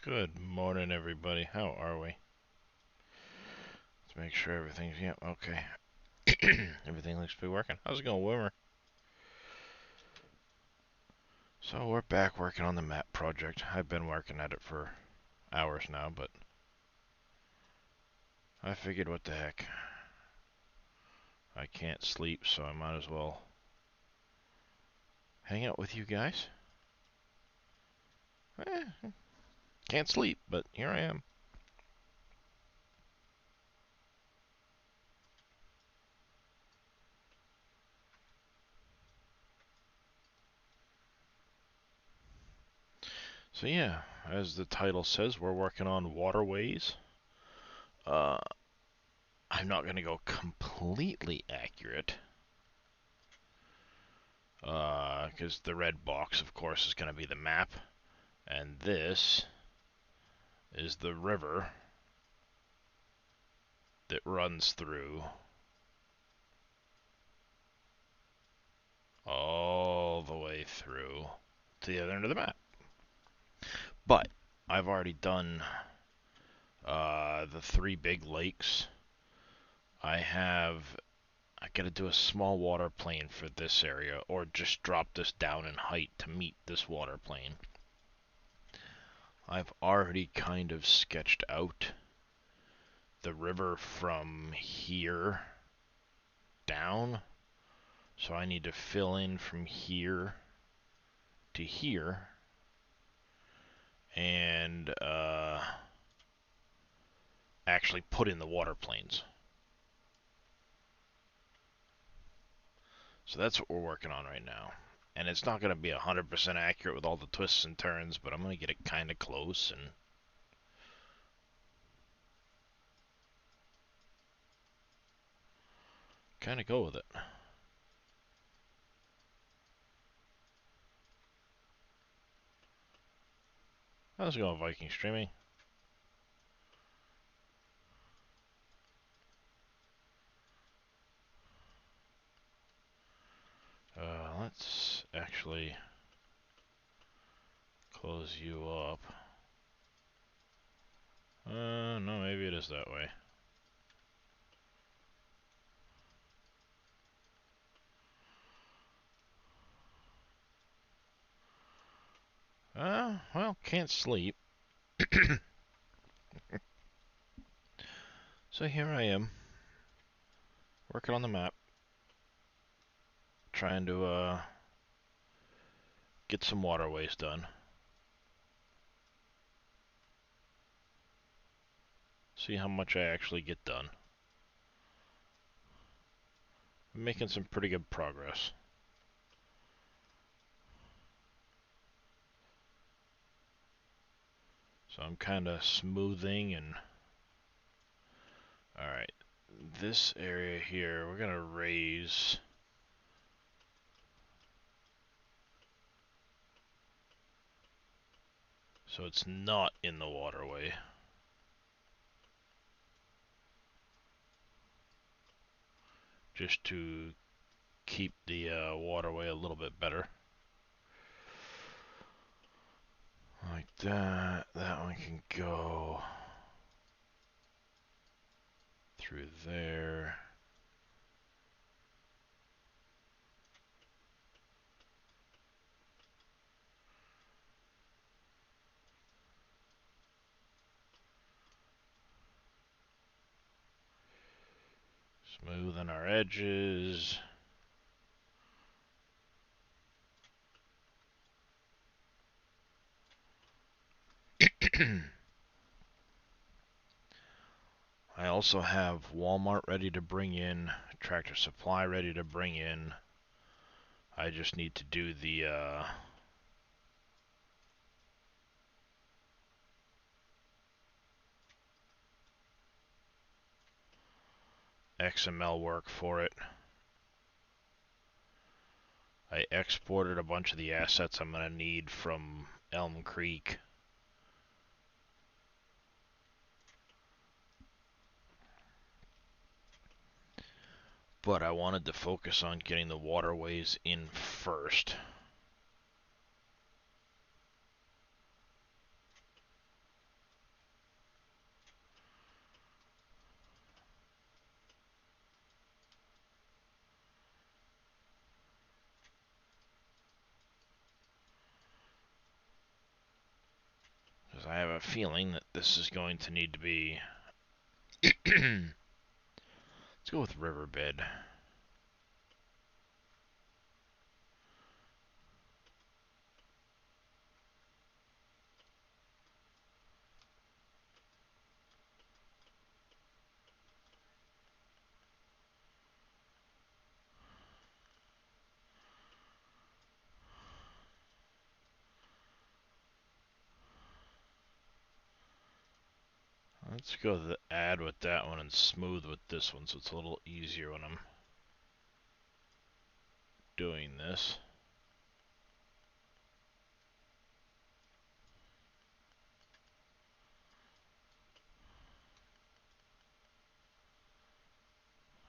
Good morning, everybody. How are we? Let's make sure everything's, yep, okay. Everything looks to be working. How's it going, Wimmer? So we're back working on the map project. I've been working at it for hours now, but I figured what the heck. I can't sleep, so I might as well hang out with you guys. Can't sleep, but here I am. So yeah, as the title says, we're working on Waterways. Uh, I'm not going to go completely accurate. Because the red box, of course, is going to be the map. And this is the river that runs through all the way through to the other end of the map. But I've already done the three big lakes. I gotta do a small water plane for this area, or just drop this down in height to meet this water plane. I've already kind of sketched out the river from here down, so I need to fill in from here to here, and actually put in the water planes. So that's what we're working on right now. And it's not going to be 100% accurate with all the twists and turns, but I'm going to get it kind of close and kind of go with it. How's it going, Viking Streaming? Let's actually close you up. No, maybe it is that way. Well, can't sleep. So here I am, working on the map, trying to get some waterways done. See how much I actually get done. I'm making some pretty good progress. So I'm kind of smoothing and... Alright, this area here, we're going to raise... so it's not in the waterway. Just to keep the waterway a little bit better. Like that. That one can go through there. Smoothing our edges. I also have Walmart ready to bring in, Tractor Supply ready to bring in. I just need to do the XML work for it. I exported a bunch of the assets I'm going to need from Elm Creek. But I wanted to focus on getting the waterways in first. I have a feeling that this is going to need to be... Let's go with riverbed. Let's go to the add with that one and smooth with this one, so it's a little easier when I'm doing this.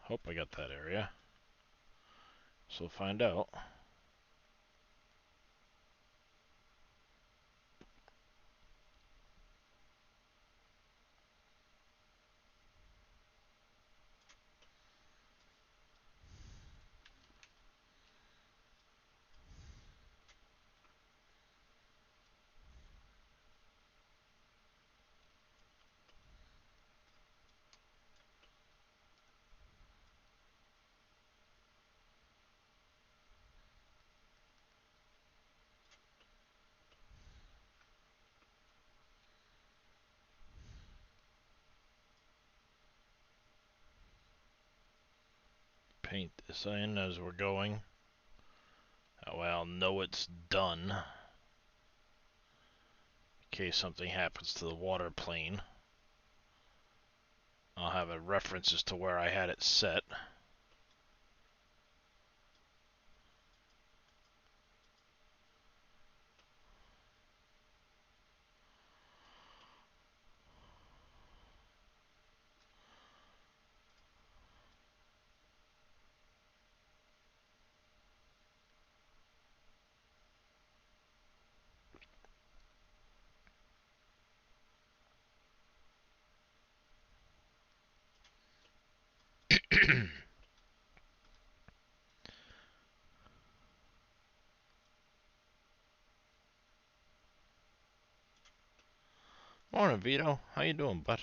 Hope I got that area. So we'll find out. Paint this in as we're going. That way I'll know it's done. In case something happens to the water plane, I'll have a reference as to where I had it set. Morning, Vito. How you doing, bud?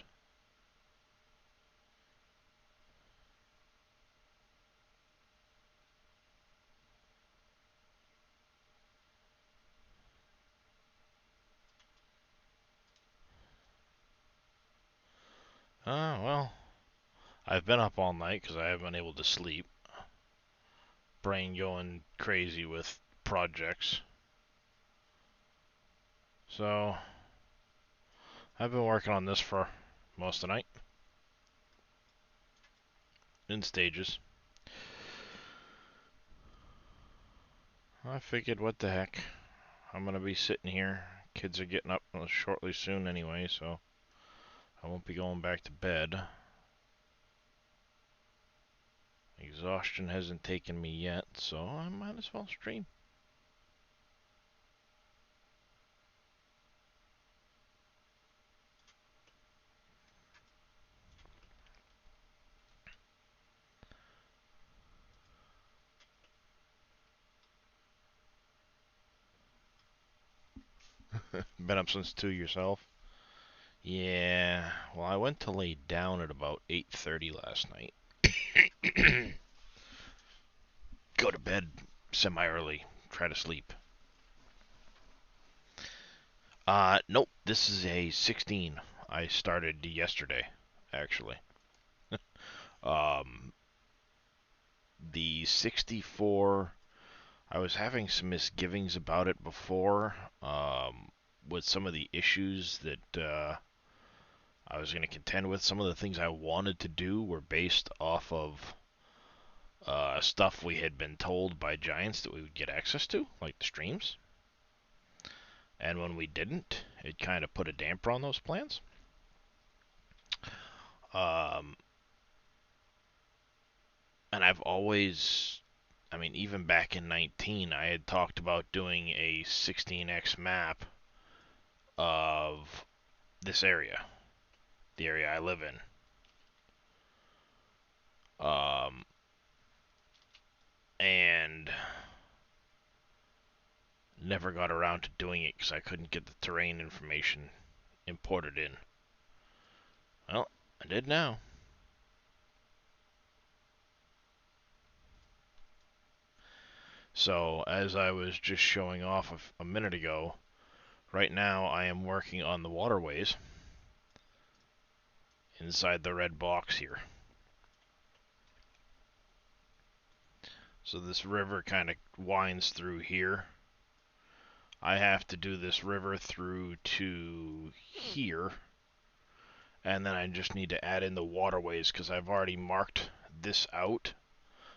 Well, I've been up all night because I haven't been able to sleep. Brain going crazy with projects. So, I've been working on this for most of the night. In stages. I figured, what the heck. I'm gonna be sitting here. Kids are getting up shortly soon anyway, so I won't be going back to bed. Exhaustion hasn't taken me yet, so I might as well stream. Been up since 2 yourself? Yeah, well, I went to lay down at about 8:30 last night. Go to bed semi-early, try to sleep. Nope, this is a 16. I started yesterday, actually. Um, the 64, I was having some misgivings about it before, with some of the issues that I was going to contend with. Some of the things I wanted to do were based off of stuff we had been told by Giants that we would get access to, like the streams. And when we didn't, it kind of put a damper on those plans. Um, and I've always, I mean, even back in 19, I had talked about doing a 16x map of this area, the area I live in. Um, and never got around to doing it because I couldn't get the terrain information import it in. Well, I did now. So, as I was just showing off a minute ago, right now I am working on the waterways inside the red box here. So this river kind of winds through here. I have to do this river through to here, and then I just need to add in the waterways because I've already marked this out.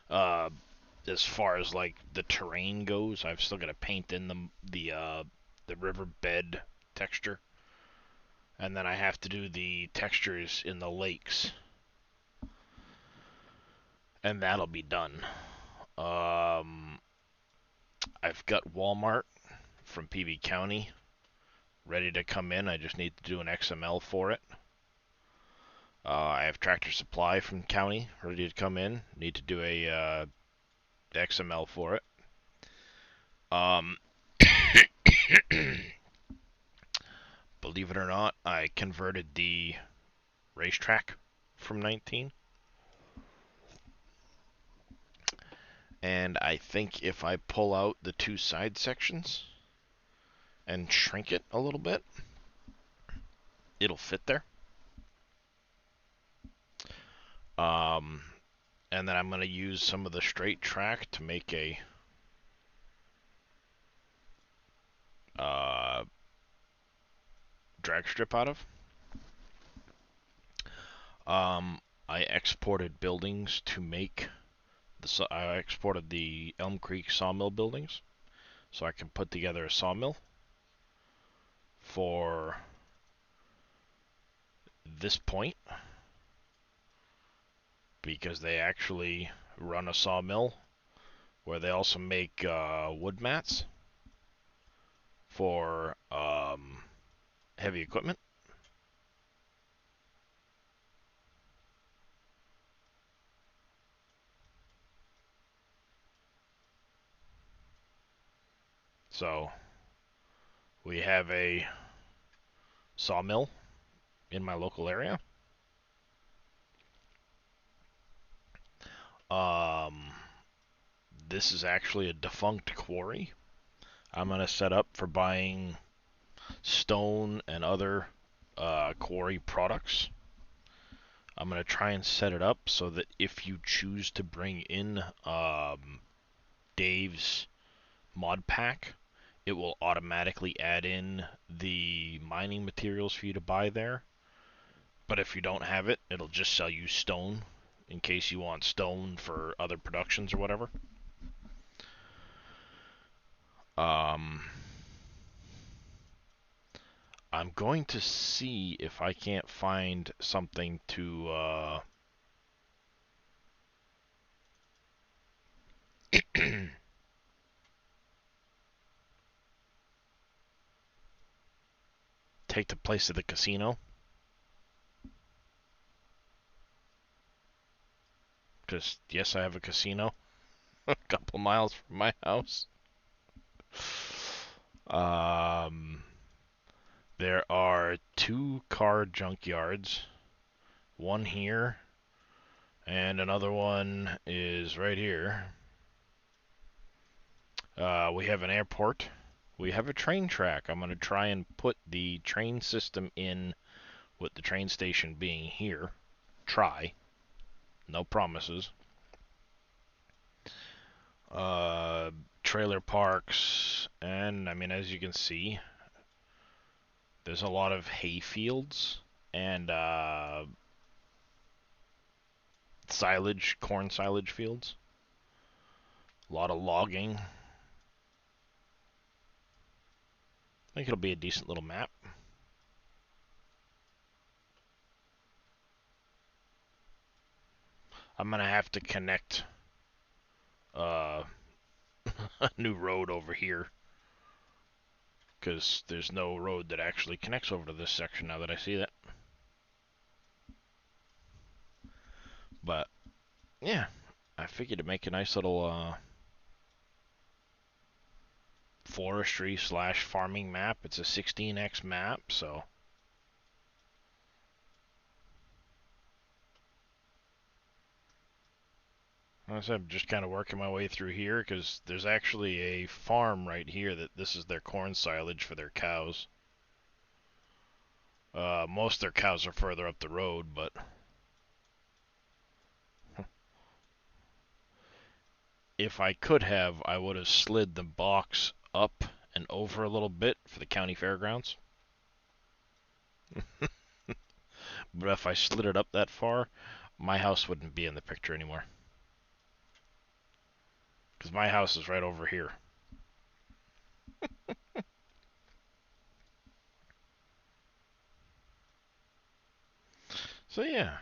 As far as like the terrain goes, I've still got to paint in the riverbed texture, and then I have to do the textures in the lakes, and that'll be done. I've got Walmart from PV County ready to come in. I just need to do an XML for it. I have Tractor Supply from County ready to come in. Need to do a XML for it. Believe it or not, I converted the racetrack from 19. And I think if I pull out the two side sections and shrink it a little bit, it'll fit there. And then I'm going to use some of the straight track to make a drag strip out of. I exported buildings to make I exported the Elm Creek sawmill buildings so I can put together a sawmill for this point because they actually run a sawmill where they also make wood mats for heavy equipment. So we have a sawmill in my local area. This is actually a defunct quarry. I'm going to set up for buying stone and other quarry products. I'm going to try and set it up so that if you choose to bring in Dave's mod pack, it will automatically add in the mining materials for you to buy there. But if you don't have it, it'll just sell you stone in case you want stone for other productions or whatever. I'm going to see if I can't find something to take the place of the casino. Because, yes, I have a casino a couple miles from my house. There are 2 car junkyards. One here, and another one is right here. We have an airport. We have a train track. I'm going to try and put the train system in with the train station being here. Try. No promises. Trailer parks, and I mean, as you can see, there's a lot of hay fields and silage, corn silage fields. A lot of logging. I think it'll be a decent little map. I'm gonna have to connect a new road over here because there's no road that actually connects over to this section now that I see that. But yeah, I figured to make a nice little forestry / farming map. It's a 16x map, so I'm just kind of working my way through here because there's actually a farm right here that this is their corn silage for their cows. Most of their cows are further up the road, but if I could have, I would have slid the box up and over a little bit for the county fairgrounds. But if I slid it up that far, my house wouldn't be in the picture anymore. Because my house is right over here. So yeah,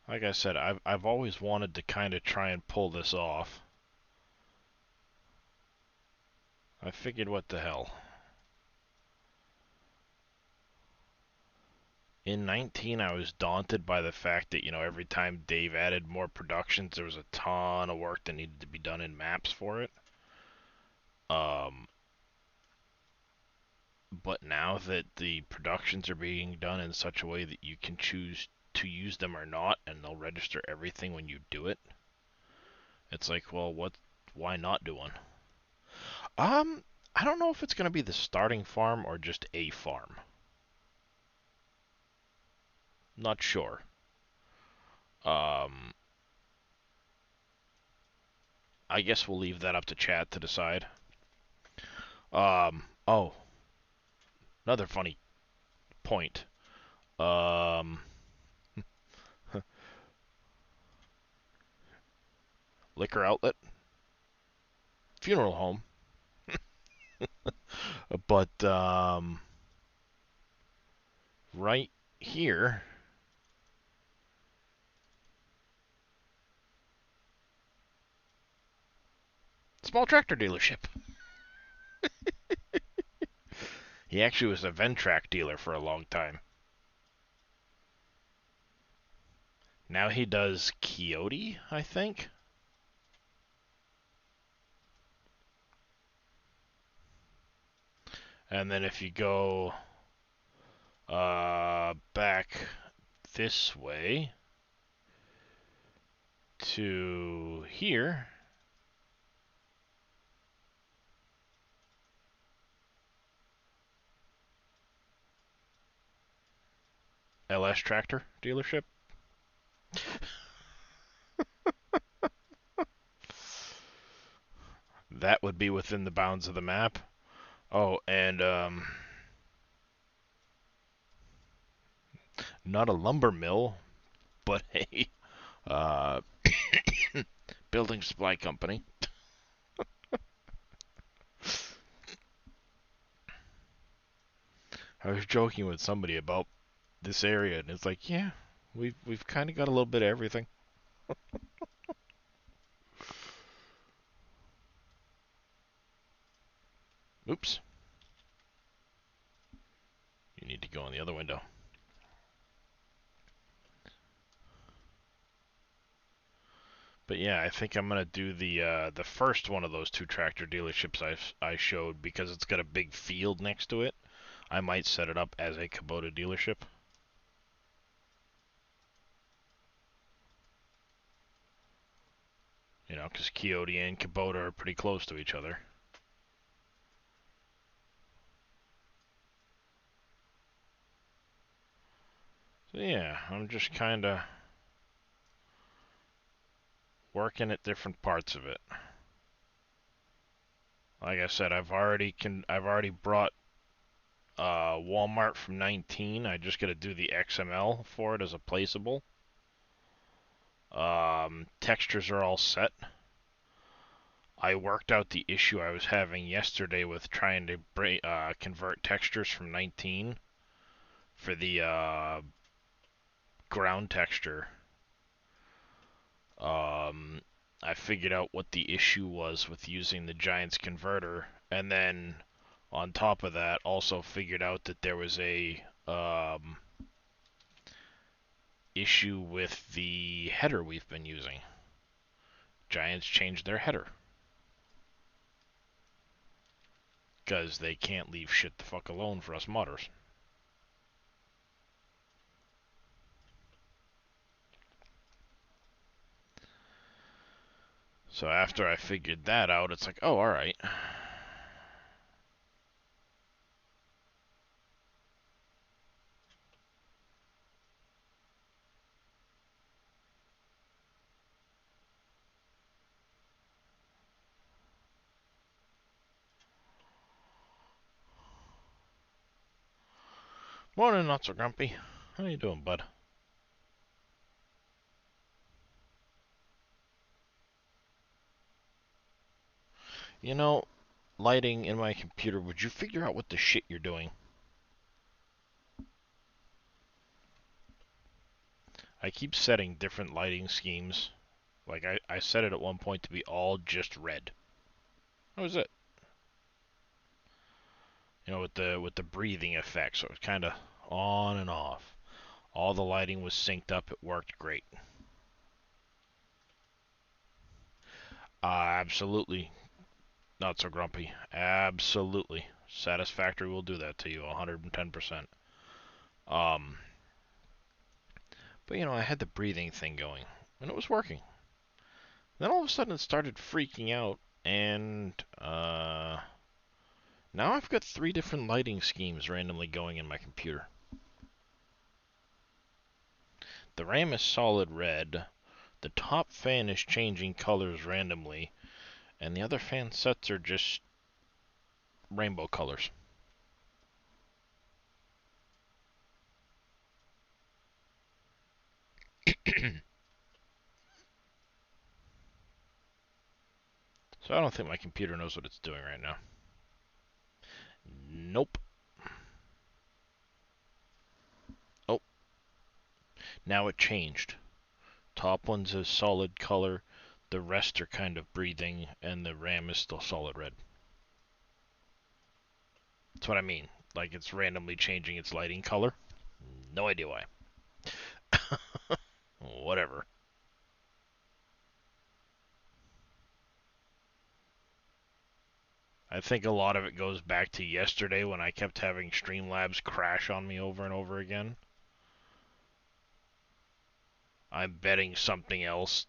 like I said, I've always wanted to kind of try and pull this off. I figured, what the hell. In 19, I was daunted by the fact that, every time Dave added more productions, there was a ton of work that needed to be done in maps for it. Um, but now that the productions are being done in such a way that you can choose to use them or not, and they'll register everything when you do it, it's like, well, why not do one? I don't know if it's going to be the starting farm or just a farm. Not sure. Um, I guess we'll leave that up to chat to decide. Oh, another funny point. Um, Liquor outlet, funeral home, but right here, small tractor dealership. He actually was a Ventrac dealer for a long time. Now he does Coyote, I think. And then if you go back this way to here, LS Tractor dealership. That would be within the bounds of the map. Oh, and not a lumber mill, but a uh, building supply company. I was joking with somebody about this area, and it's like, yeah, we've kind of got a little bit of everything. Oops. You need to go in the other window. But yeah, I think I'm gonna do the first one of those two tractor dealerships I showed because it's got a big field next to it. I might set it up as a Kubota dealership. Because Coyote and Kubota are pretty close to each other. So yeah, I'm just kind of working at different parts of it. Like I said, I've already brought Walmart from 19. I just got to do the XML for it as a placeable. Textures are all set. I worked out the issue I was having yesterday with trying to convert textures from 19 for the ground texture. I figured out what the issue was with using the Giants converter, and then on top of that, also figured out that there was a issue with the header we've been using. Giants changed their header because they can't leave shit the fuck alone for us modders. So after I figured that out, it's like, oh, all right. Morning, not so grumpy. How you doing, bud? You know, lighting in my computer, would you figure out what the shit you're doing? I keep setting different lighting schemes. Like, I set it at one point to be all just red. That was it. You know, with the breathing effect, so it was kind of on and off. All the lighting was synced up. It worked great. Absolutely not so grumpy. Absolutely. Satisfactory will do that to you 110%. Um, but you know, I had the breathing thing going, and it was working. Then all of a sudden it started freaking out, and now I've got 3 different lighting schemes randomly going in my computer. The RAM is solid red, the top fan is changing colors randomly, and the other fan sets are just rainbow colors. So I don't think my computer knows what it's doing right now. Nope. Oh, now it changed. Top one's a solid color, the rest are kind of breathing, and the RAM is still solid red. That's what I mean. Like it's randomly changing its lighting color. No idea why. Whatever. I think a lot of it goes back to yesterday when I kept having Streamlabs crash on me over and over again. I'm betting something else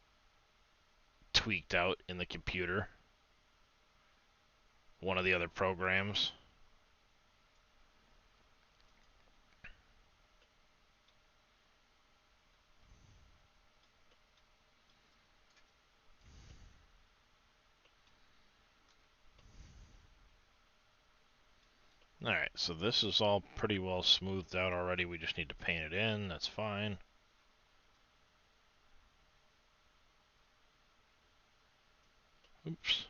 tweaked out in the computer. One of the other programs. Alright, so this is all pretty well smoothed out already. We just need to paint it in. That's fine. Oops.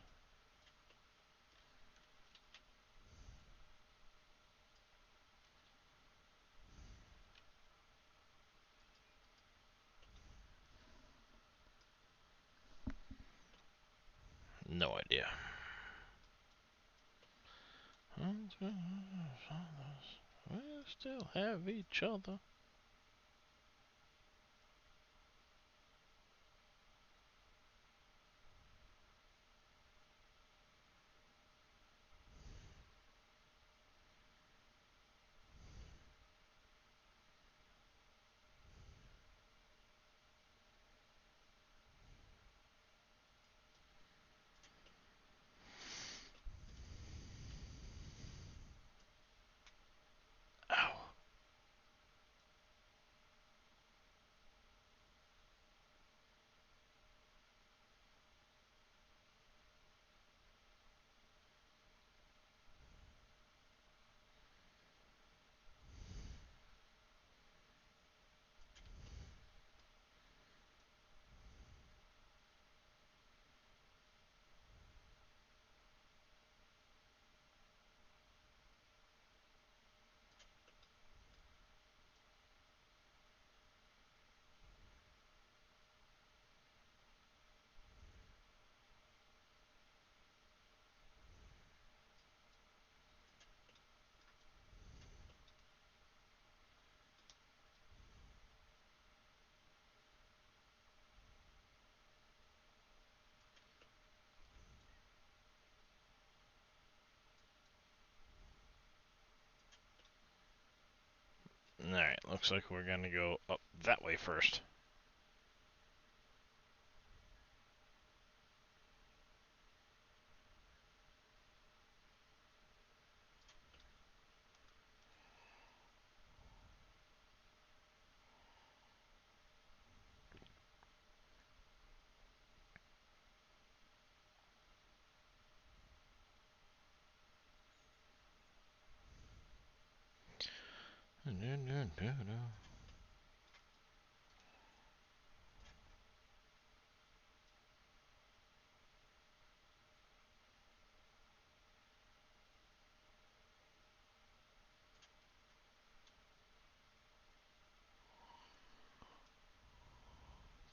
No idea. We still have each other. Ow. Alright, looks like we're gonna go up that way first.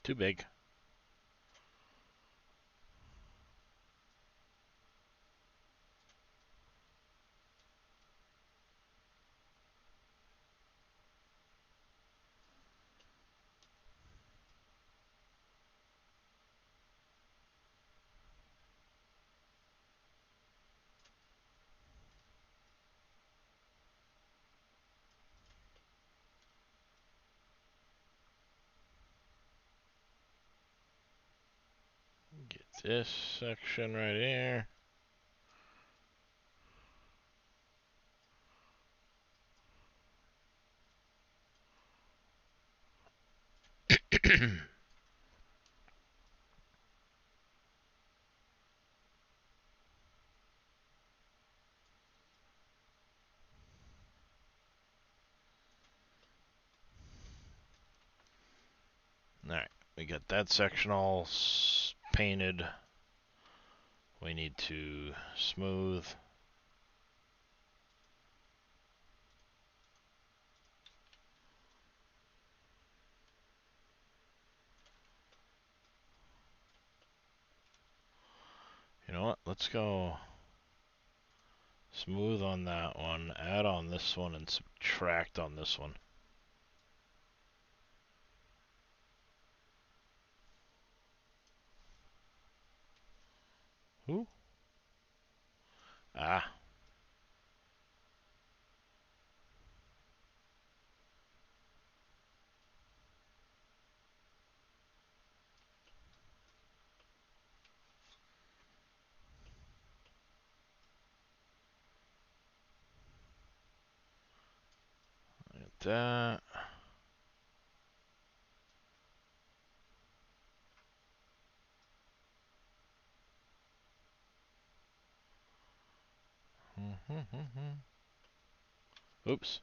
Too big. Get this section right here. Alright, we got that section all painted. We need to smooth. You know what? Let's go smooth on that one, add on this one, and subtract on this one. Ooh. Ah. Like that. Oops.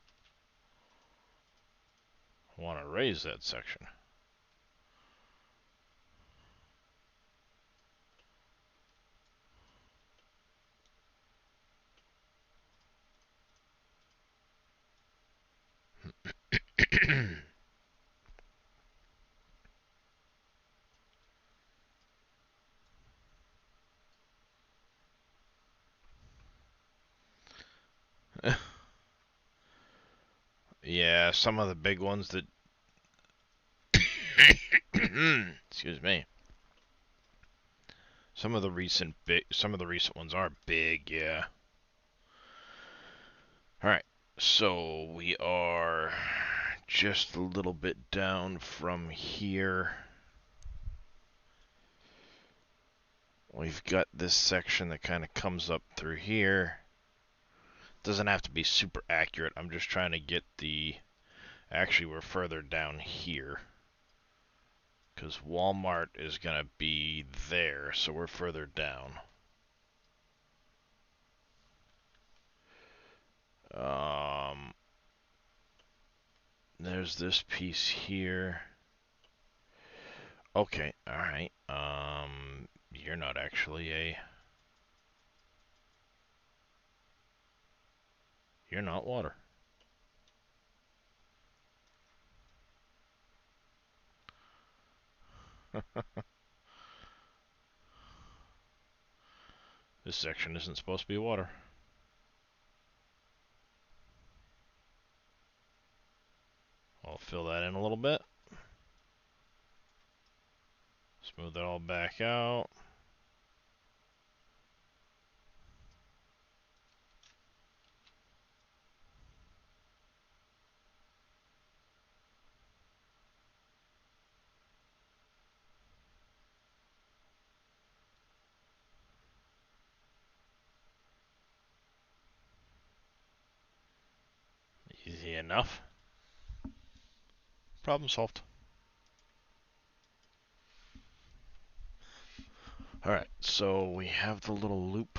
I want to raise that section. Yeah, some of the big ones that excuse me. Some of the recent ones are big, yeah. All right. So we are just a little bit down from here. We've got this section that kind of comes up through here. Doesn't have to be super accurate. I'm just trying to get the... Actually, we're further down here. Because Walmart is going to be there, so we're further down. There's this piece here. Okay, alright. You're not actually a... You're not water. This section isn't supposed to be water. I'll fill that in a little bit. Smooth it all back out. Easy enough. Problem solved. Alright, so we have the little loop.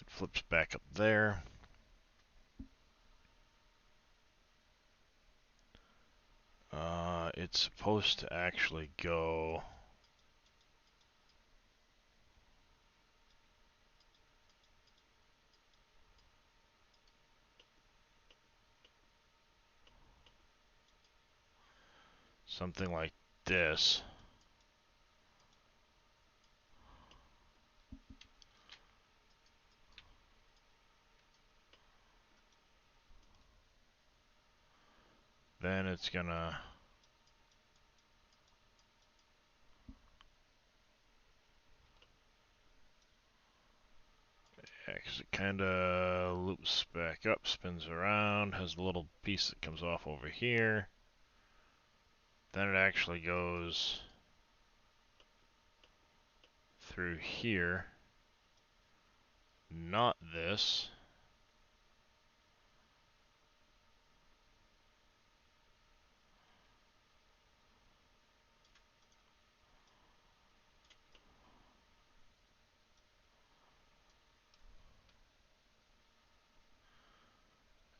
It flips back up there. it's supposed to actually go something like this. Then it's gonna, yeah, 'cause it kinda loops back up, spins around, has a little piece that comes off over here. Then it actually goes through here. Not this.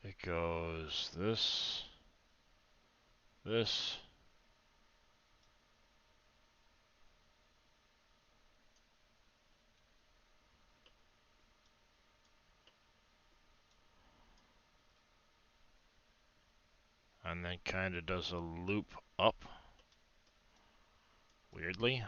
It goes this, this, and then kind of does a loop up, weirdly.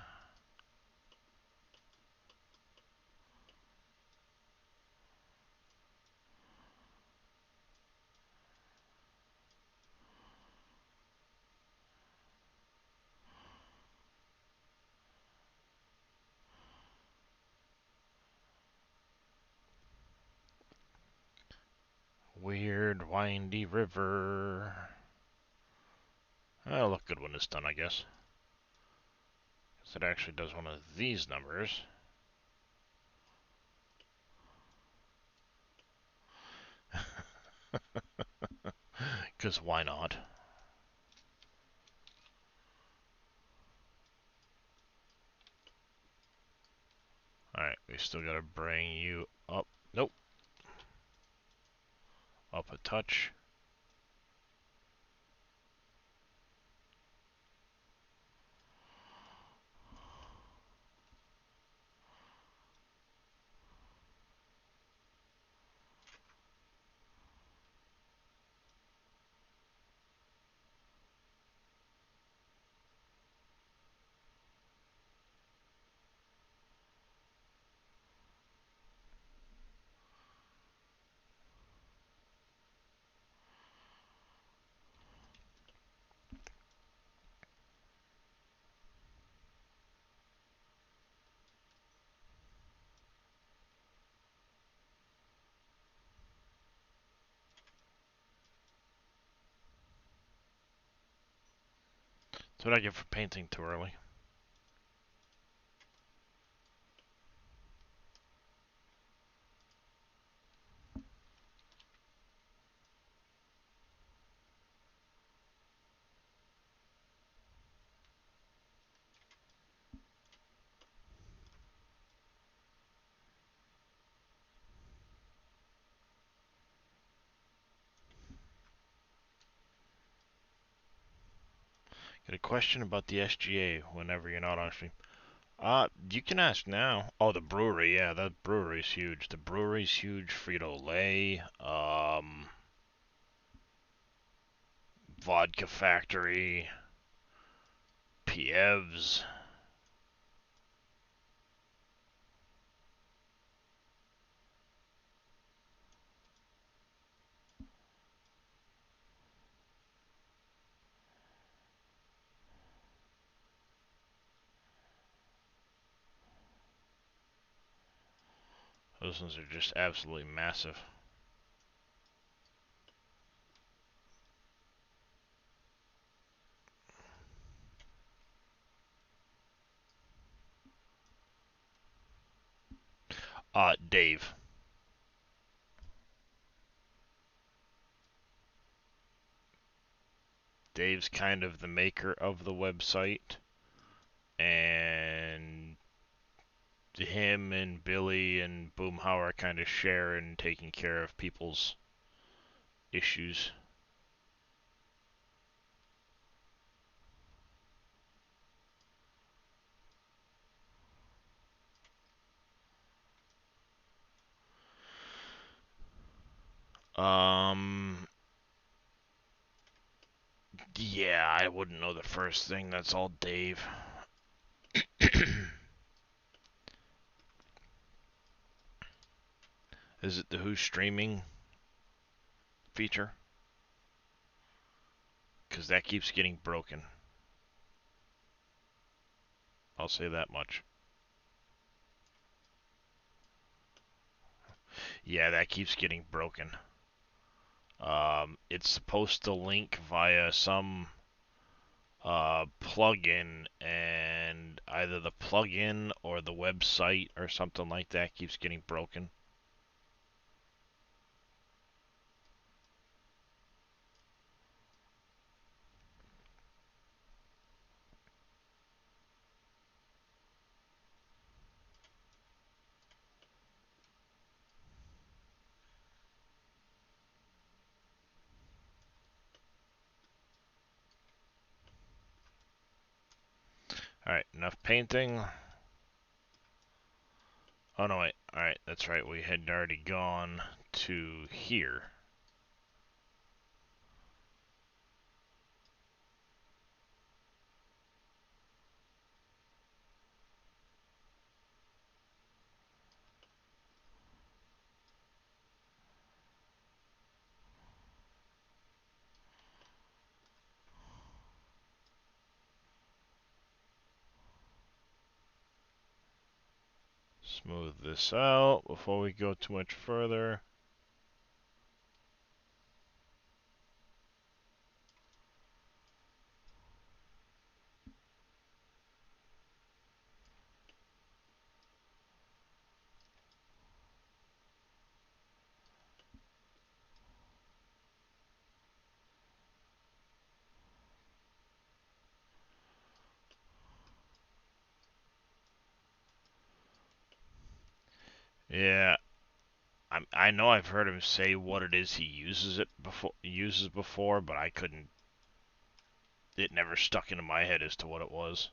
Weird, windy river. That'll look good when it's done, I guess. Because it actually does one of these numbers. Because why not? Alright, we still gotta bring you up. Nope. Up a touch. That's what I get for painting too early. Got a question about the SGA whenever you're not on stream. You can ask now. Oh, the brewery, yeah, that brewery's huge. The brewery's huge. Frito-Lay, Vodka Factory, Piev's. Those ones are just absolutely massive. Dave. Dave's kind of the maker of the website, and him and Billy and Boomhauer kind of share in taking care of people's issues. Um, yeah, I wouldn't know the first thing. That's all Dave. Is it the Who's streaming feature? Because that keeps getting broken. I'll say that much. Yeah, that keeps getting broken. It's supposed to link via some plugin, and either the plugin or the website or something like that keeps getting broken. Alright, enough painting. Oh no, wait. Alright, that's right. We had already gone to here. Smooth this out before we go too much further. Yeah, I know I've heard him say what it is he uses before, but I couldn't. It never stuck into my head as to what it was.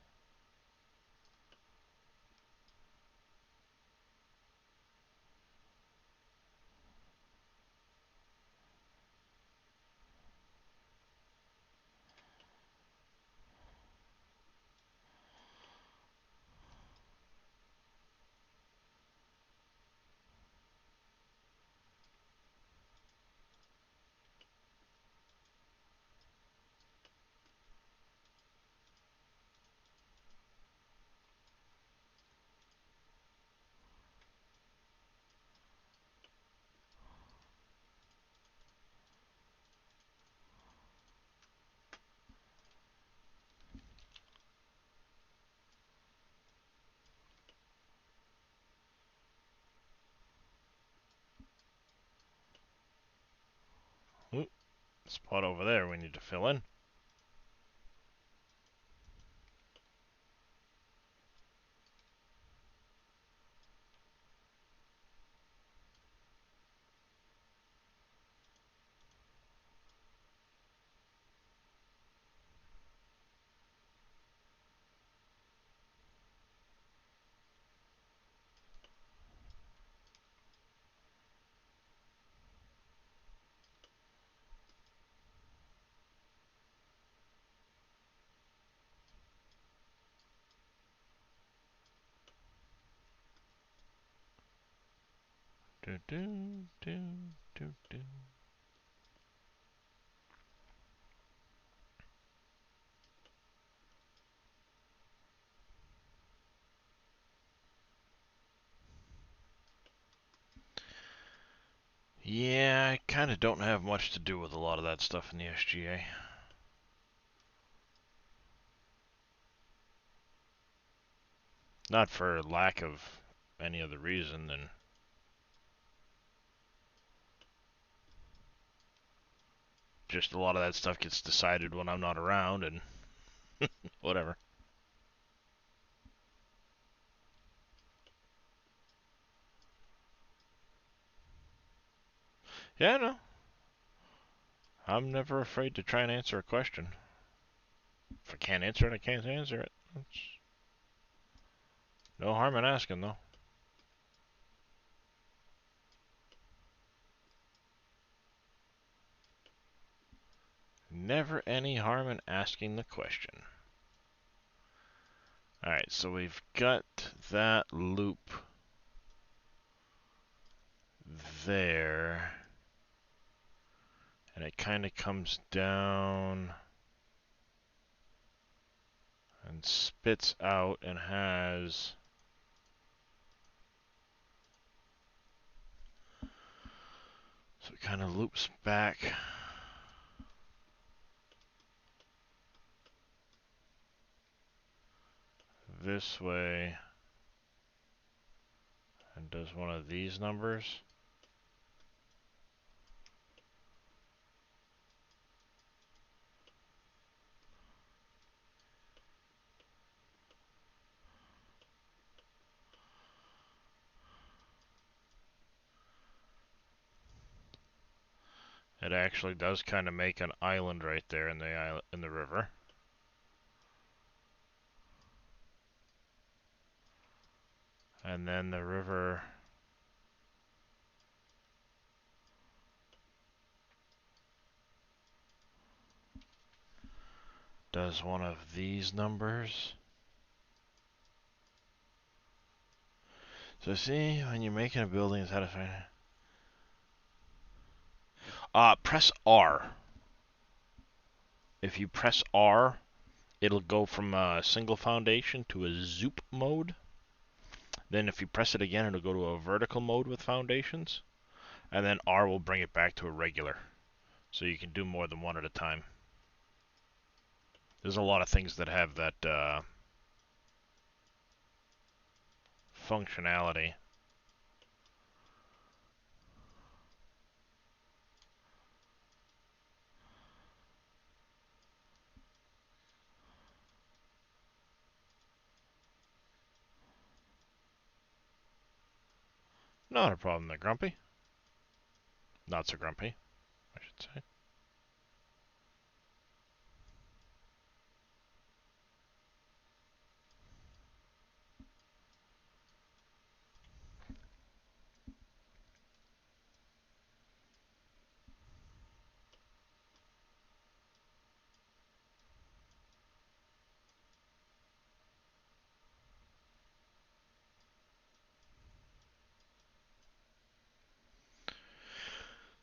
Ooh, spot over there we need to fill in. Do, do, do, do, do. Yeah, I kind of don't have much to do with a lot of that stuff in the SGA. Not for lack of any other reason than just a lot of that stuff gets decided when I'm not around and whatever. Yeah, no. I'm never afraid to try and answer a question. If I can't answer it, I can't answer it. It's no harm in asking, though. Never any harm in asking the question. Alright, so we've got that loop there. And it kind of comes down and spits out and has... So it kind of loops back this way and does one of these numbers. It actually does kind of make an island right there in the river. And then the river does one of these numbers. So see, when you're making a building, it's how to find it. Press R. If you press R, it'll go from a single foundation to a zoop mode. Then if you press it again, it'll go to a vertical mode with foundations. And then R will bring it back to a regular. So you can do more than one at a time. There's a lot of things that have that functionality. Not a problem there, Grumpy. Not so grumpy, I should say.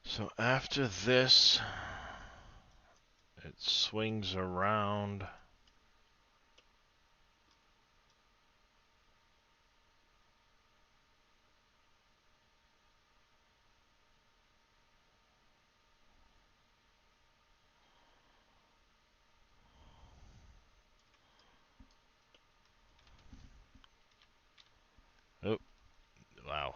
So after this, it swings around. Oh, wow.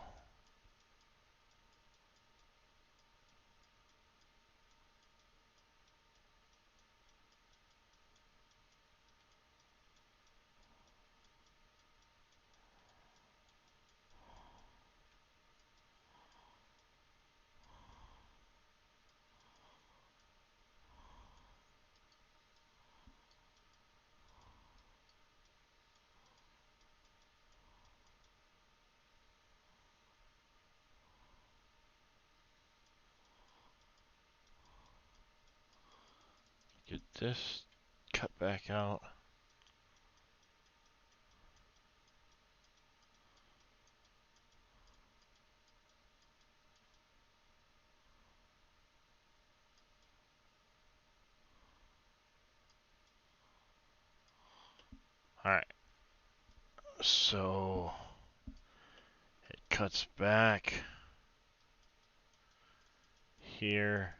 Get this cut back out. Alright. So it cuts back here.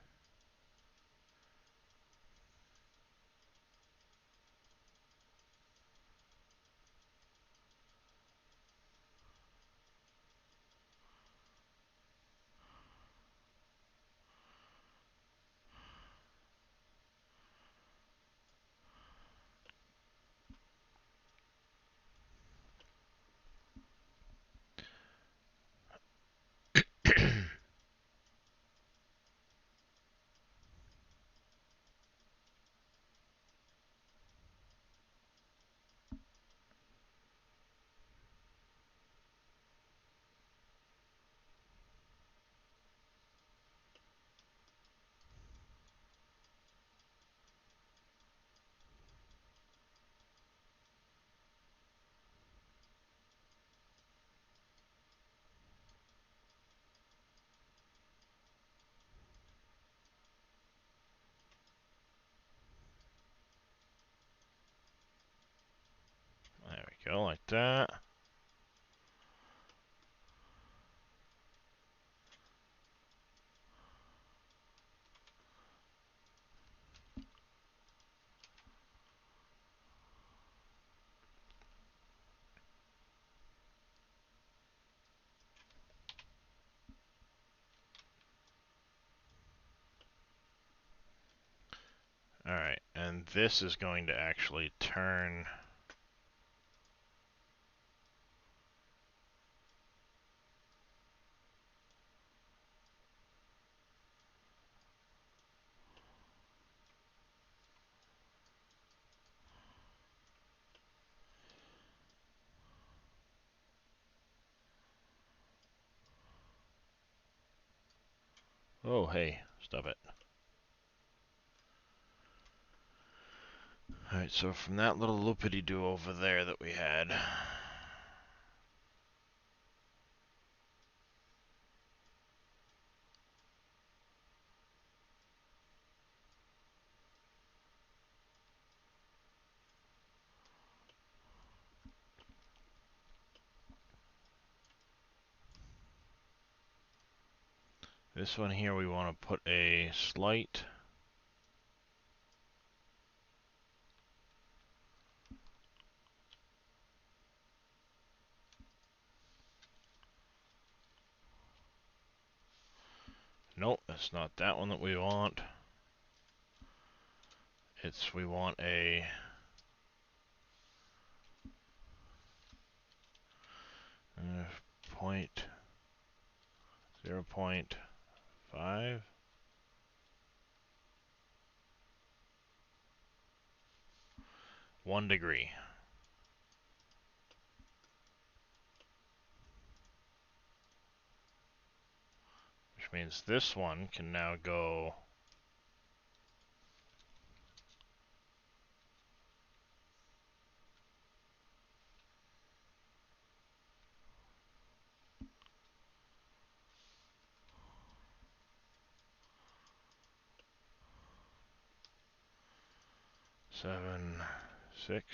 Go like that. Alright, and this is going to actually turn. Oh, hey, stop it. Alright, so from that little loopity-doo over there that we had, this one here we want to put a slight nope, that's not that one that we want. We want a point 0.5. 1 degree. Which means this one can now go seven, 6.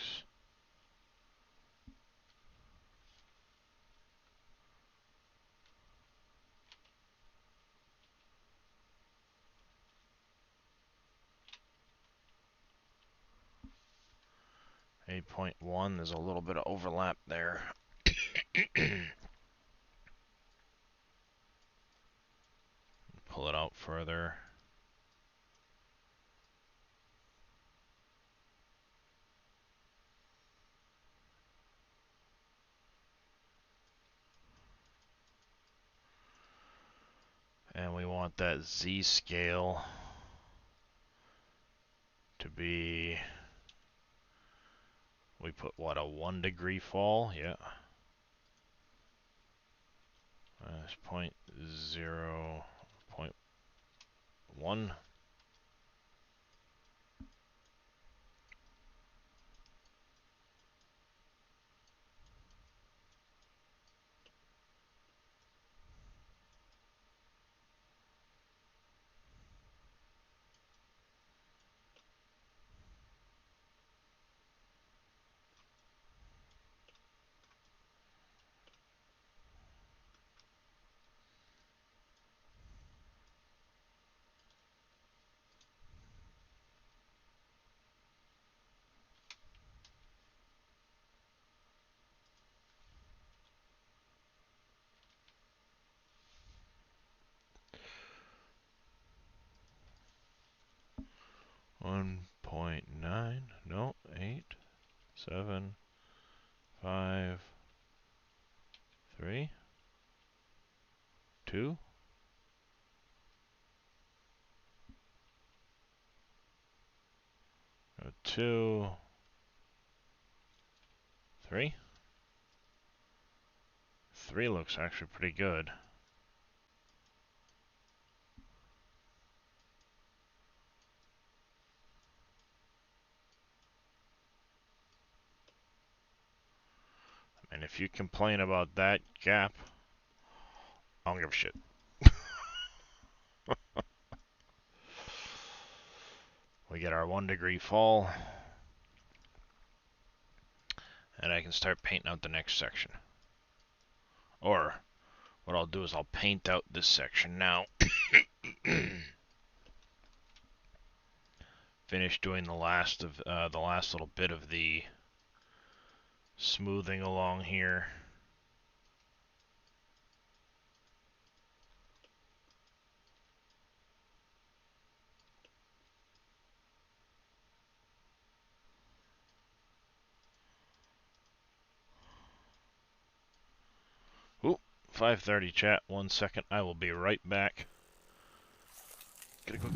8.1, there's a little bit of overlap there. Pull it out further. And we want that Z scale to be, we put what, a 1 degree fall? Yeah. Minus 0.1. One 1.9, no, 8, 7, 5, 3, 2, 2, 3. 3 looks actually pretty good. And if you complain about that gap, I don't give a shit. We get our 1 degree fall. and I can start painting out the next section. Or what I'll do is I'll paint out this section now. Finish doing the last little bit of the smoothing along here. Ooh, 5:30 chat. 1 second. I will be right back. Gotta go.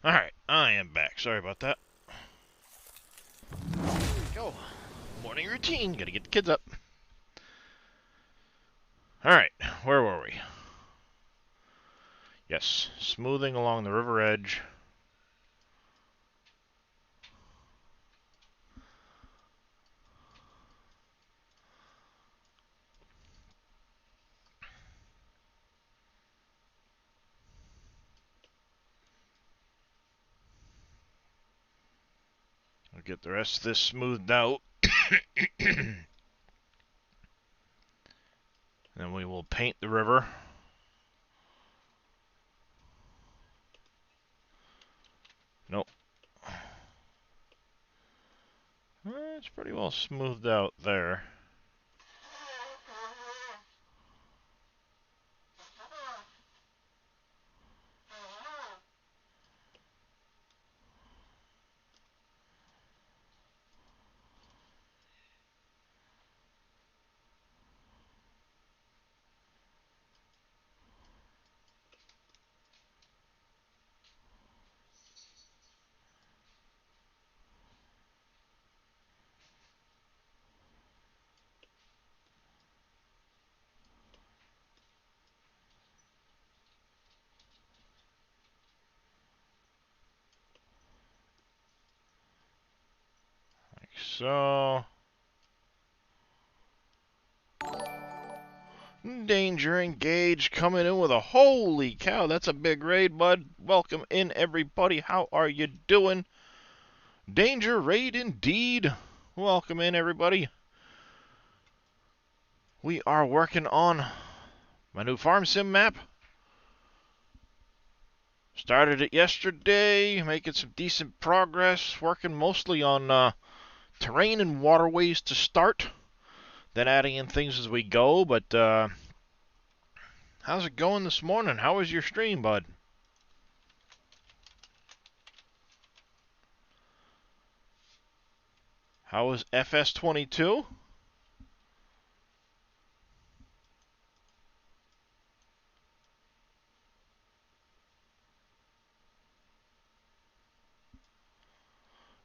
Alright, I am back. Sorry about that. Here we go. Morning routine. Gotta get the kids up. Alright, where were we? Yes, smoothing along the river edge. I'll get the rest of this smoothed out. Then we will paint the river. Nope. It's pretty well smoothed out there. Like so. Danger engaged, coming in with a holy cow, that's a big raid, bud. Welcome in, everybody. How are you doing? Danger raid indeed. Welcome in, everybody. We are working on my new farm sim map. Started it yesterday, making some decent progress, working mostly on terrain and waterways to start, then adding in things as we go, but how's it going this morning? How was your stream, bud? How was FS22?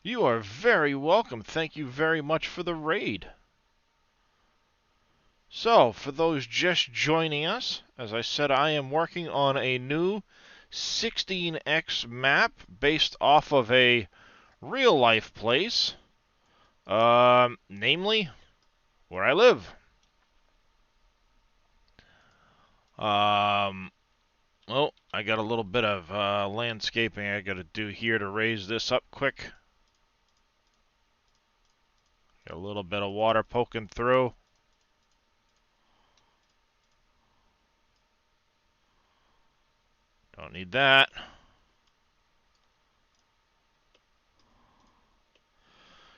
You are very welcome. Thank you very much for the raid. So, for those just joining us, as I said, I am working on a new 16x map based off of a real-life place, namely where I live. Oh, I got a little bit of landscaping I got to do here to raise this up quick. Got a little bit of water poking through. Don't need that.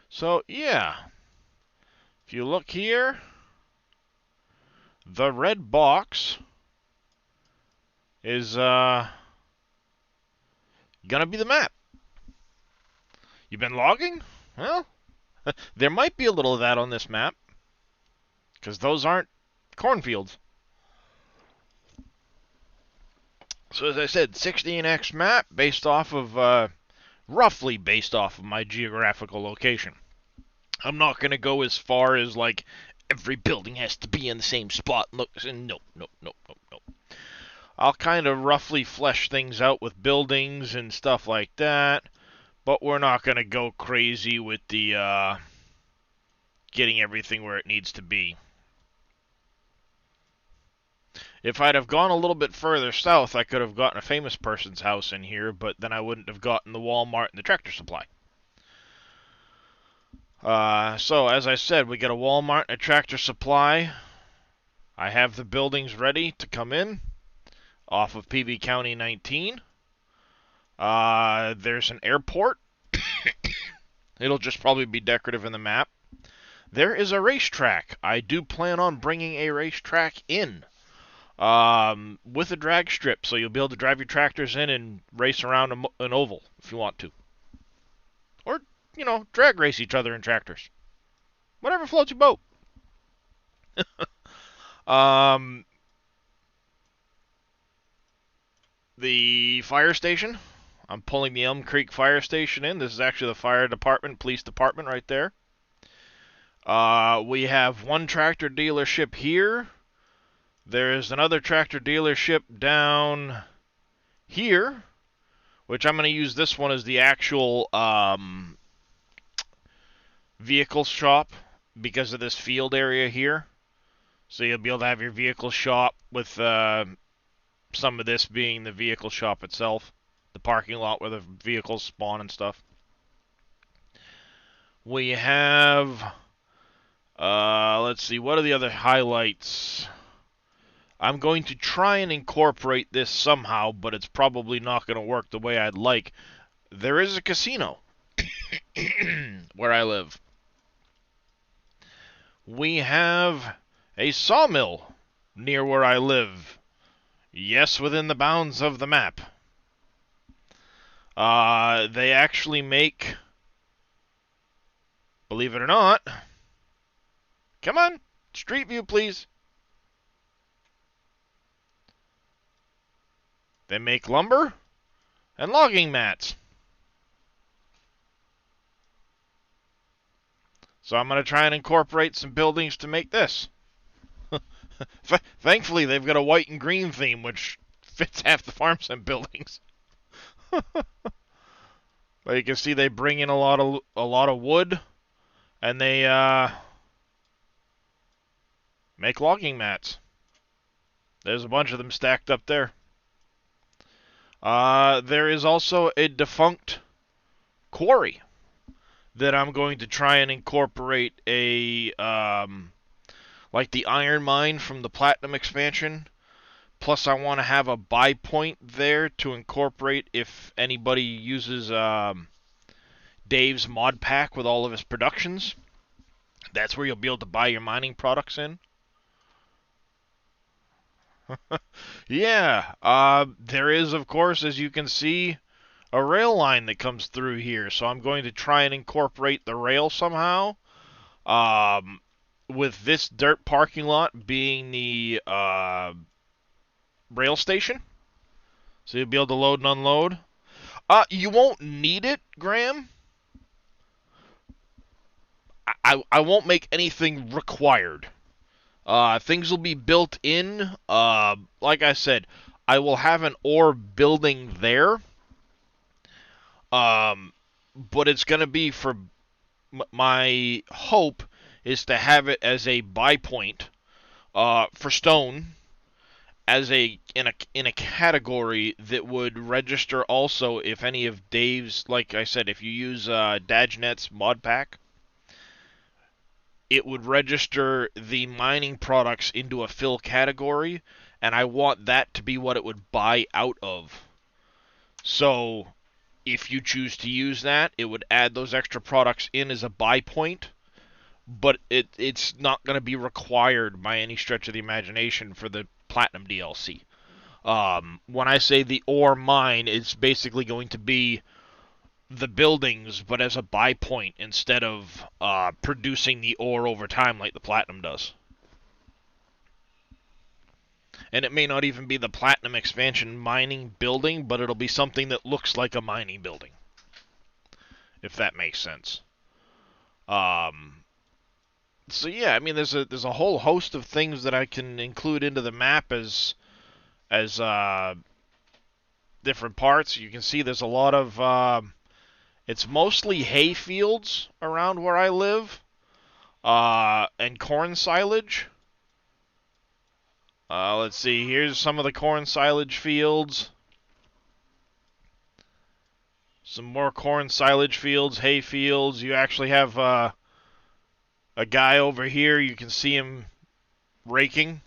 So, yeah. If you look here, the red box is gonna be the map. You've been logging? Well, there might be a little of that on this map, because those aren't cornfields. So as I said, 16x map based off of, roughly based off of my geographical location. I'm not going to go as far as, like, every building has to be in the same spot. Look, no. I'll kind of roughly flesh things out with buildings and stuff like that, but we're not going to go crazy with the, getting everything where it needs to be. If I'd have gone a little bit further south, I could have gotten a famous person's house in here, but then I wouldn't have gotten the Walmart and the Tractor Supply. So, as I said, we got a Walmart and a Tractor Supply. I have the buildings ready to come in off of PV County 19. There's an airport. It'll just probably be decorative in the map. There is a racetrack. I do plan on bringing a racetrack in. With a drag strip, so you'll be able to drive your tractors in and race around an oval if you want to. Or, drag race each other in tractors. Whatever floats your boat. The fire station, I'm pulling the Elm Creek Fire Station in. This is actually the fire department, police department right there. We have one tractor dealership here. There's another tractor dealership down here, which I'm going to use this one as the actual vehicle shop because of this field area here. So you'll be able to have your vehicle shop with some of this being the vehicle shop itself. The parking lot where the vehicles spawn and stuff. We have, let's see, what are the other highlights? I'm going to try and incorporate this somehow, but it's probably not going to work the way I'd like. There is a casino where I live. We have a sawmill near where I live. Yes, within the bounds of the map. They actually make, believe it or not, come on, street view please. They make lumber and logging mats. So I'm going to try and incorporate some buildings to make this. Thankfully, they've got a white and green theme, which fits half the farm sim buildings. But you can see they bring in a lot of wood, and they make logging mats. There's a bunch of them stacked up there. There is also a defunct quarry that I'm going to try and incorporate a like the iron mine from the Platinum expansion. Plus, I want to have a buy point there to incorporate if anybody uses Dave's mod pack with all of his productions. That's where you'll be able to buy your mining products in. Yeah, there is, of course, as you can see, a rail line that comes through here. So I'm going to try and incorporate the rail somehow. With this dirt parking lot being the rail station. So you'll be able to load and unload. You won't need it, Graham. I won't make anything required. Things will be built in. Like I said, I will have an ore building there. But it's going to be for... my hope is to have it as a buy point for stone, as in a category that would register also if any of Dave's, like I said, if you use Dajnet's mod pack, it would register the mining products into a fill category, and I want that to be what it would buy out of. So if you choose to use that, it would add those extra products in as a buy point, but it's not going to be required by any stretch of the imagination for the Platinum DLC. When I say the ore mine, it's basically going to be the buildings, but as a buy point instead of producing the ore over time like the Platinum does. And it may not even be the Platinum expansion mining building, but it'll be something that looks like a mining building, if that makes sense. So yeah, I mean, there's a whole host of things that I can include into the map as different parts. You can see there's a lot of it's mostly hay fields around where I live, and corn silage. Let's see, here's some of the corn silage fields. Some more corn silage fields, hay fields. You actually have a guy over here. You can see him raking.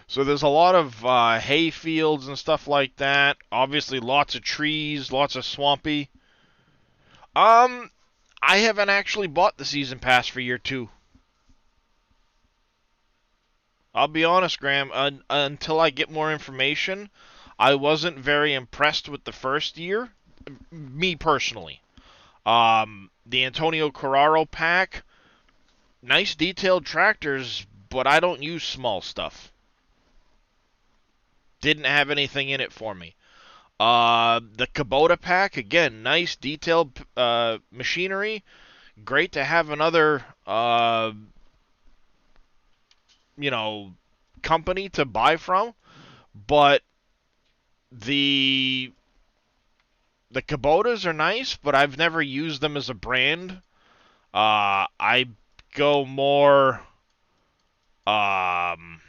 So there's a lot of hay fields and stuff like that. Obviously, lots of trees, lots of swampy. I haven't actually bought the season pass for year 2. I'll be honest, Graham. Until I get more information, I wasn't very impressed with the first year. Me personally. The Antonio Carraro pack, nice detailed tractors, but I don't use small stuff. didn't have anything in it for me. The Kubota pack, again, nice detailed machinery. Great to have another, you know, company to buy from. But the the Kubotas are nice, but I've never used them as a brand. I go more. Um,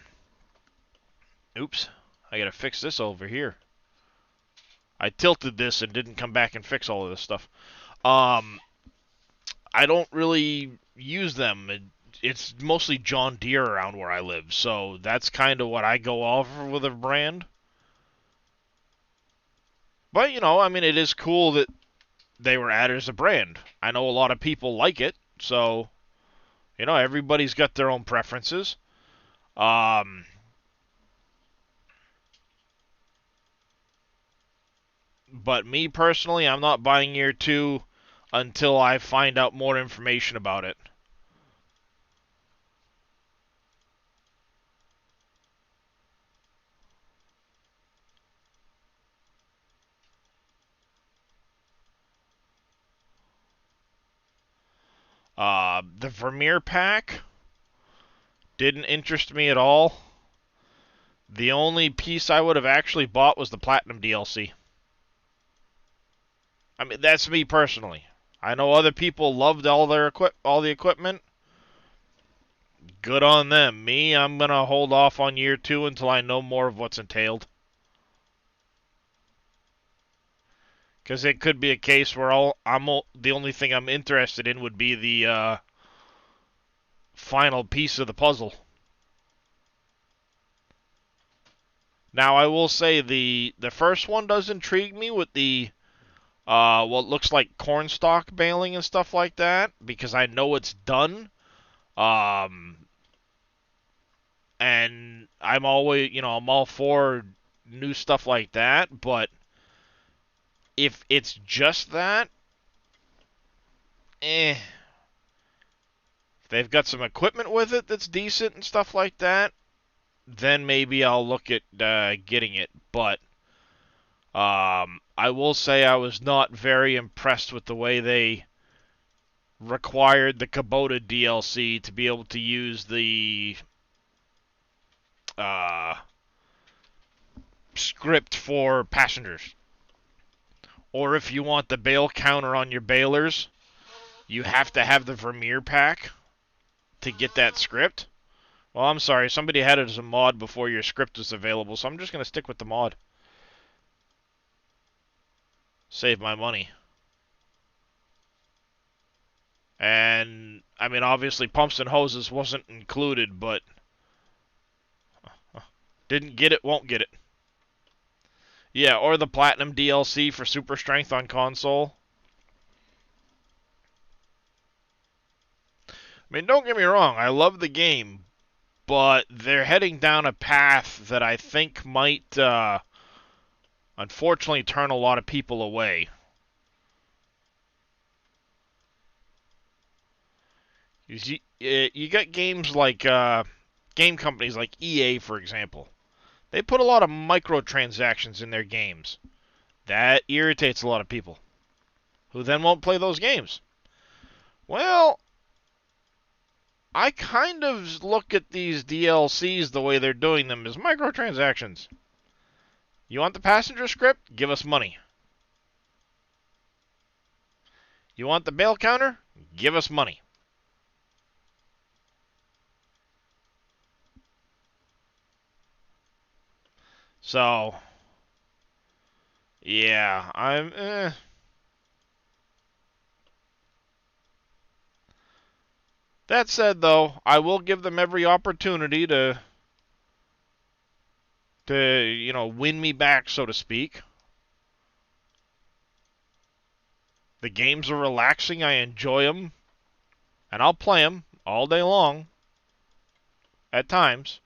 oops, I gotta fix this over here. I tilted this and didn't come back and fix all of this stuff. Um, I don't really use them. It's mostly John Deere around where I live, so that's kind of what I go off with a brand. But, I mean, it is cool that they were added as a brand. I know a lot of people like it, so, everybody's got their own preferences. Um, but me personally, I'm not buying year 2 until I find out more information about it. The Vermeer pack didn't interest me at all. The only piece I would have actually bought was the Platinum DLC. I mean, that's me personally. I know other people loved all the equipment. Good on them. Me, I'm gonna hold off on year 2 until I know more of what's entailed. Because it could be a case where the only thing I'm interested in would be the final piece of the puzzle. Now, I will say the first one does intrigue me with the what looks like cornstalk baling and stuff like that, because I know it's done. Um, and I'm always, I'm all for new stuff like that, but if it's just that, eh. If they've got some equipment with it that's decent and stuff like that, then maybe I'll look at getting it. But I will say I was not very impressed with the way they required the Kubota DLC to be able to use the uh, script for passengers. Or if you want the bail counter on your bailers, you have to have the Vermeer pack to get that script. Well, I'm sorry, somebody had it as a mod before your script was available, so I'm just going to stick with the mod. Save my money. And, I mean, obviously pumps and hoses wasn't included, but didn't get it, won't get it. Yeah, or the Platinum DLC for Super Strength on console. I mean, don't get me wrong, I love the game, but they're heading down a path that I think might, unfortunately, turn a lot of people away. You got games like, game companies like EA, for example. They put a lot of microtransactions in their games. That irritates a lot of people, who then won't play those games. Well, I kind of look at these DLCs the way they're doing them as microtransactions. You want the passenger script? Give us money. You want the bail counter? Give us money. So, yeah, That said, though, I will give them every opportunity to win me back, so to speak. The games are relaxing. I enjoy them. And I'll play them all day long at times.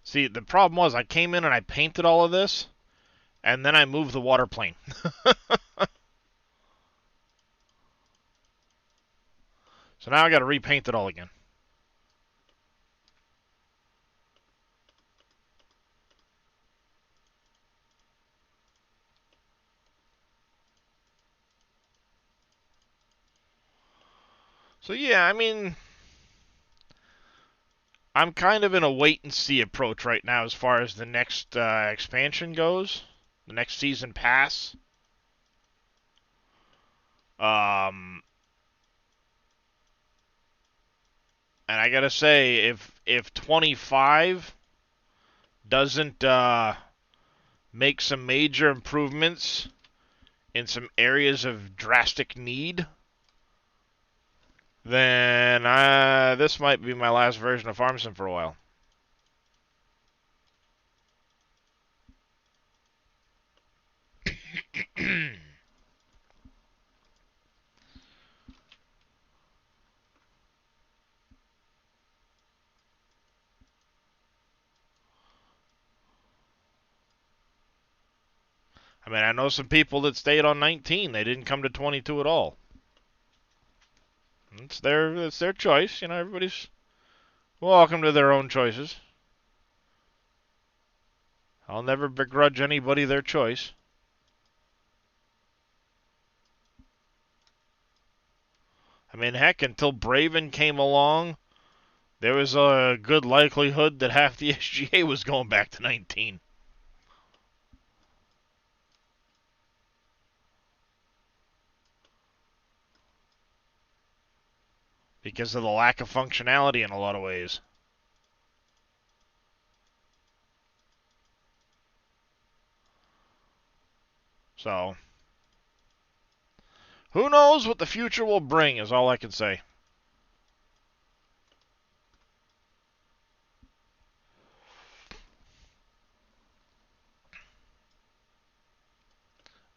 See, the problem was I came in and I painted all of this, and then I moved the water plane. So now I got to repaint it all again. So yeah, I mean, I'm kind of in a wait and see approach right now as far as the next expansion goes, the next season pass. Um, and I gotta say, if 25 doesn't make some major improvements in some areas of drastic need, then this might be my last version of FarmSim for a while. I mean, I know some people that stayed on 19. They didn't come to 22 at all. It's their choice. You know, everybody's welcome to their own choices. I'll never begrudge anybody their choice. I mean, heck, until Braven came along, there was a good likelihood that half the SGA was going back to 19. Because of the lack of functionality in a lot of ways. So, who knows what the future will bring is all I can say.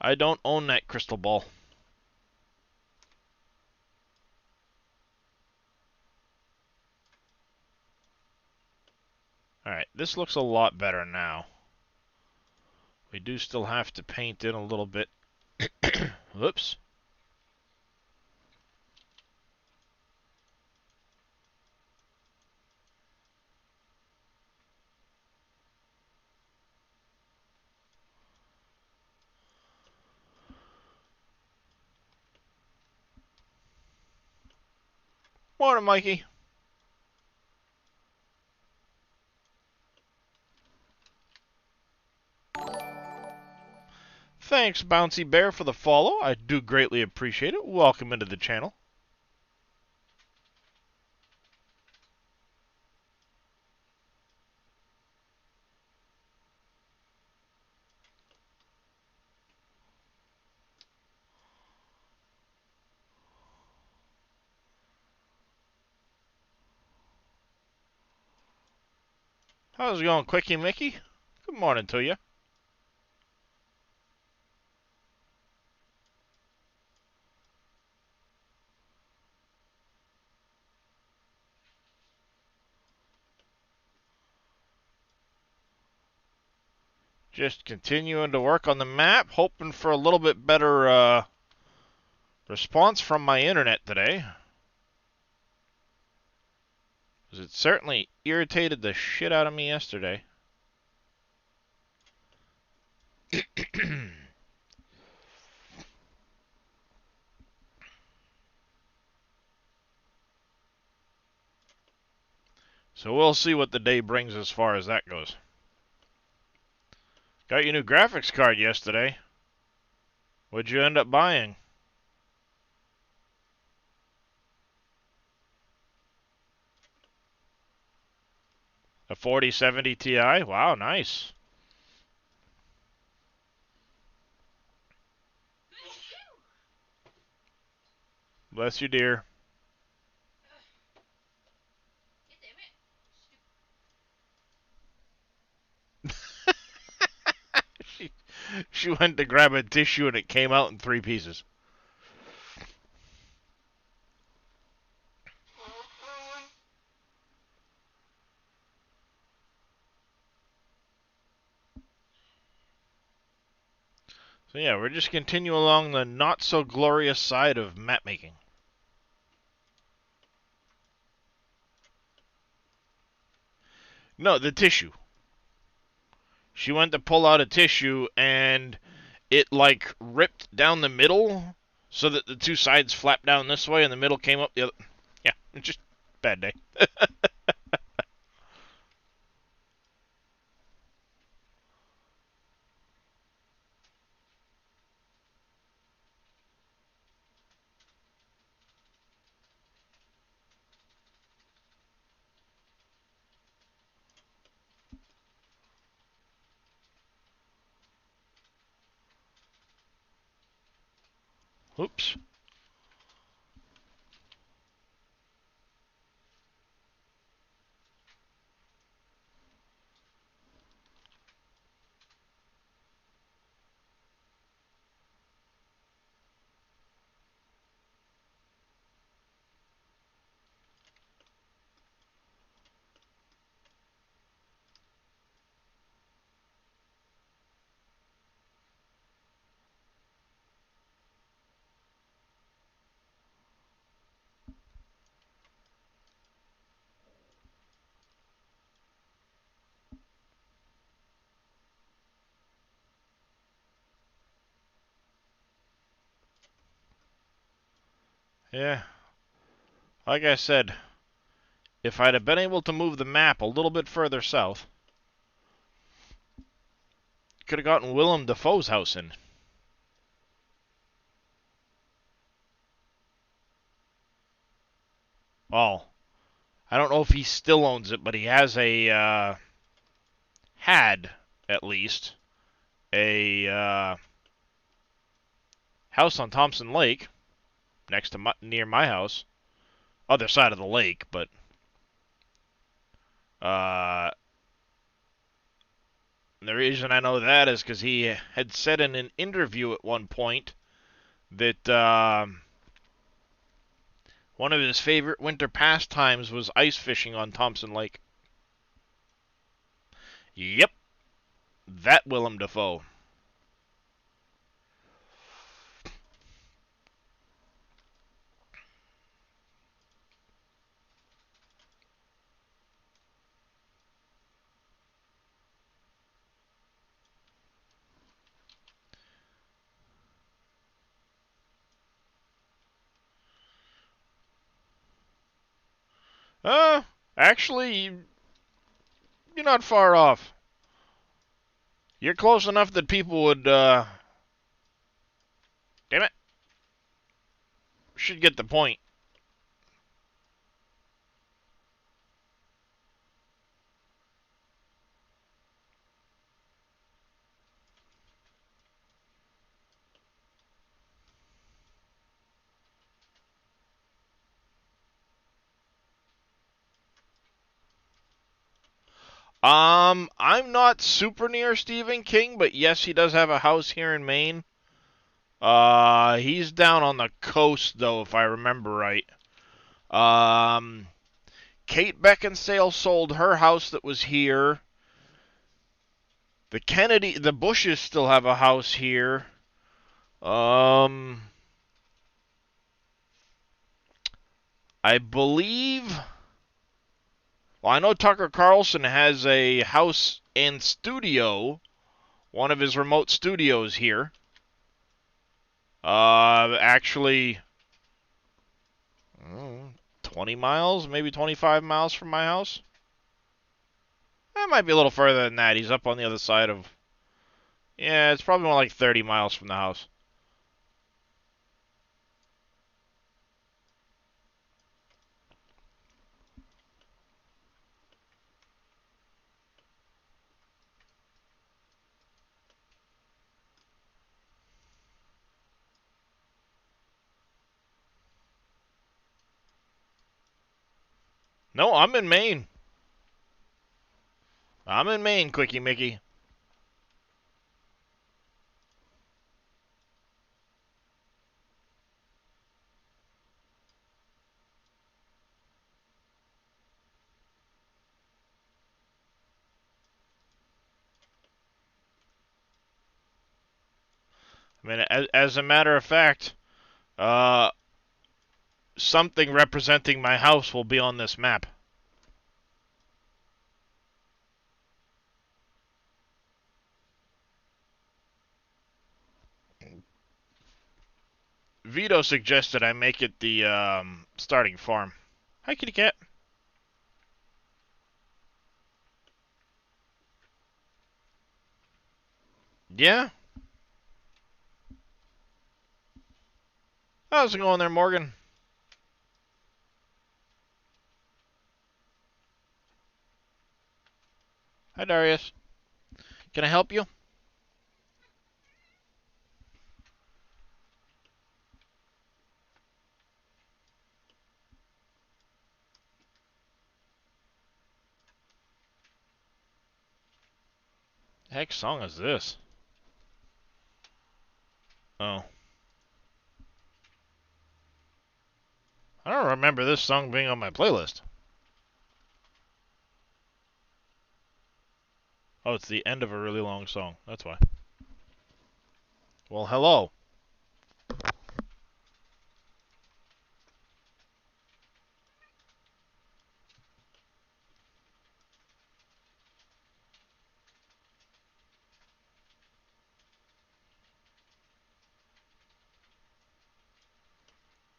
I don't own that crystal ball. Alright, this looks a lot better now. We do still have to paint in a little bit. Whoops. Morning, Mikey. Thanks, Bouncy Bear, for the follow. I do greatly appreciate it. Welcome into the channel. How's it going, Quickie Mickey? Good morning to you. Just continuing to work on the map, hoping for a little bit better response from my internet today. Because it certainly irritated the shit out of me yesterday. So we'll see what the day brings as far as that goes. Got your new graphics card yesterday. What'd you end up buying? A 4070 Ti? Wow, nice. Bless you, dear. She went to grab a tissue and it came out in 3 pieces. So yeah, we're just continue along the not so glorious side of map making. No, the tissue. She went to pull out a tissue and it like ripped down the middle so that the two sides flapped down this way and the middle came up the other. Yeah, just bad day. Oops. Yeah, like I said, if I'd have been able to move the map a little bit further south, could have gotten Willem Dafoe's house in. Well, I don't know if he still owns it, but he has had, at least, a house on Thompson Lake, next to near my house. Other side of the lake, but uh, the reason I know that is because he had said in an interview at one point that one of his favorite winter pastimes was ice fishing on Thompson Lake. Yep, that Willem Dafoe. Uh, actually, you're not far off. You're close enough that people would, damn it, should get the point. I'm not super near Stephen King, but yes, he does have a house here in Maine. He's down on the coast, though, if I remember right. Um, Kate Beckinsale sold her house that was here. The Bushes still have a house here. Um, I believe. Well, I know Tucker Carlson has a house and studio, one of his remote studios here. Actually, 20 miles, maybe 25 miles from my house. That might be a little further than that. He's up on the other side of. Yeah, it's probably more like 30 miles from the house. No, I'm in Maine. I'm in Maine, Quickie Mickey. I mean, as a matter of fact, uh, something representing my house will be on this map. Vito suggested I make it the starting farm. Hi, kitty cat. Yeah? How's it going there, Morgan? Hi, Darius. Can I help you? The heck song is this? Oh. I don't remember this song being on my playlist. Oh, it's the end of a really long song. That's why. Well, hello.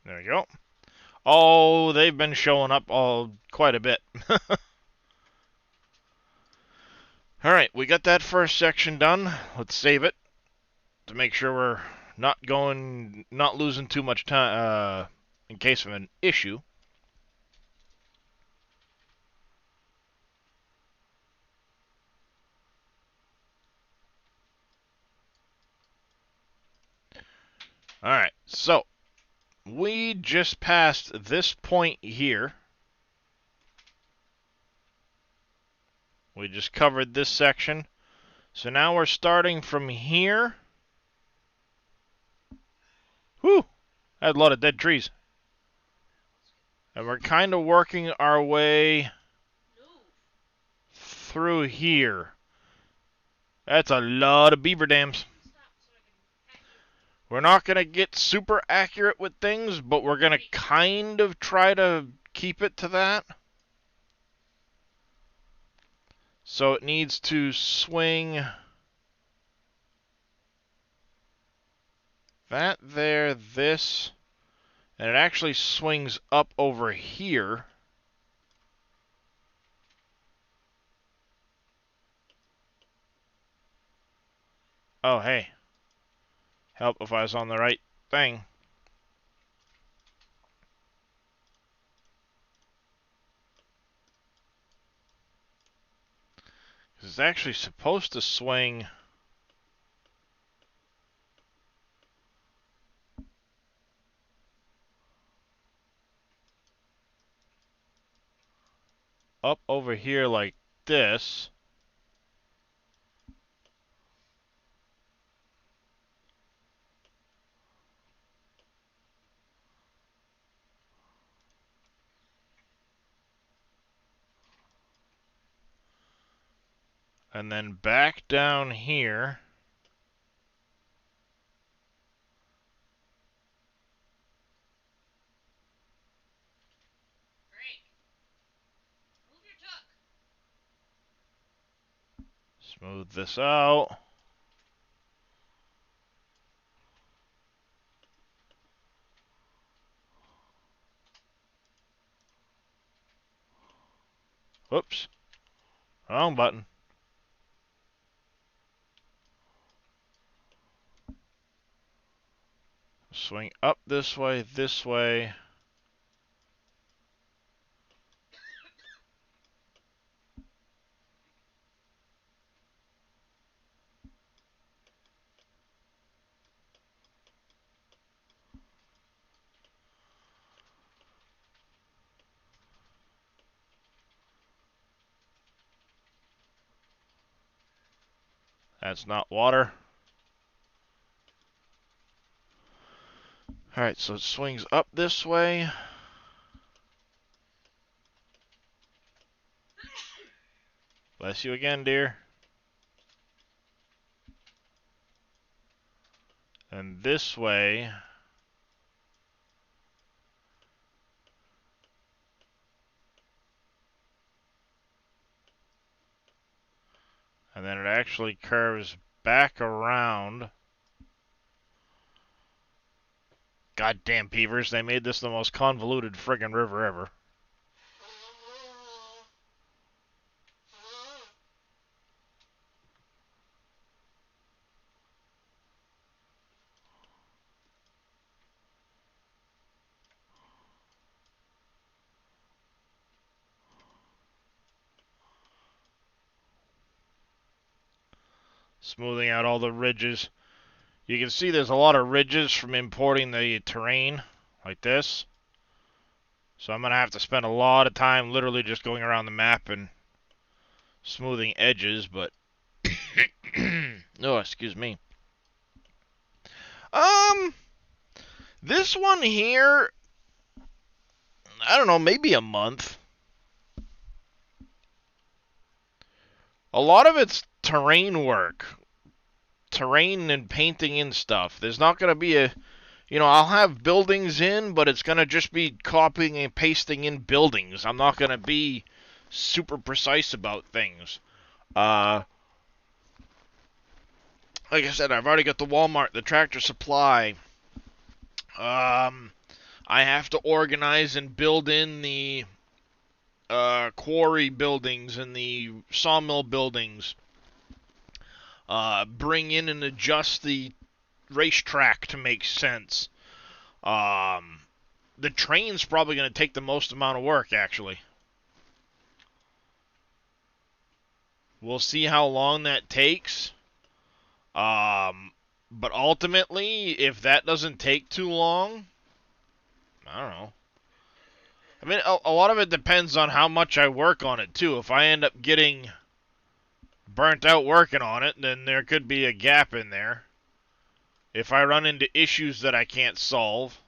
There we go. Oh, they've been showing up quite a bit. Alright, we got that first section done. Let's save it to make sure we're not losing too much time in case of an issue. Alright, so we just passed this point here. We just covered this section. So now we're starting from here. Whew! I had a lot of dead trees. And we're kind of working our way through here. That's a lot of beaver dams. We're not going to get super accurate with things, but we're going to kind of try to keep it to that. So it needs to swing that there, this, and it actually swings up over here. Oh, hey. Help if I was on the right thing. It's actually supposed to swing up over here like this. And then back down here. Smooth this out. Whoops. Wrong button. Swing up this way, this way. That's not water. Alright, so it swings up this way. Bless you again, dear. And this way, and then it actually curves back around. Goddamn beavers, they made this the most convoluted friggin' river ever. Smoothing out all the ridges. You can see there's a lot of ridges from importing the terrain like this. So I'm going to have to spend a lot of time literally just going around the map and smoothing edges, but oh, excuse me. This one here, I don't know, maybe a month. A lot of it's terrain work. Terrain and painting in stuff. There's not going to be a, I'll have buildings in, but it's going to just be copying and pasting in buildings. I'm not going to be super precise about things. Like I said, I've already got the Walmart, the Tractor Supply. I have to organize and build in the quarry buildings and the sawmill buildings. Bring in and adjust the racetrack to make sense. The train's probably going to take the most amount of work, actually. We'll see how long that takes. But ultimately, if that doesn't take too long, I don't know. I mean, a lot of it depends on how much I work on it, too. If I end up getting burnt out working on it, then there could be a gap in there. If I run into issues that I can't solve.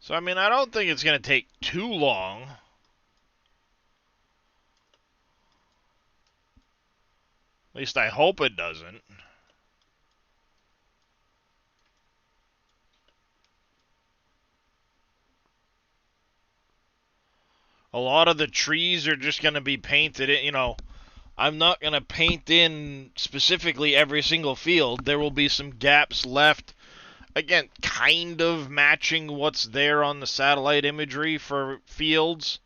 So, I mean, I don't think it's going to take too long. At least I hope it doesn't. A lot of the trees are just going to be painted in, I'm not going to paint in specifically every single field. There will be some gaps left. Again, kind of matching what's there on the satellite imagery for fields.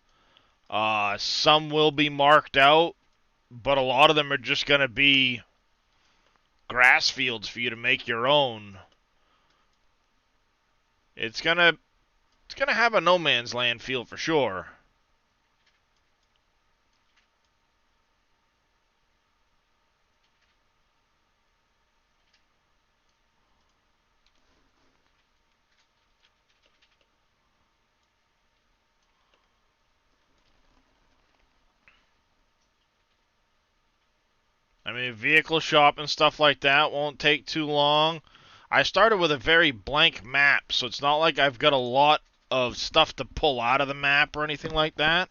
Some will be marked out, but a lot of them are just going to be grass fields for you to make your own. It's gonna have a no man's land feel for sure. I mean, vehicle shop and stuff like that won't take too long. I started with a very blank map, so it's not like I've got a lot of stuff to pull out of the map or anything like that.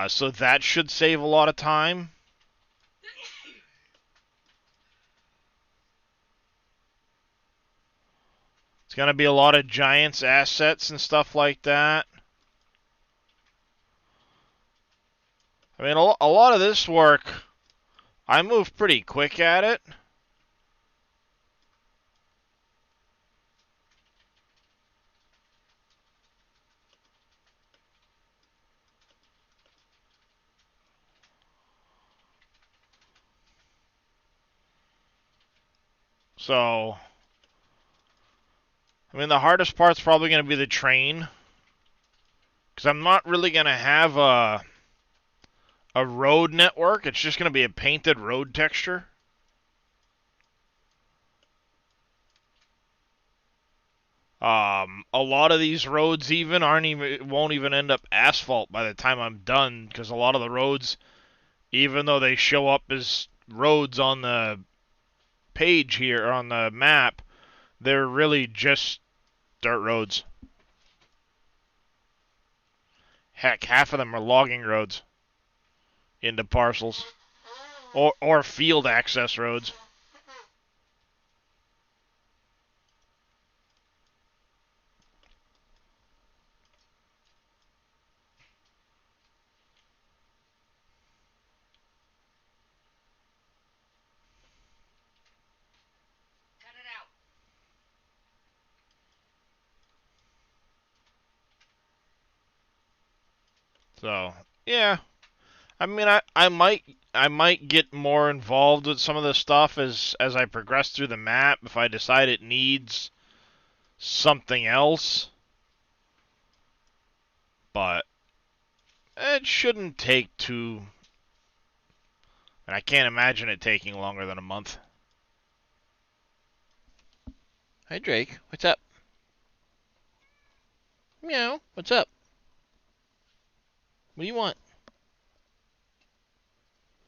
So that should save a lot of time. It's going to be a lot of Giants assets and stuff like that. I mean, a lot of this work, I move pretty quick at it. So, I mean, the hardest part's probably going to be the train. Because I'm not really going to have a road network. It's just going to be a painted road texture. A lot of these roads won't even end up asphalt by the time I'm done, because a lot of the roads, even though they show up as roads on the page here on the map, they're really just dirt roads. Heck, half of them are logging roads into parcels. Or field access roads. So, yeah. I mean, I might get more involved with some of this stuff as I progress through the map if I decide it needs something else. But it shouldn't take too, and I can't imagine it taking longer than a month. Hey Drake, what's up? Meow, what's up? What do you want?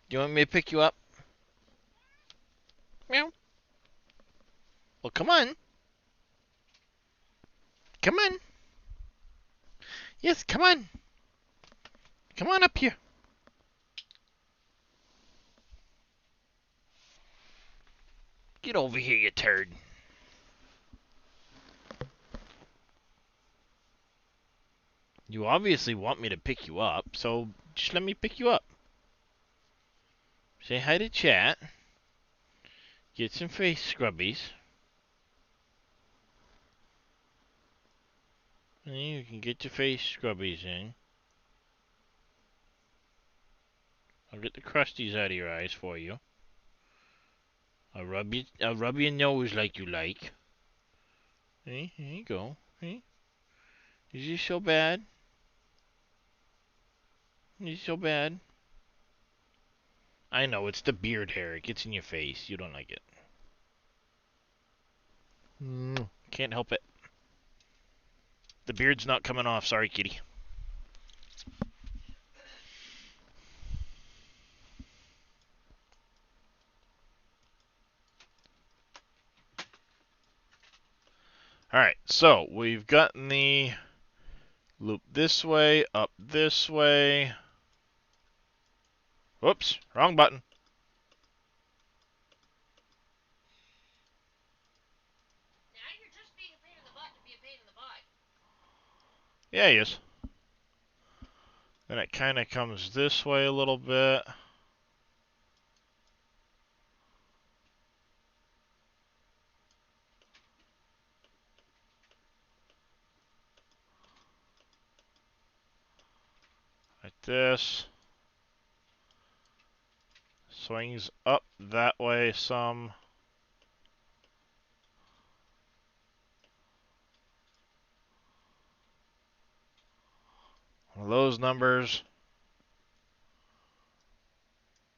Do you want me to pick you up? Meow. Well, come on. Come on. Yes, come on. Come on up here. Get over here, you turd. You obviously want me to pick you up, so just let me pick you up. Say hi to chat. Get some face scrubbies. And you can get your face scrubbies in. I'll get the crusties out of your eyes for you. I'll rub your nose like you like. Hey, here you go. Hey. Is this so bad? Is this so bad? I know, it's the beard hair. It gets in your face. You don't like it. Can't help it. The beard's not coming off. Sorry, kitty. Alright, so we've gotten the loop this way, up this way. Whoops, wrong button. Now you're just being a pain in the butt to be a pain in the butt. Yeah, he is. Then it kind of comes this way a little bit. Like this. Swings up that way some. One of those numbers.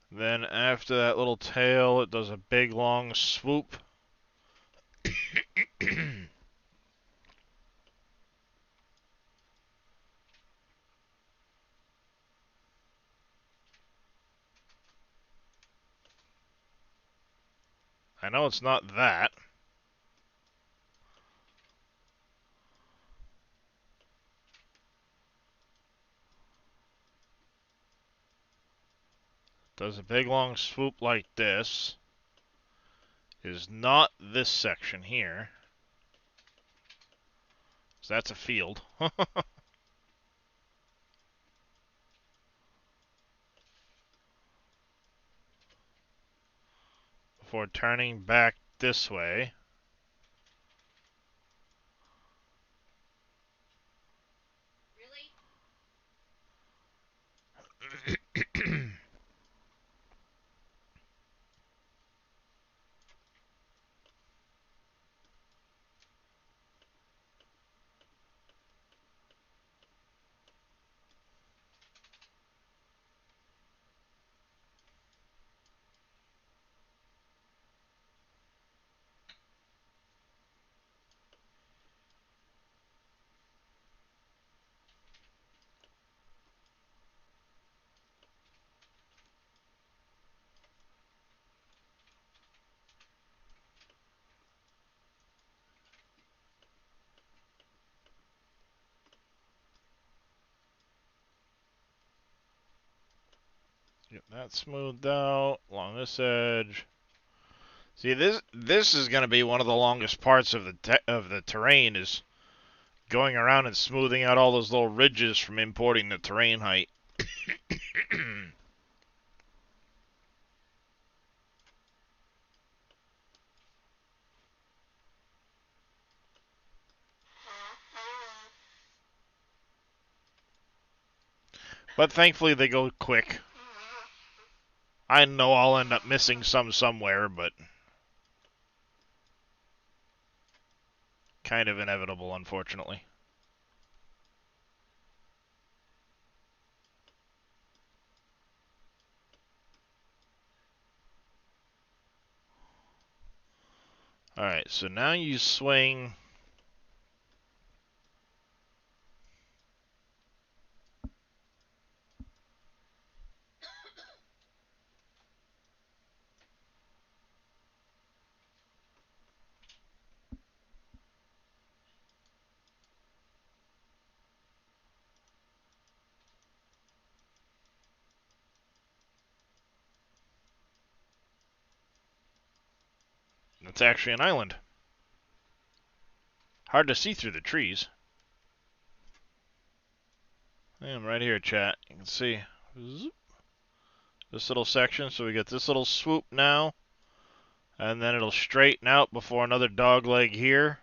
Then after that little tail, it does a big long swoop. I know it's not that. Does a big long swoop like this. Is not this section here. So that's a field. Before turning back this way. Really? Get that smoothed out along this edge. See, this is going to be one of the longest parts of the terrain is going around and smoothing out all those little ridges from importing the terrain height. But thankfully they go quick. I know I'll end up missing some somewhere, but kind of inevitable, unfortunately. Alright, so now you swing. It's actually an island. Hard to see through the trees. I am right here, chat. You can see this little section. So we get this little swoop now. And then it'll straighten out before another dog leg here.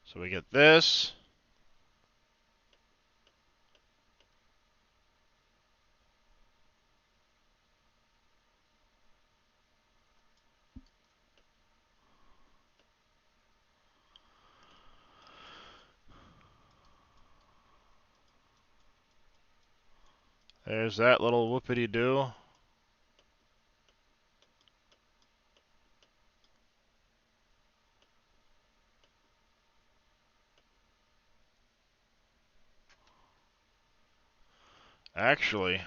So we get this. There's that little whoopity-doo. Actually,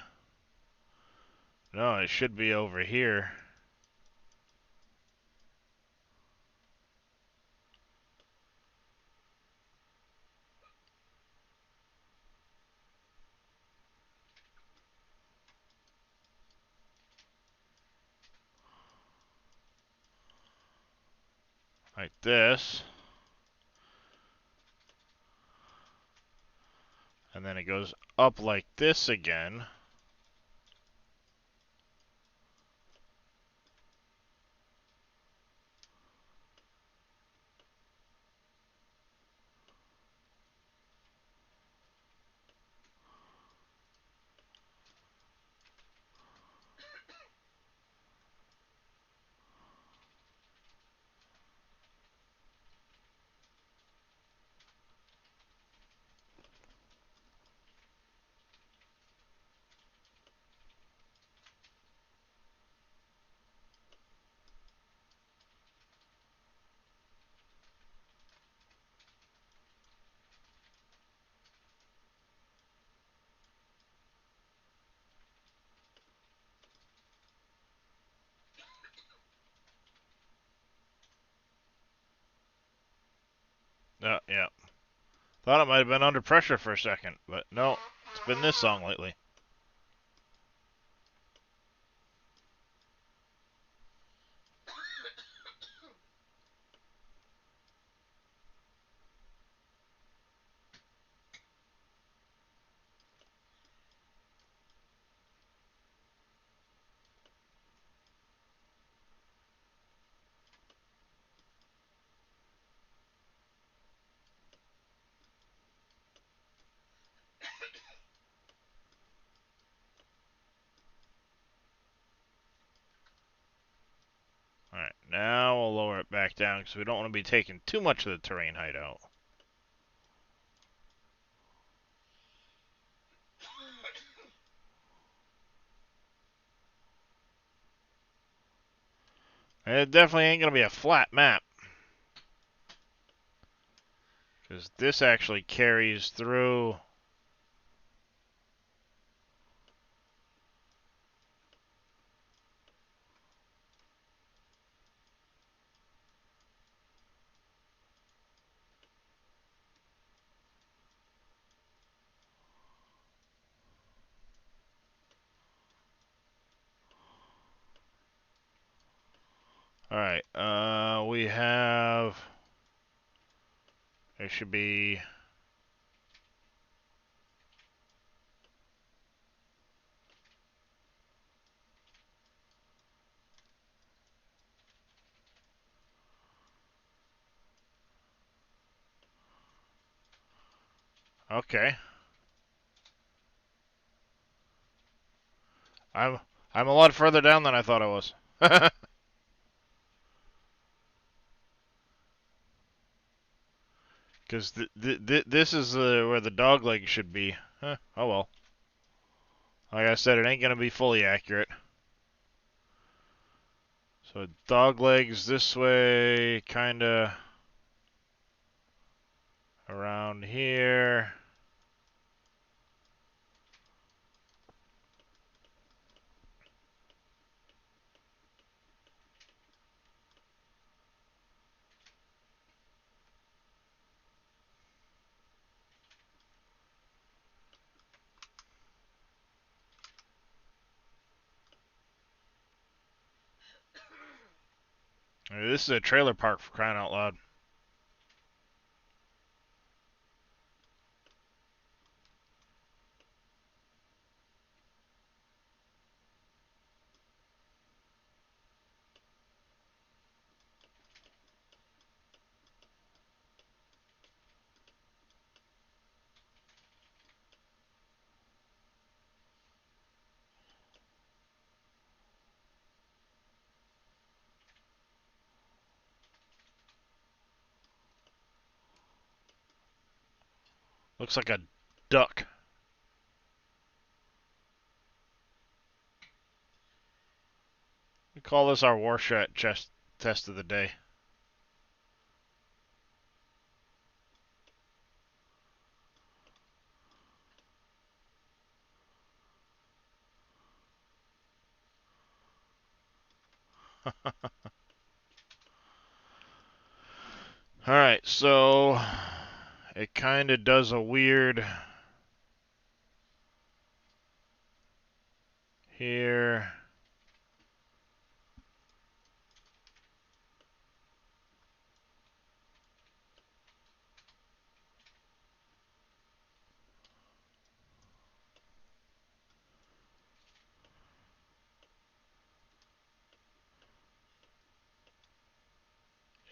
no, it should be over here. Like this. And then it goes up like this again. Yeah. Thought it might have been under pressure for a second, but no, it's been this song lately. Alright, now we'll lower it back down because we don't want to be taking too much of the terrain height out. And it definitely ain't going to be a flat map. Because this actually carries through. Alright, we have... There should be... Okay. I'm I'm a lot further down than I thought I was. Because this is where the dog leg should be. Huh, oh well. Like I said, it ain't gonna be fully accurate. So dog legs this way, kinda around here. I mean, this is a trailer park for crying out loud. Looks like a duck. We call this our Warshot chest test of the day. Alright, so it kind of does a weird here.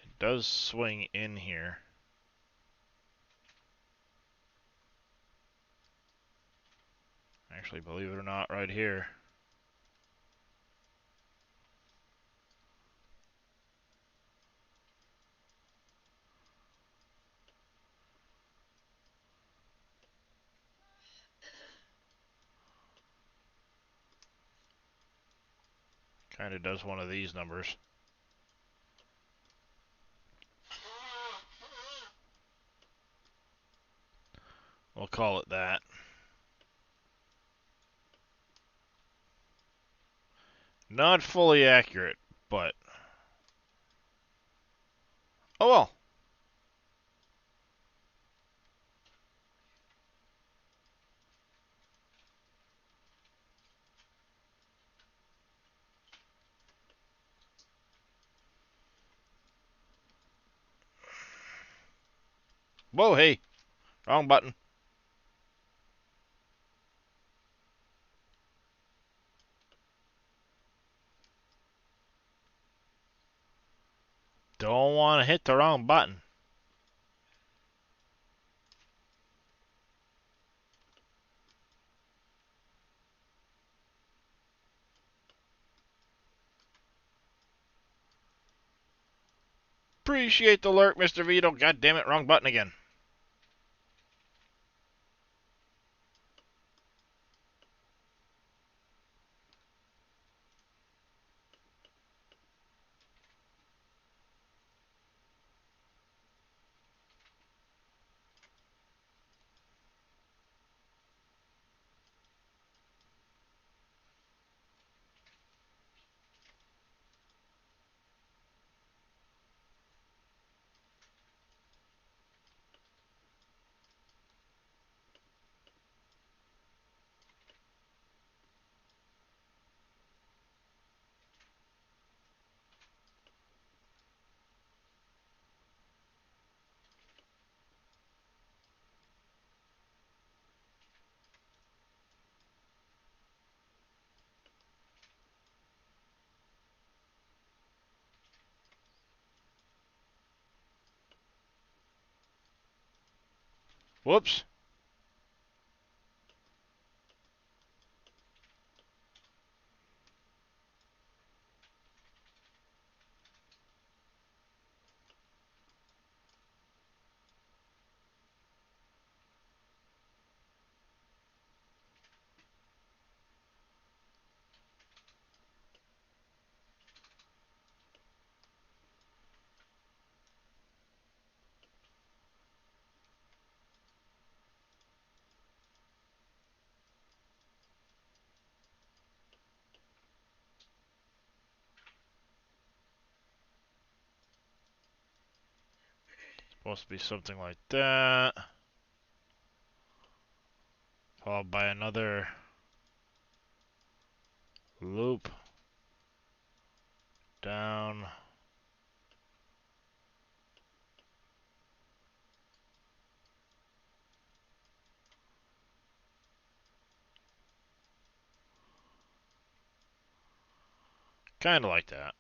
It does swing in here. Actually, believe it or not, right here. Kind of does one of these numbers. We'll call it that. Not fully accurate, but... Oh well. Whoa, hey. Wrong button. Don't want to hit the wrong button. Appreciate the alert, Mr. Vito. God damn it, wrong button again. Whoops. Supposed to be something like that. Followed by another loop down. Kind of like that.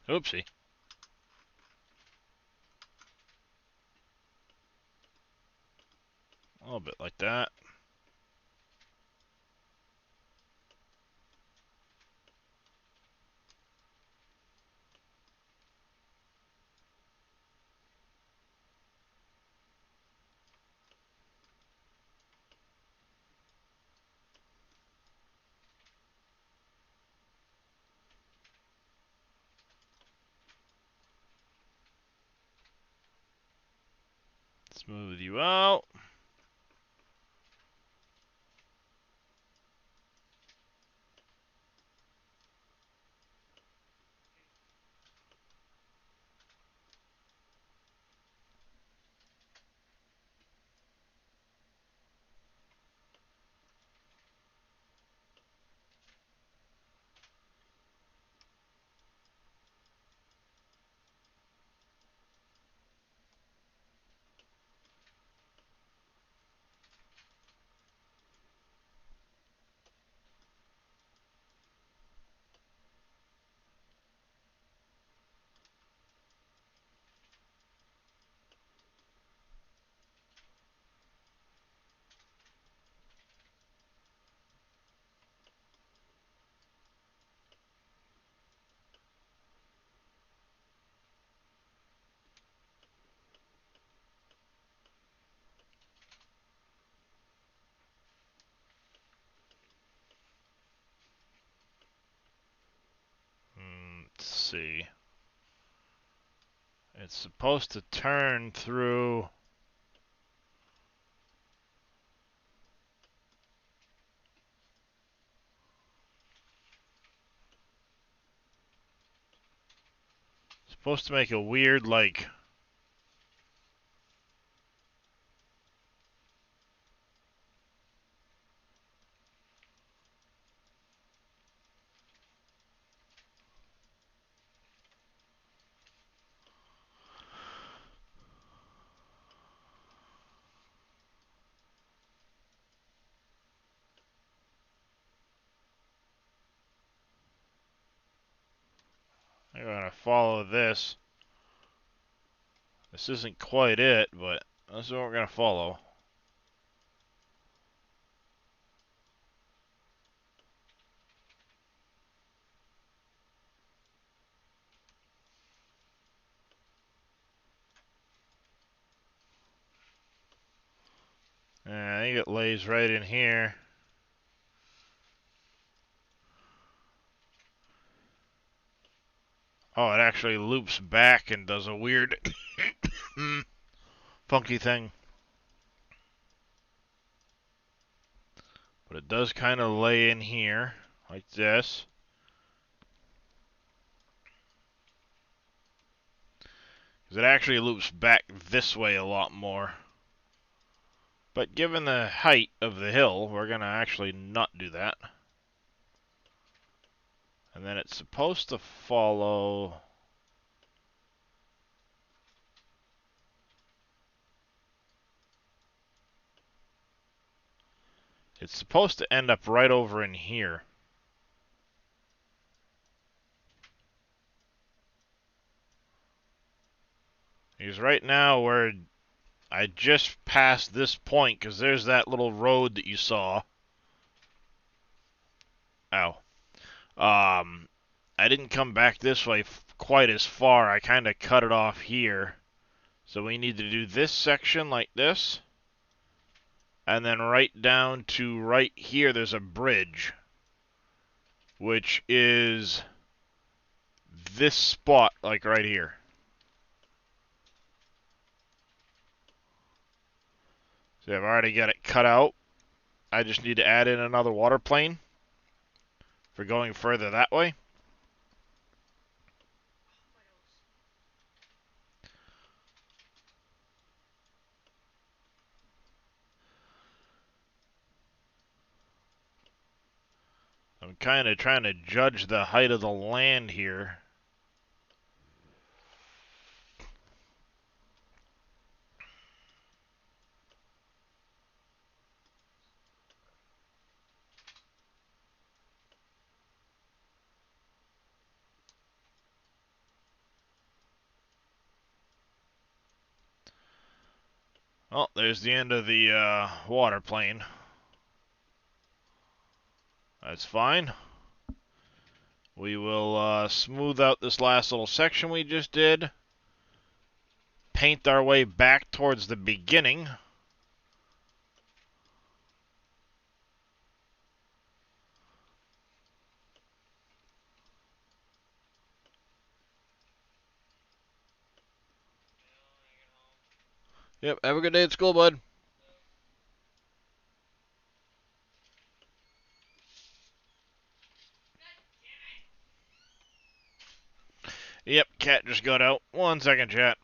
Oopsie. A little bit like that. Smooth you out. Let's see. It's supposed to turn through. Supposed to make a weird, like. I'm gonna follow this. This isn't quite it, but this is what we're gonna follow. And I think it lays right in here. Oh, it actually loops back and does a weird funky thing. But it does kind of lay in here, like this. Because it actually loops back this way a lot more. But given the height of the hill, we're going to actually not do that. And then it's supposed to follow... It's supposed to end up right over in here. Because right now I just passed this point, because there's that little road that you saw. Ow. I didn't come back this way quite as far. I kind of cut it off here. So we need to do this section like this. And then right down to right here, there's a bridge, which is this spot, like right here. So I've already got it cut out. I just need to add in another water plane for going further that way. I'm kind of trying to judge the height of the land here. Oh, there's the end of the water plane. That's fine. We will smooth out this last little section we just did. Paint our way back towards the beginning. Yep, have a good day at school, bud. Yep, cat just got out. 1 second, chat.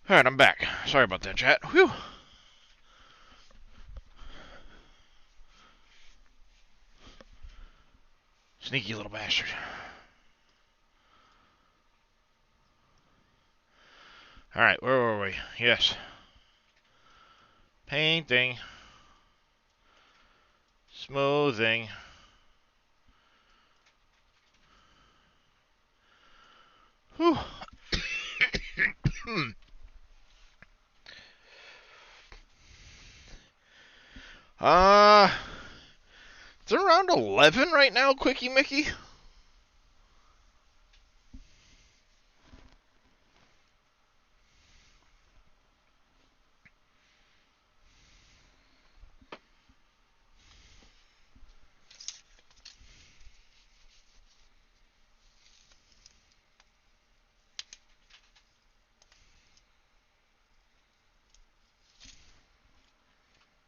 Alright, I'm back. Sorry about that, chat. Whew. Sneaky little bastard. Alright, where were we? Yes. Painting. Smoothing. Whew. uh, it's around 11 right now, Quickie Mickey.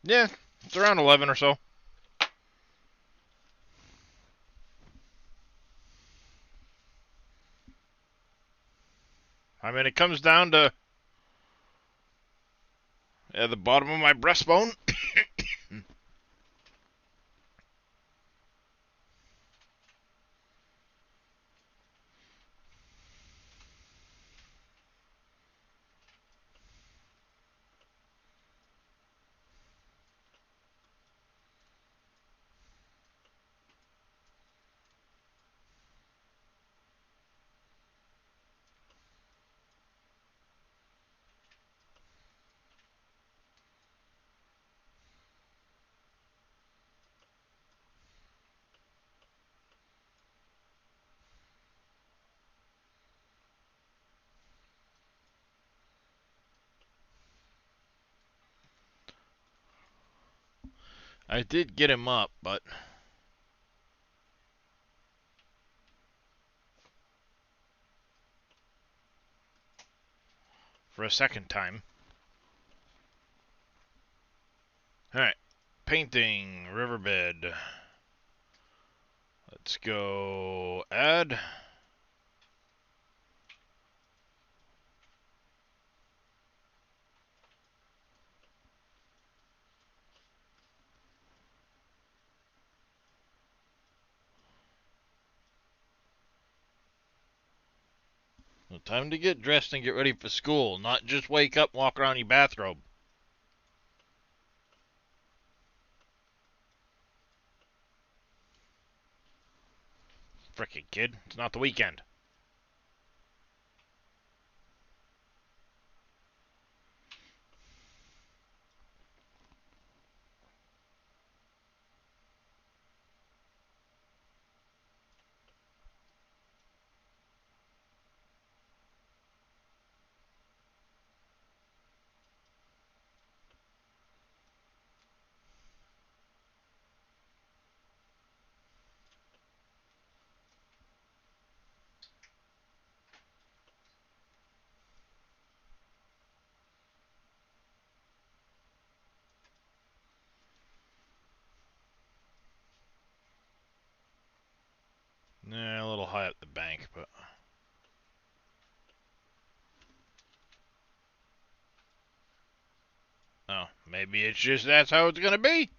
Yeah, it's around 11 or so. I mean, it comes down to the bottom of my breastbone. I did get him up, but for a second time. Alright, painting, riverbed. Let's go add. Well, time to get dressed and get ready for school, not just wake up and walk around in your bathrobe. Frickin' kid, it's not the weekend. Yeah, a little high up the bank, but... Oh, maybe it's just that's how it's gonna be.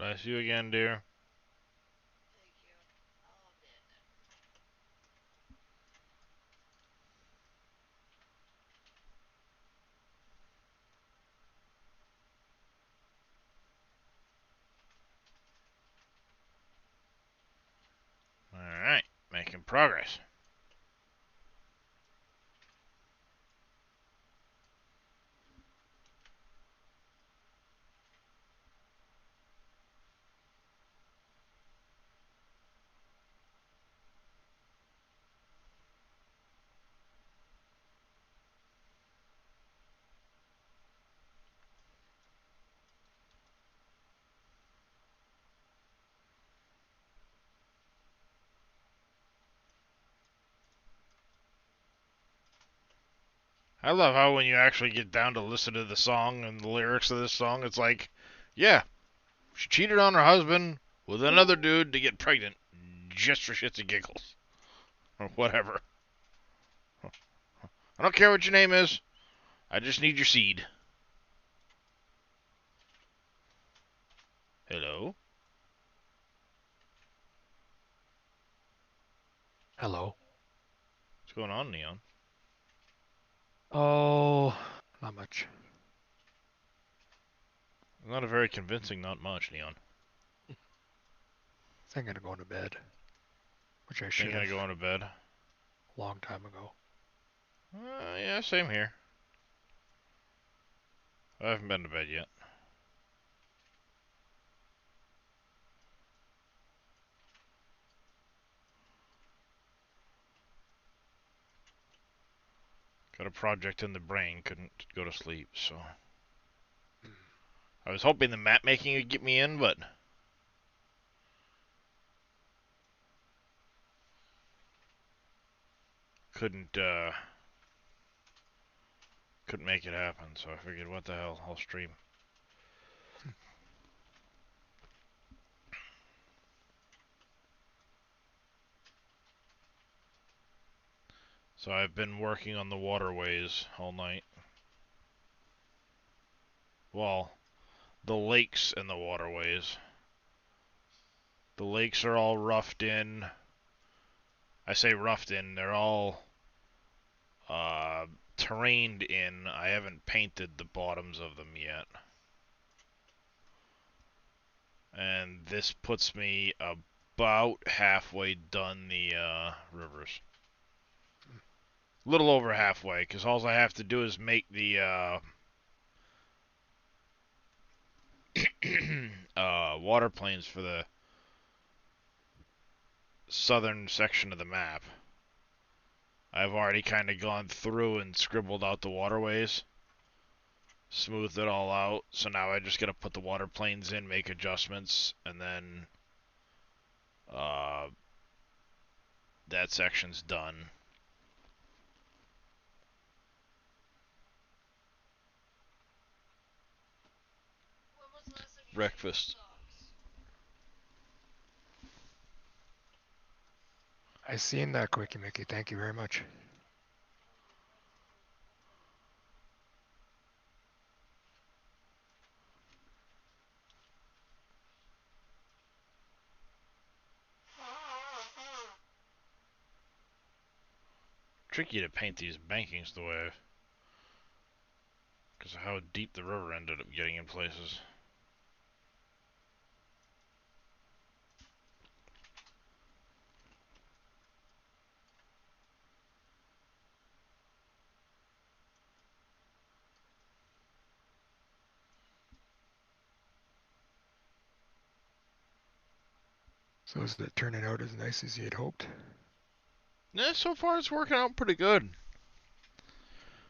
Bless you again, dear. Thank you. I'll admit that. Alright, making progress. I love how when you actually get down to listen to the song and the lyrics of this song, it's like, yeah, she cheated on her husband with another dude to get pregnant just for shits and giggles. Or whatever. I don't care what your name is. I just need your seed. Hello? Hello. What's going on, Neon? Oh, not much. Not a very convincing not much, Neon. Thinking of going to bed, which I should Thinking of have going to bed. a long time ago. Yeah, same here. I haven't been to bed yet. Got a project in the brain, couldn't go to sleep, so. I was hoping the map making would get me in, but couldn't couldn't make it happen, so I figured what the hell, I'll stream. So I've been working on the waterways all night. Well, the lakes and the waterways. The lakes are all roughed in. I say roughed in, they're all uh, terrained in. I haven't painted the bottoms of them yet. And this puts me about halfway done the rivers. A little over halfway, because all I have to do is make the water planes for the southern section of the map. I've already kind of gone through and scribbled out the waterways, smoothed it all out, so now I just gotta put the water planes in, make adjustments, and then uh, that section's done. When was the last time you checked your Breakfast. socks? I seen that, Quickie Mickey. Thank you very much. Tricky to paint these bankings the way because of how deep the river ended up getting in places. So is it turning out as nice as you had hoped? Yeah, so far it's working out pretty good.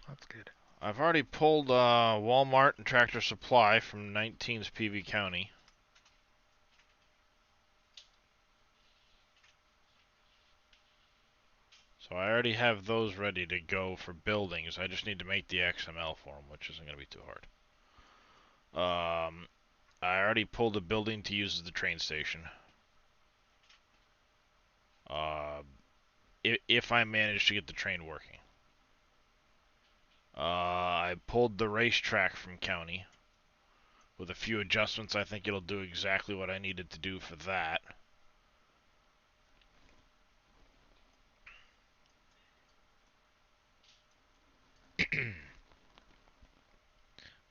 That's good. I've already pulled Walmart and Tractor Supply from 19's PV County. So I already have those ready to go for buildings. I just need to make the XML for them, which isn't going to be too hard. I already pulled a building to use as the train station. Uh, if I manage to get the train working. I pulled the racetrack from county. With a few adjustments, I think it'll do exactly what I needed to do for that.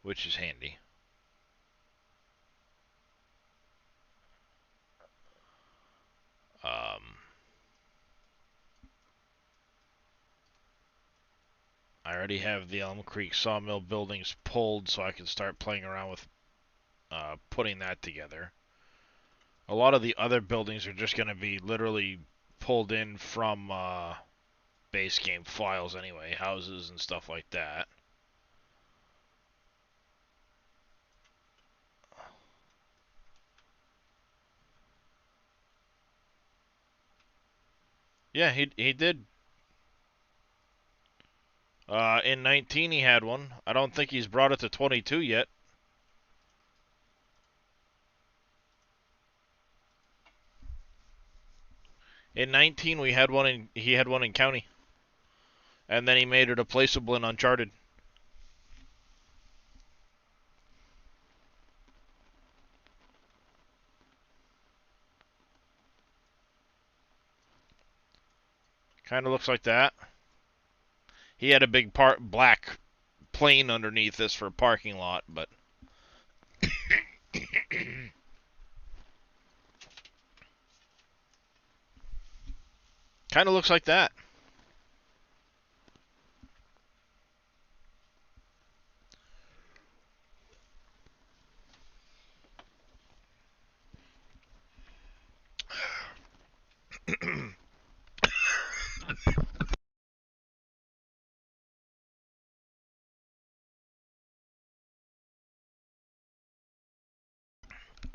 Which is handy. Um, I already have the Elm Creek sawmill buildings pulled, so I can start playing around with putting that together. A lot of the other buildings are just going to be literally pulled in from base game files anyway, houses and stuff like that. Yeah, he did. In 19 he had one. I don't think he's brought it to 22 yet. In 19 he had one in county. And then he made it a placeable in Uncharted. Kind of looks like that. He had a big black plane underneath this for a parking lot, but kind of looks like that.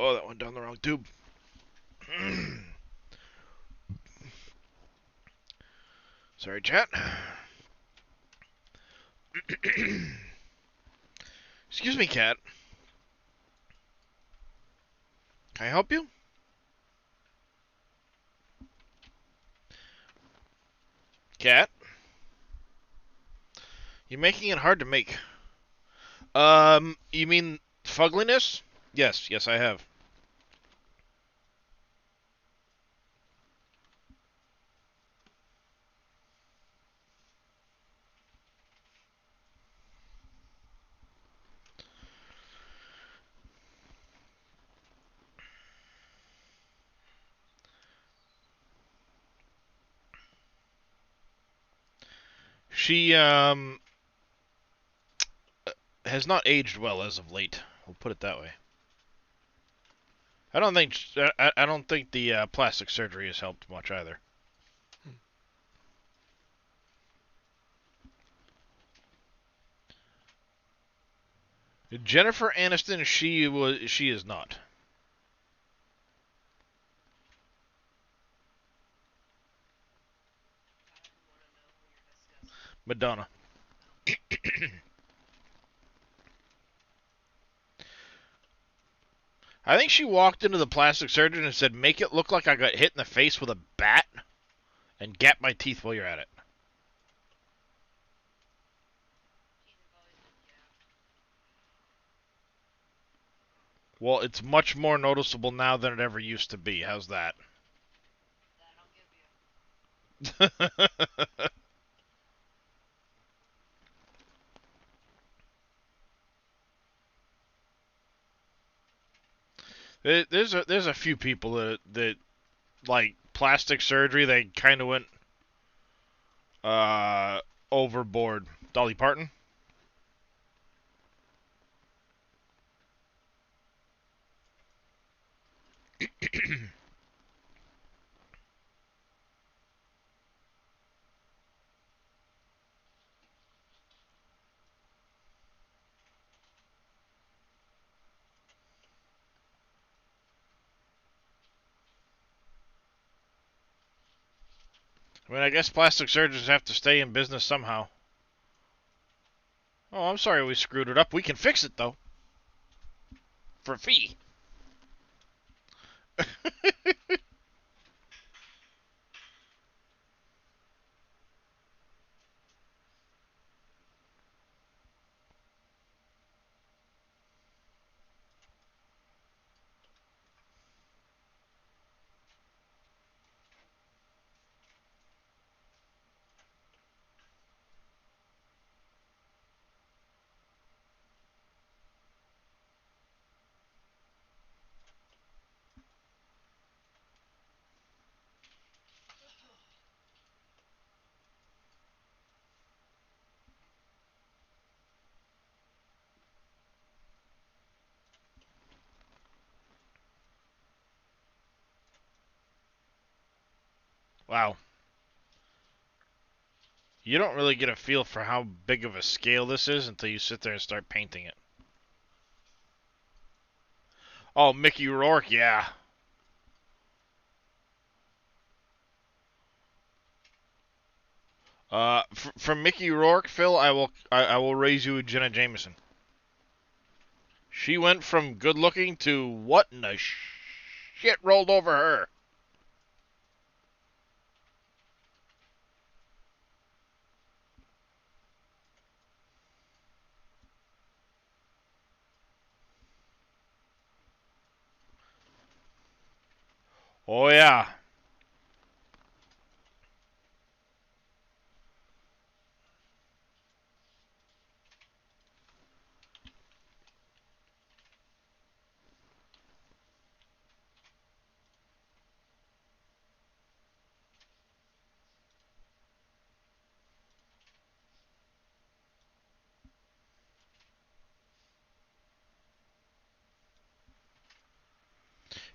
Oh, that went down the wrong tube. Sorry, chat. Excuse me, cat. Can I help you? Cat? You're making it hard to make. You mean fugliness? Yes, yes, I have. She has not aged well as of late. We'll put it that way. I don't think the plastic surgery has helped much either. Jennifer Aniston, she is not. Madonna. I think she walked into the plastic surgeon and said, "Make it look like I got hit in the face with a bat, and gap my teeth while you're at it." Well, it's much more noticeable now than it ever used to be. How's that? There's a few people that like plastic surgery. They kind of went uh overboard. Dolly Parton. I mean, I guess plastic surgeons have to stay in business somehow. Oh, I'm sorry we screwed it up. We can fix it though, for a fee. Wow. You don't really get a feel for how big of a scale this is until you sit there and start painting it. Oh, Mickey Rourke, yeah. From Mickey Rourke, Phil, I will raise you a Jenna Jameson. She went from good looking to what in the shit rolled over her. Oh yeah.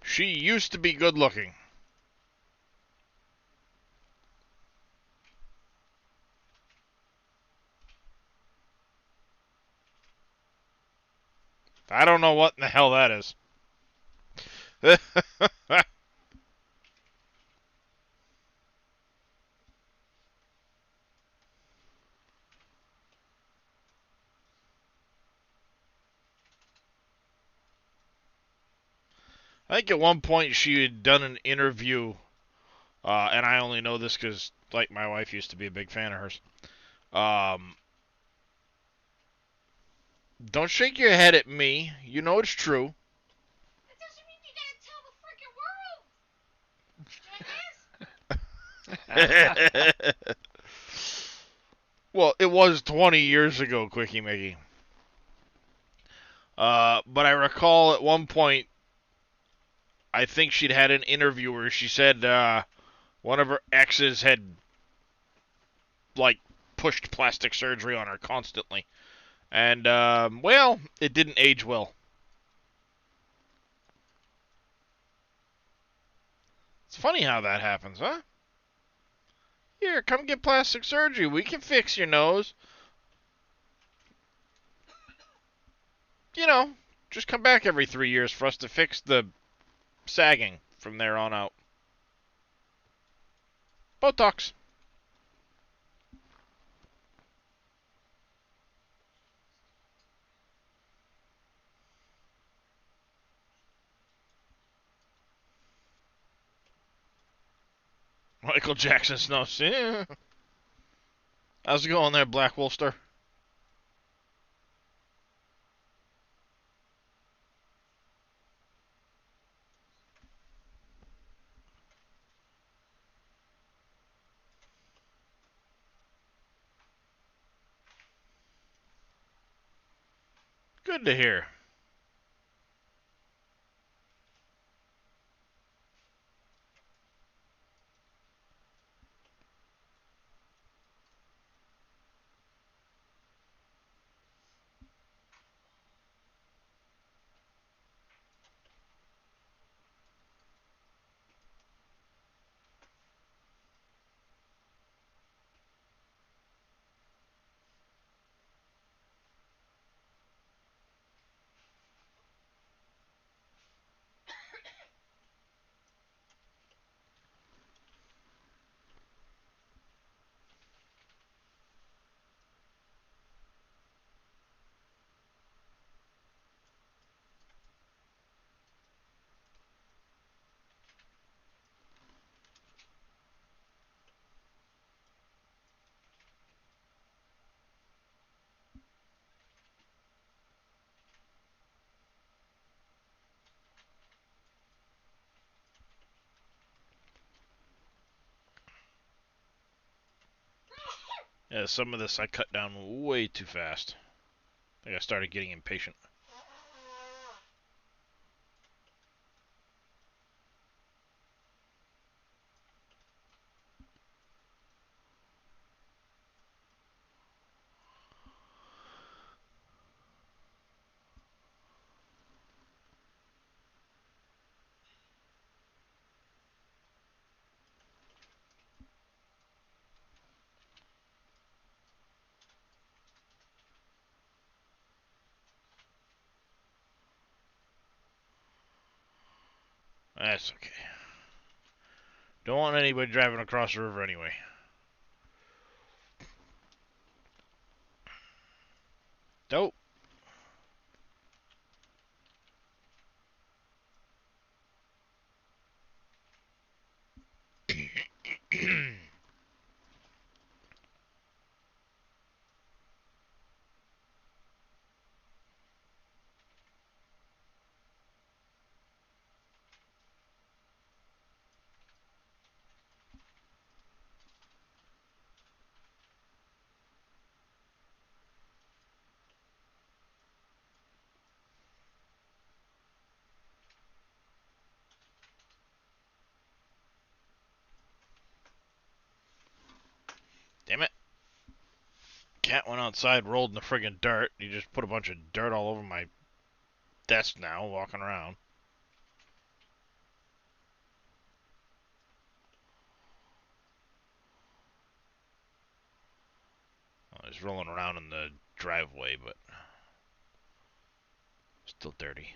She used to be good looking. I don't know what in the hell that is. I think at one point she had done an interview, and I only know this because, like, my wife used to be a big fan of hers. Um, don't shake your head at me. You know it's true. That doesn't mean you gotta tell the freaking world, Well, it was 20 years ago, Quickie Mickey. But I recall at one point, I think she'd had an interview where she said one of her exes had, like, pushed plastic surgery on her constantly. And, well, it didn't age well. It's funny how that happens, huh? Here, come get plastic surgery. We can fix your nose. You know, just come back every 3 years for us to fix the sagging from there on out. Botox. Michael Jackson's nose. Yeah. How's it going there, Black Wolfster? Good to hear. Yeah, some of this I cut down way too fast. I think I started getting impatient. That's okay. Don't want anybody driving across the river anyway. Dope. Damn it. Cat went outside, rolled in the friggin' dirt. He just put a bunch of dirt all over my desk now, walking around. Well, he's rolling around in the driveway, but still dirty.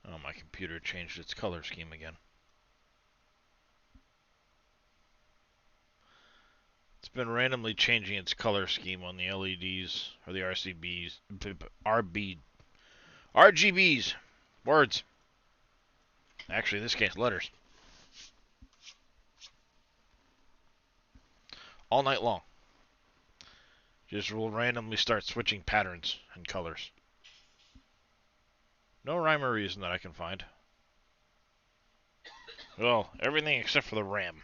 Oh, my computer changed its color scheme again. It's been randomly changing its color scheme on the LEDs, or the RCBs, RGBs, words. Actually, in this case, letters. All night long. Just will randomly start switching patterns and colors. No rhyme or reason that I can find. Well, everything except for the RAM.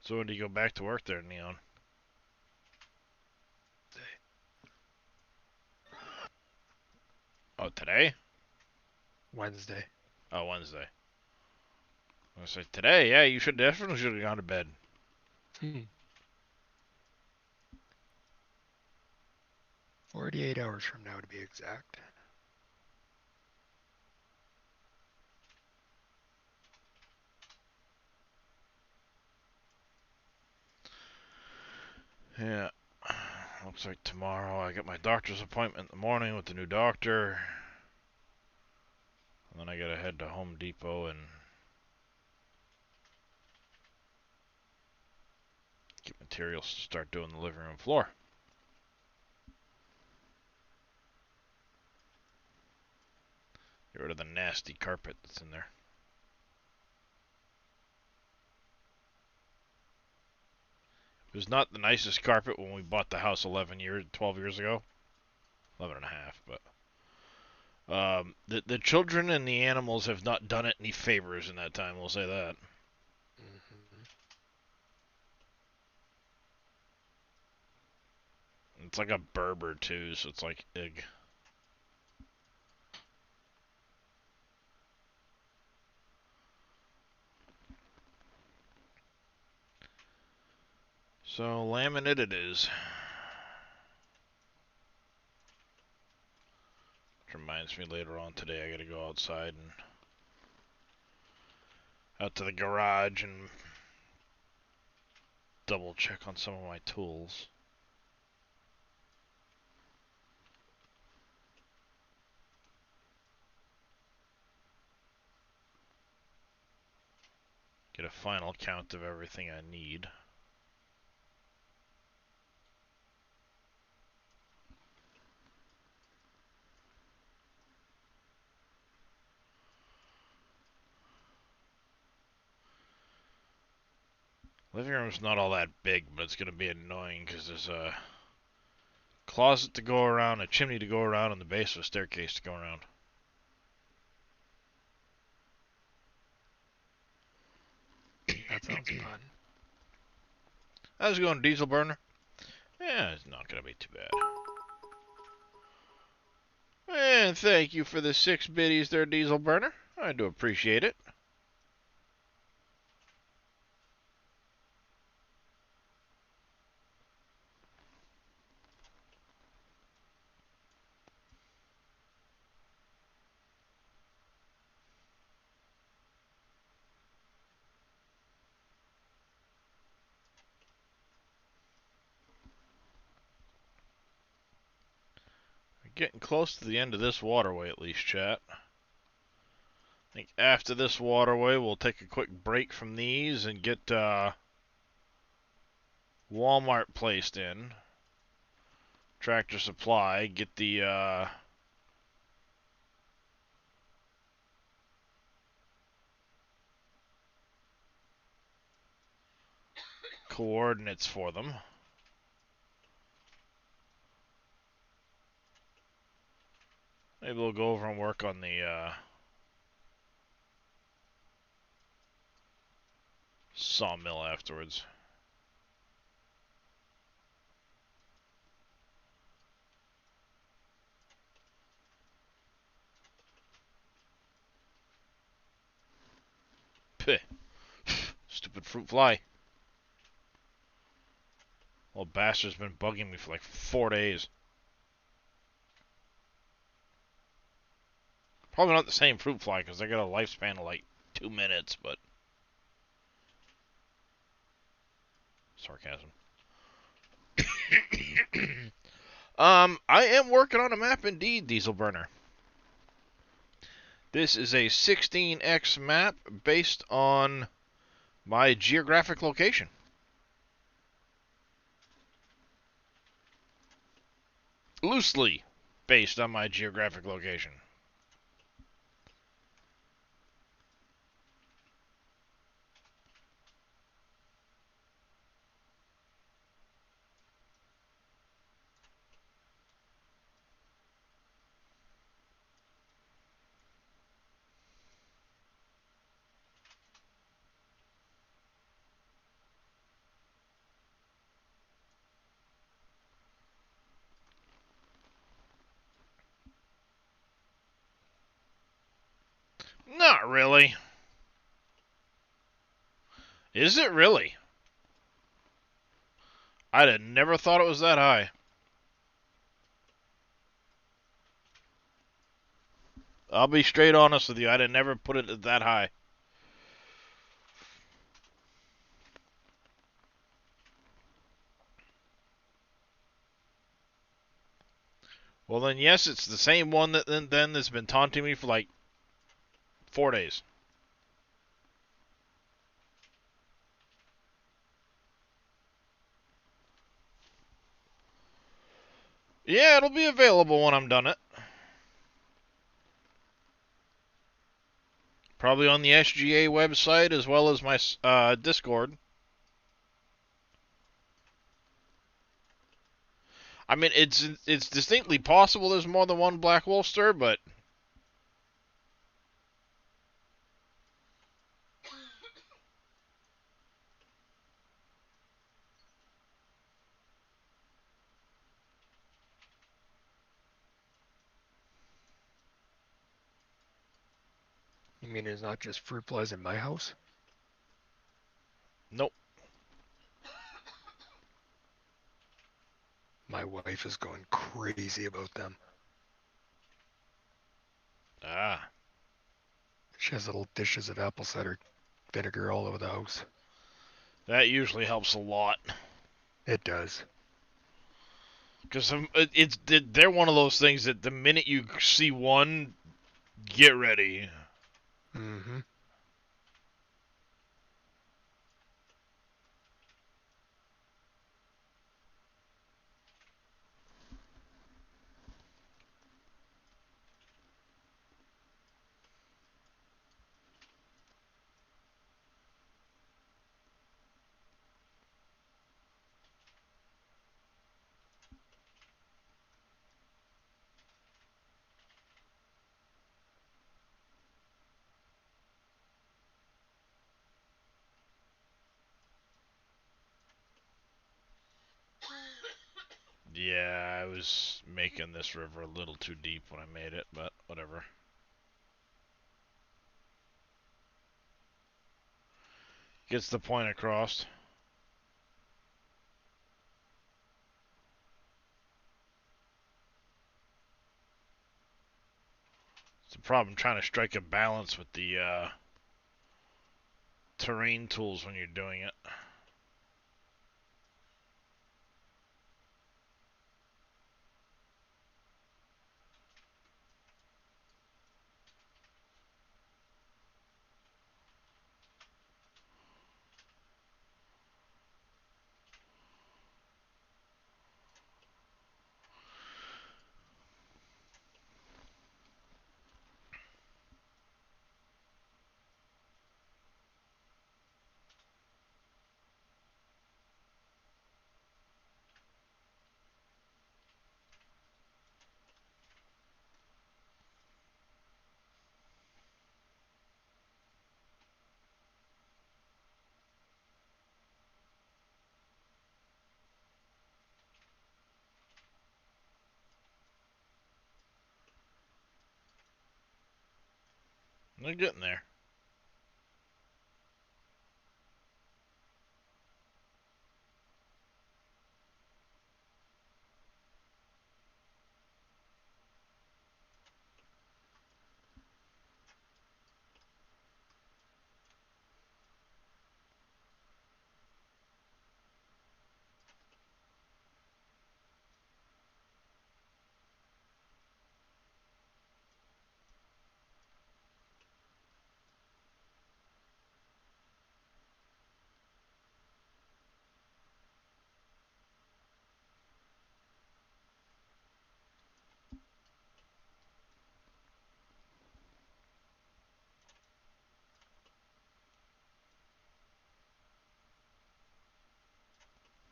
So when do you go back to work there, Neon? Oh, today? Wednesday. Oh, Wednesday. I was like, today? Yeah, you definitely should have gone to bed. 48 hours from now to be exact. Yeah. Looks like tomorrow I got my doctor's appointment in the morning with the new doctor. And then I gotta head to Home Depot and get materials to start doing the living room floor. Get rid of the nasty carpet that's in there. It was not the nicest carpet when we bought the house 12 years ago. 11 and a half, but the children and the animals have not done it any favors in that time, we'll say that. Mm-hmm. It's like a Berber too, so it's like egg. So laminate it is. Which reminds me, later on today I gotta go outside and out to the garage and double check on some of my tools. Get a final count of everything I need. Living room's not all that big, but it's gonna be annoying because there's a closet to go around, a chimney to go around, and the base of a staircase to go around. That sounds fun. How's it going, diesel burner? Yeah, it's not gonna be too bad. And thank you for the 6 biddies there, diesel burner. I do appreciate it. We're getting close to the end of this waterway, at least, chat. I think after this waterway, we'll take a quick break from these and get Walmart placed in. Tractor Supply, get the coordinates for them. Maybe we'll go over and work on the sawmill afterwards. Peh. Stupid fruit fly. Little bastard's been bugging me for like 4 days. Probably not the same fruit fly because they got a lifespan of like 2 minutes, but sarcasm. I am working on a map indeed, Diesel Burner. This is a 16x map based on my geographic location. Loosely based on my geographic location. Not really. Is it really? I'd have never thought it was that high. I'll be straight honest with you. I'd have never put it that high. Well, then, yes, it's the same one that then that's been taunting me for like 4 days. Yeah, it'll be available when I'm done it. Probably on the SGA website as well as my Discord. I mean, it's distinctly possible there's more than one Black Wolfster, but You mean there's not just fruit flies in my house? nope. My wife is going crazy about them. Ah, She has little dishes of apple cider vinegar all over the house. That usually helps a lot. It does. Because they're one of those things that the minute you see one, get ready. Mm-hmm. Yeah, I was making this river a little too deep when I made it, but whatever. Gets the point across. It's a problem trying to strike a balance with the terrain tools when you're doing it. They're getting there.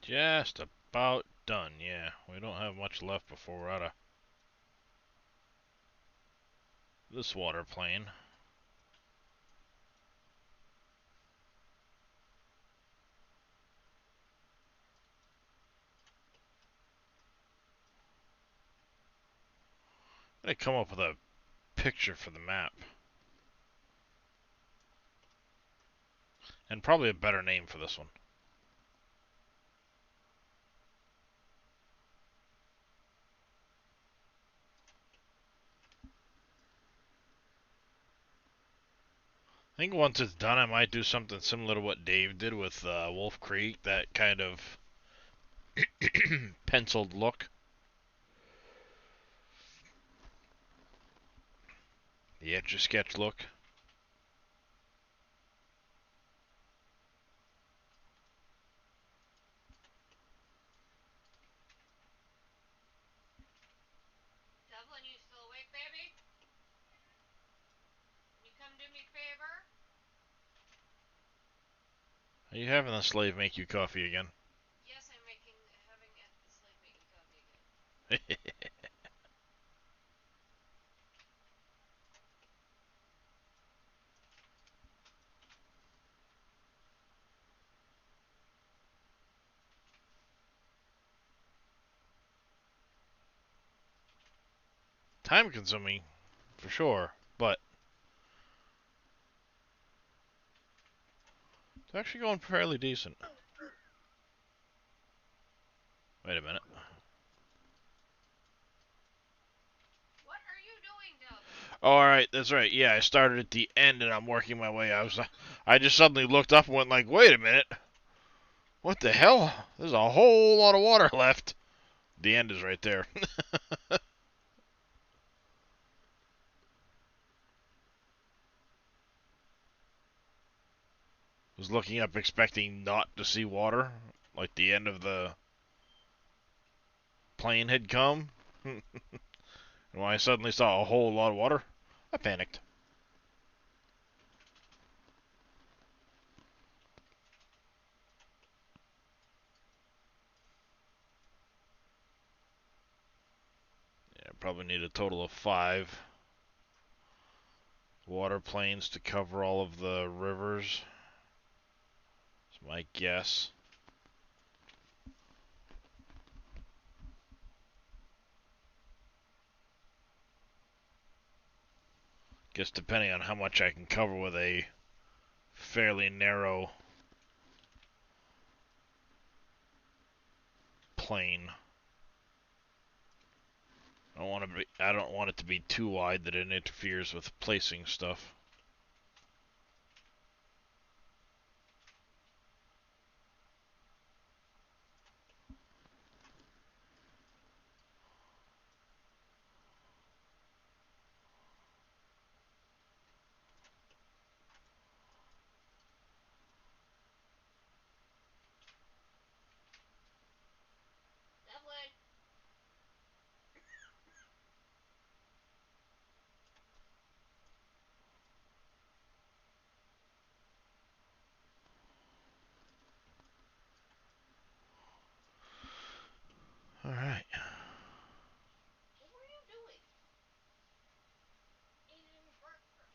Just about done, yeah. We don't have much left before we're out of this water plane. I come up with a picture for the map. And probably a better name for this one. I think once it's done, I might do something similar to what Dave did with Wolf Creek, that kind of penciled look. The Etch-a-Sketch look. Devlin, you still awake, baby? Can you come do me a favor? Are you having the slave make you coffee again? Yes, I'm having the slave make me coffee again. Time consuming, for sure, but it's actually going fairly decent. Wait a minute. What are you doing, Devlin? Oh, alright, that's right. Yeah, I started at the end and I'm working my way. I just suddenly looked up and went like, wait a minute. What the hell? There's a whole lot of water left. The end is right there. Was looking up expecting not to see water. Like the end of the plane had come. And when I suddenly saw a whole lot of water, I panicked. Yeah, probably need a total of 5 water planes to cover all of the rivers. That's my guess. Guess depending on how much I can cover with a fairly narrow plane. I don't want it to be too wide that it interferes with placing stuff. Devlin, Alright. what are you doing? Eating breakfast.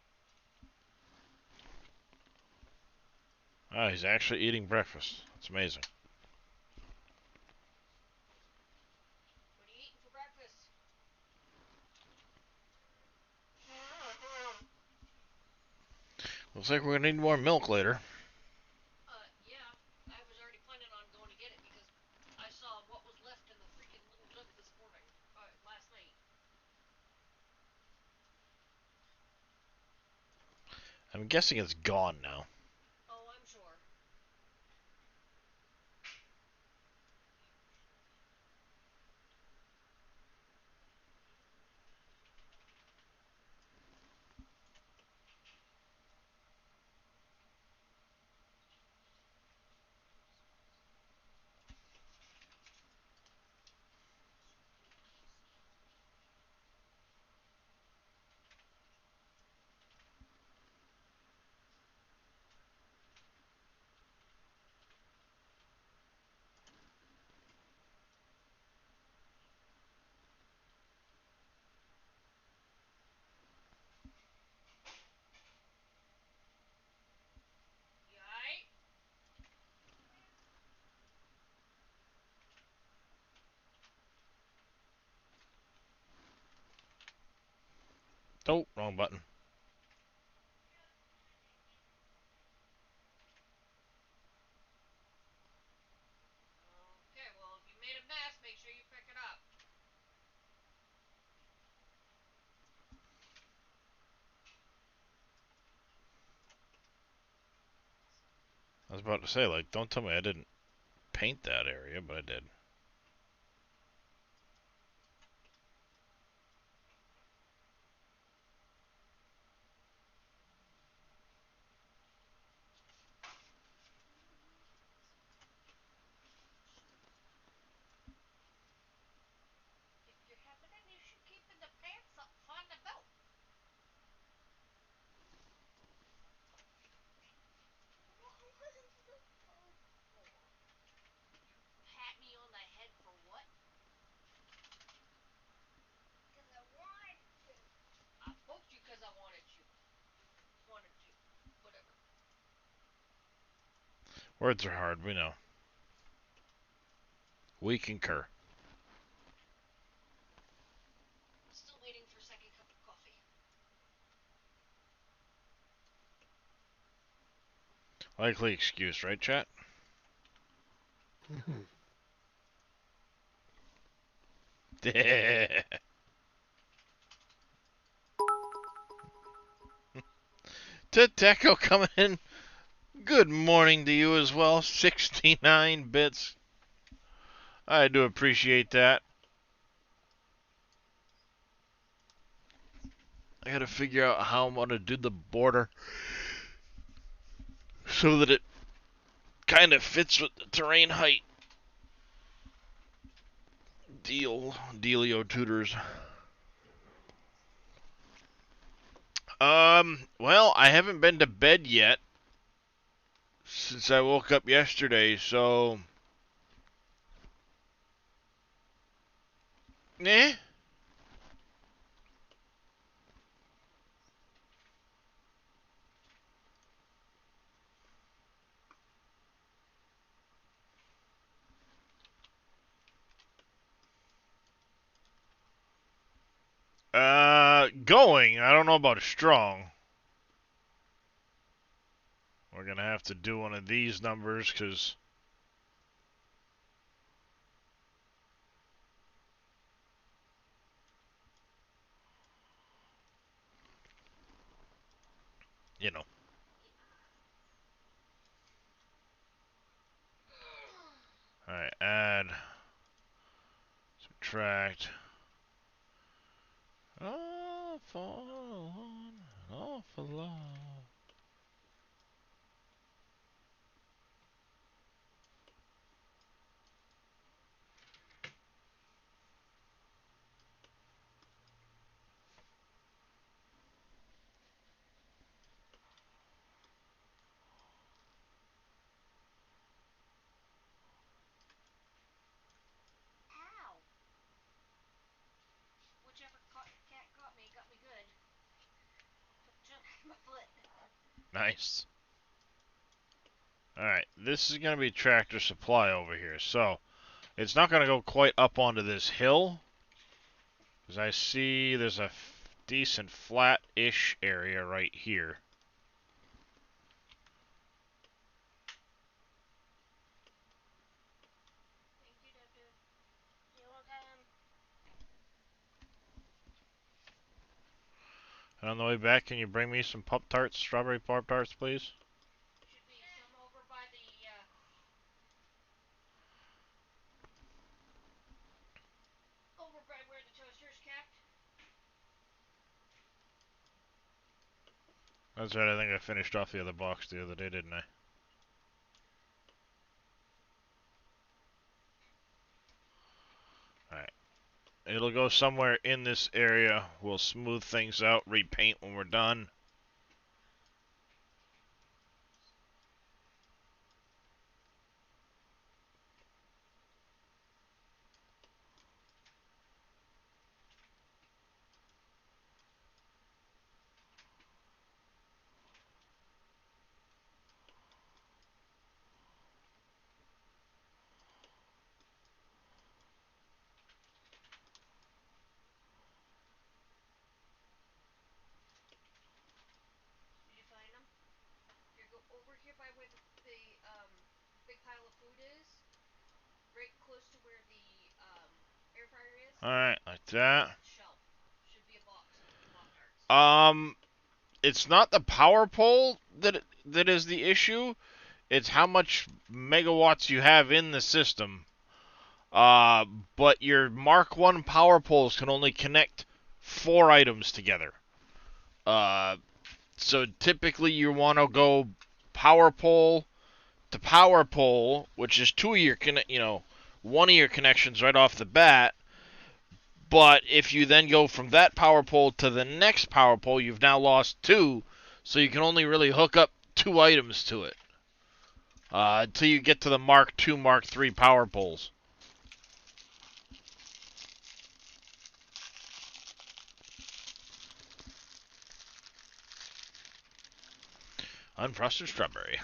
Ah, he's actually eating breakfast. That's amazing. What are you eating for breakfast? Looks like we're gonna need more milk later. Yeah. I was already planning on going to get it because I saw what was left in the freaking little jug this morning. Last night. I'm guessing it's gone now. Oh, I'm sure. You alright? Oh, wrong button. Okay, well, if you made a mess, make sure you pick it up. I was about to say, like, don't tell me I didn't paint that area, but I did. If you're having an issue keeping the pants up, find the belt. What is the belt for? You pat me on the head for what? Because I wanted to. I poked you because I wanted you. Wanted to. Whatever. Words are hard, we know. We concur. Still waiting for second cup of coffee. Likely excuse, right, chat? Mhm. Deco coming in Good morning to you as well. 69 bits. I do appreciate that. I gotta figure out how I'm gonna do the border so that it kind of fits with the terrain height. Dealio tutors. Well, I haven't been to bed yet since I woke up yesterday, so eh. Going. I don't know about strong. We're gonna have to do one of these numbers because you know. All right, add, subtract. Awful, awful lot. Ow! Whichever cat got me good. Took a chunk out of my foot. Nice. All right, this is gonna be Tractor Supply over here, so it's not gonna go quite up onto this hill, because I see there's a decent flat-ish area right here. Thank you, Dub. You're welcome. And on the way back, can you bring me some Pop Tarts, strawberry Pop Tarts, please? Should be some over by the, over by where the toaster's kept. That's right, I think I finished off the other box the other day, didn't I? Alright. It'll go somewhere in this area. We'll smooth things out, repaint when we're done. Did you find them? Here, go over here by where the big pile of food is. Right close to where the, air fryer is. Alright, like that. That shelf. Should be a box of Pop-Tarts. It's not the power pole that is the issue. It's how much megawatts you have in the system. Uh, but your Mark 1 power poles can only connect 4 items together. Uh, so typically you want to go power pole to power pole, which is two of your one of your connections right off the bat. But if you then go from that power pole to the next power pole, you've now lost two, so you can only really hook up 2 items to it until you get to the Mark 2, Mark 3 power poles. Unfrosted strawberry.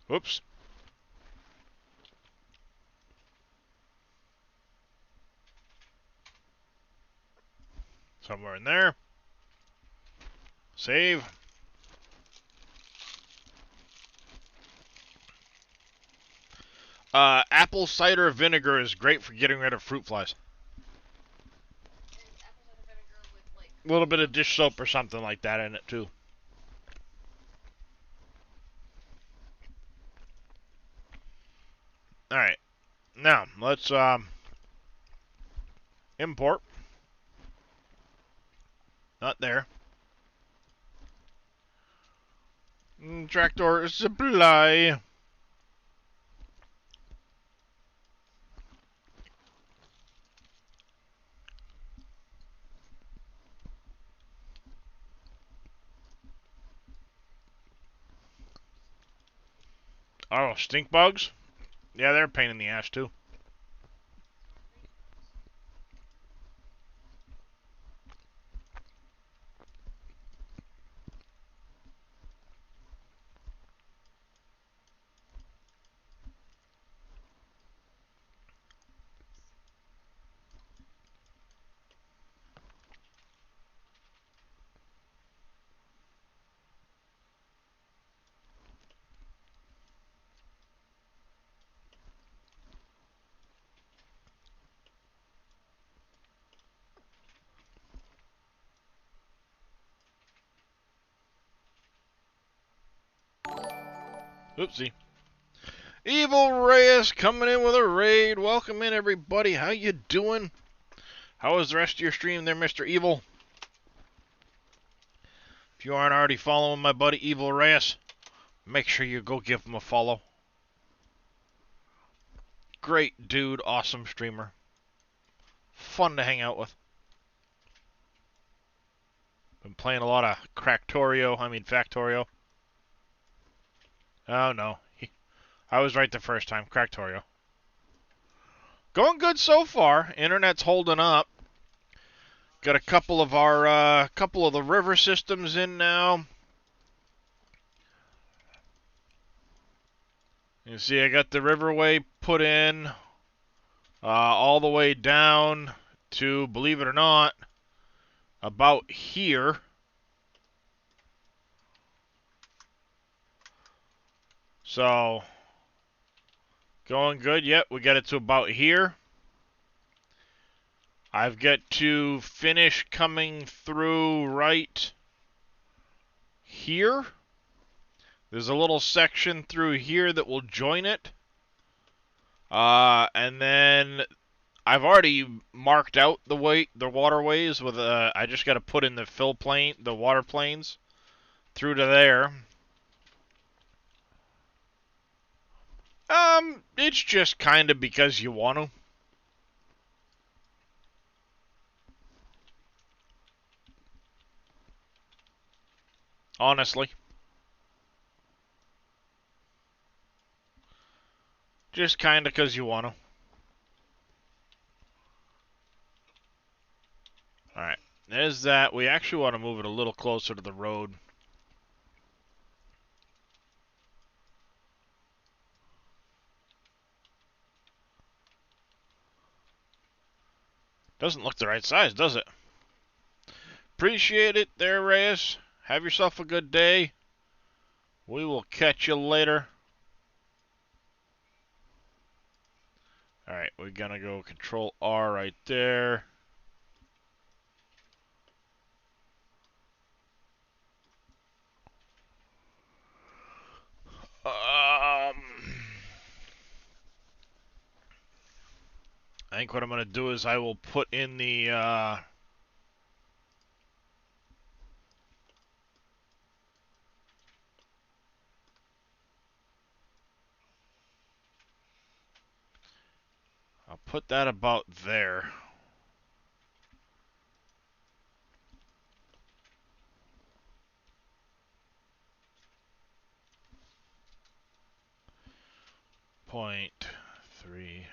Whoops. Somewhere in there. Save. Apple cider vinegar is great for getting rid of fruit flies. And apple cider vinegar with like A little bit of dish soap or something like that in it too. Alright. Now, let's import. Not there. Tractor supply. Oh, stink bugs? Yeah, they're a pain in the ass too. Oopsie. Evil Reyes coming in with a raid. Welcome in, everybody. How you doing? How was the rest of your stream there, Mr. Evil? If you aren't already following my buddy Evil Reyes, make sure you go give him a follow. Great dude, awesome streamer. Fun to hang out with. Been playing a lot of Factorio. Oh no, I was right the first time, Cractorio. Going good so far. Internet's holding up. Got a couple of the river systems in now. You see, I got the riverway put in all the way down to, believe it or not, about here. So, going good. Yep, we got it to about here. I've got to finish coming through right here. There's a little section through here that will join it. And then I've already marked out the waterways with I just got to put in the water planes through to there. It's just kind of because you want to. Honestly. Just kind of because you want to. Alright, there's that. We actually want to move it a little closer to the road. Doesn't look the right size, does it? Appreciate it there, Reyes. Have yourself a good day. We will catch you later. Alright, we're gonna go Control R right there. I think what I'm gonna do is I will put in the I'll put that about there. .35.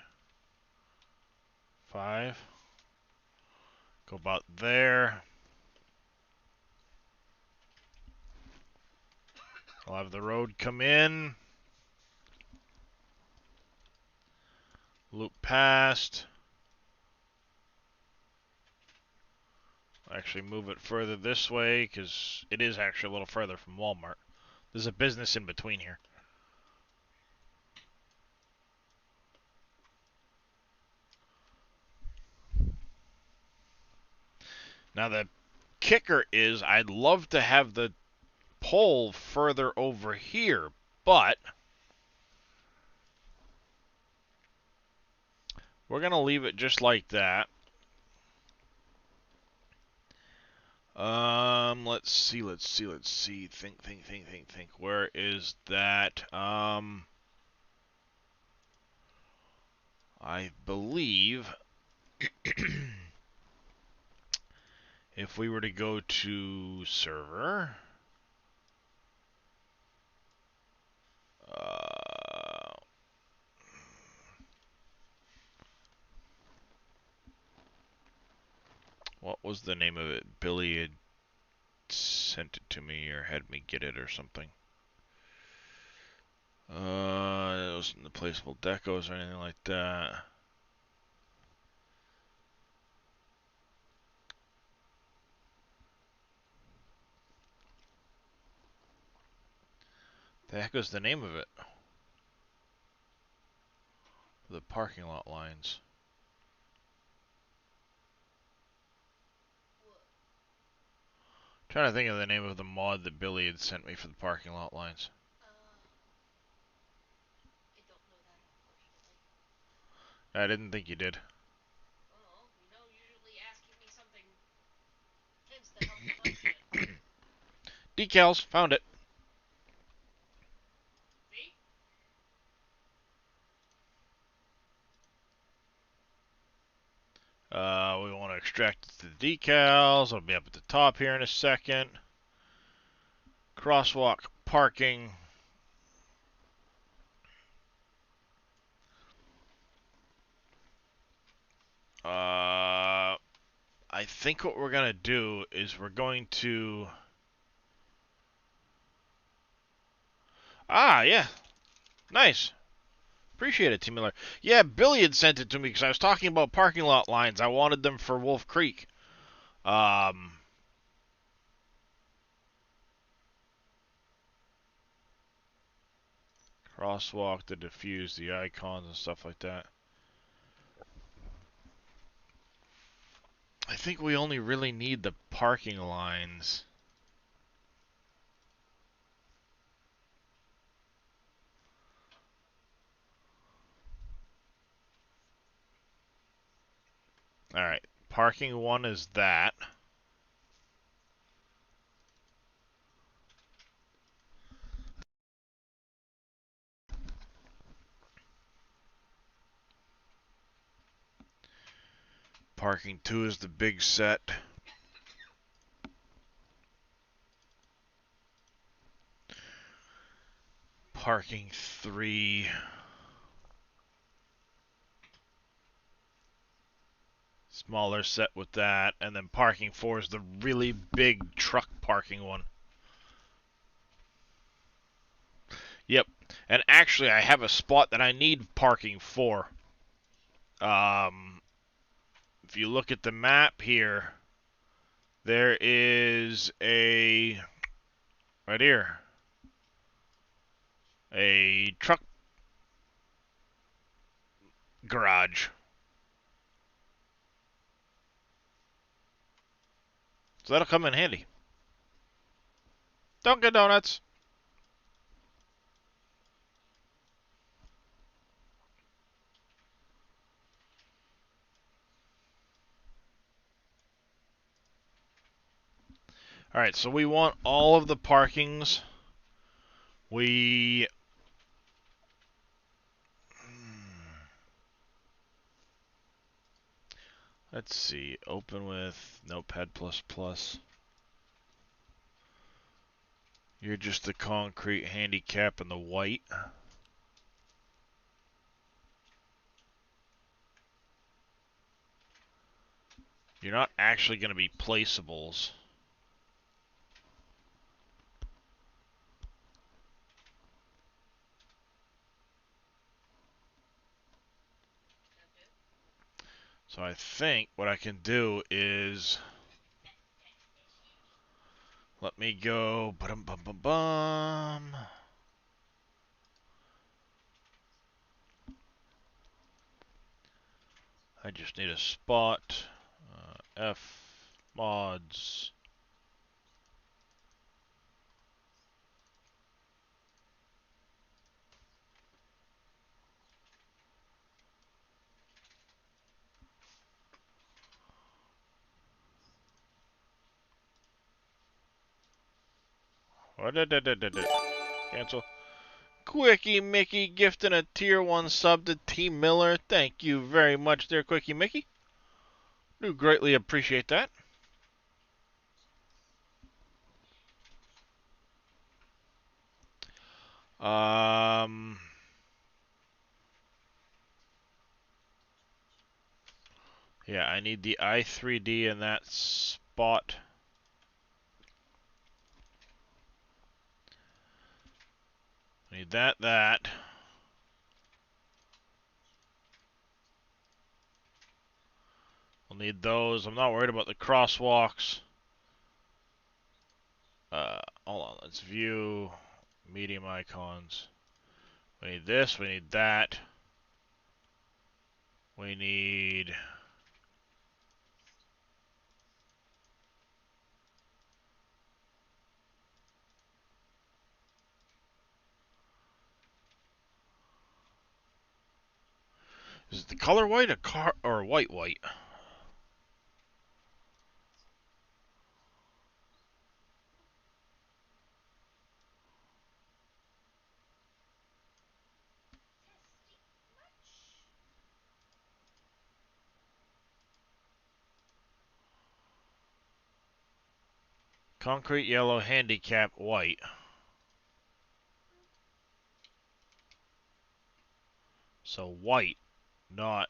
Go about there. I'll have the road come in. Loop past. actually move it further this way because it is actually a little further from Walmart. There's a business in between here. Now the kicker is I'd love to have the pole further over here, but we're going to leave it just like that. Let's see. Think. Where is that? I believe if we were to go to server, uh, what was the name of it? Billy had sent it to me or had me get it or something. It wasn't the placeable decos or anything like that. The heck was the name of it? The parking lot lines. What? Trying to think of the name of the mod that Billy had sent me for the parking lot lines. I don't know that, unfortunately. I didn't think you did. Oh, usually asking me something tends to help you find shit. Decals, found it. See? We want to extract the decals. It'll be up at the top here in a second. Crosswalk parking. I think what we're going to do is we're going to... Ah, yeah. Nice. Appreciate it, T. Miller. Yeah, Billy had sent it to me because I was talking about parking lot lines. I wanted them for Wolf Creek. Crosswalk, the diffuse, the icons, and stuff like that. I think we only really need the parking lines. Alright, parking one is that. Parking two is the big set. Parking three. Smaller set with that. And then parking four is the really big truck parking one. Yep. And actually, I have a spot that I need parking for. If you look at the map here, there is a... right here. A truck garage. So that'll come in handy. Dunkin' Donuts. Alright, so we want all of the parkings. We... let's see. Open with Notepad++. You're just the concrete handicap and the white. You're not actually going to be placeables. So I think what I can do is Let me go. Bum bum bum bum. I just need a spot. F mods. Cancel. Quickie Mickey gifting a tier 1 sub to T Miller. Thank you very much there, Quickie Mickey. Do greatly appreciate that. Um, yeah, I need the i3D in that spot. I need that. I'll need those. I'm not worried about the crosswalks. Hold on. Let's view medium icons. We need this. We need that. We need... Is it the color white or white? Concrete yellow, handicap white. So white, not...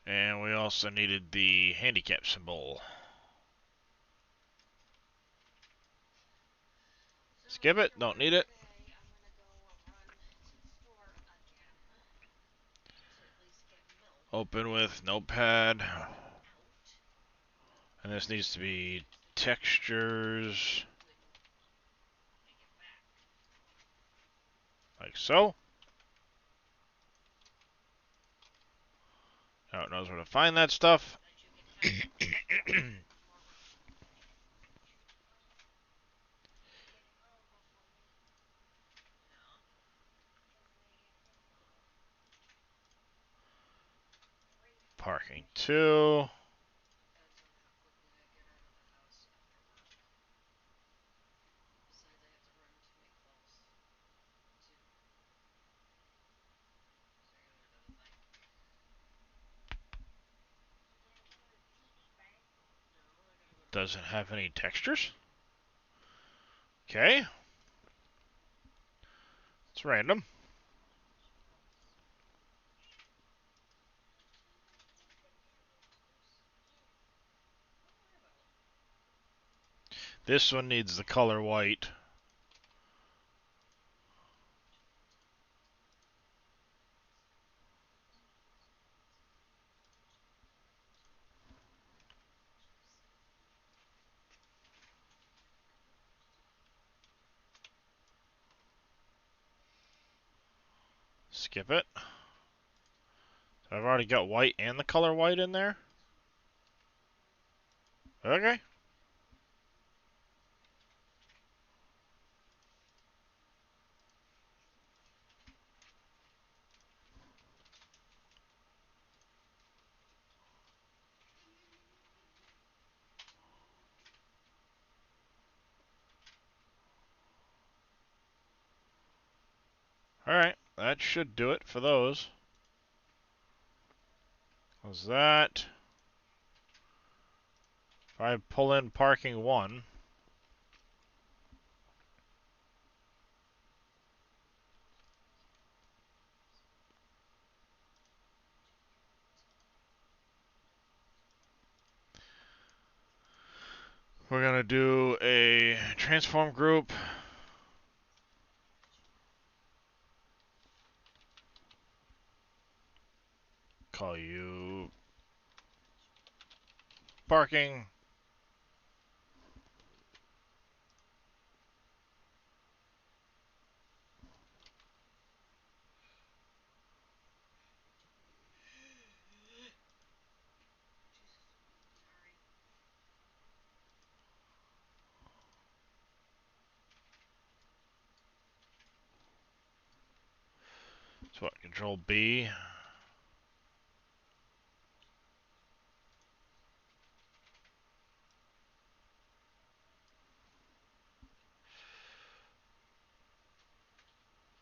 And we also needed the handicap symbol. Skip it, don't need it. Open with notepad. And this needs to be textures. Like so. Now it knows where to find that stuff. Parking 2. Doesn't have any textures. Okay. It's random. This one needs the color white. Skip it. So I've already got white and the color white in there. Okay. Alright, that should do it for those. How's that? If I pull in parking 1, We're gonna do a transform group. Call you parking. Sorry. So what? Control B.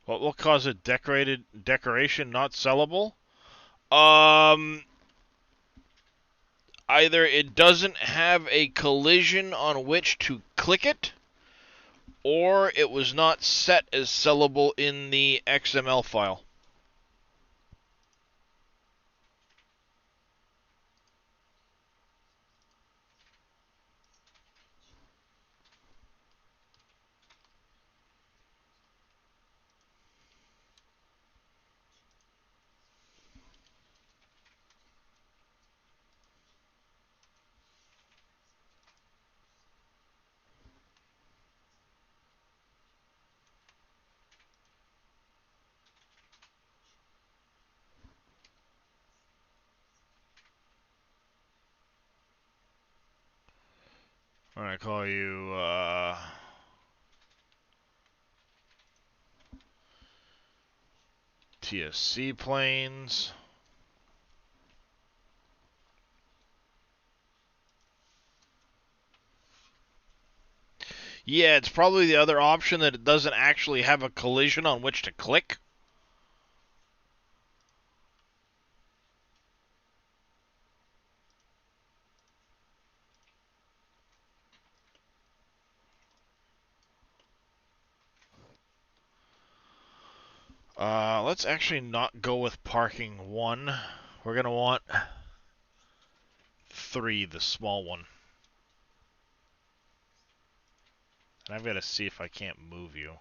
What will cause a decoration not sellable? Um, Either it doesn't have a collision on which to click it, or it was not set as sellable in the XML file. I'm gonna call you TSC planes. Yeah, it's probably the other option that it doesn't actually have a collision on which to click. Let's actually not go with parking 1. We're gonna want 3, the small one. And I've got to see if I can't move you.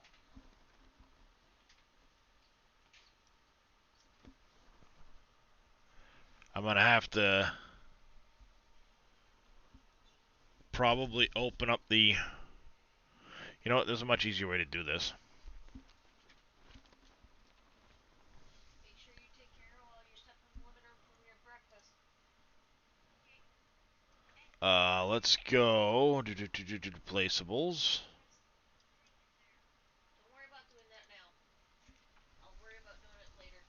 I'm gonna have to probably open up the... You know what, there's a much easier way to do this. Make sure you take care of all your stuff from limiter from your breakfast. Let's go placeables. Don't worry about doing that now. I'll worry about doing it later.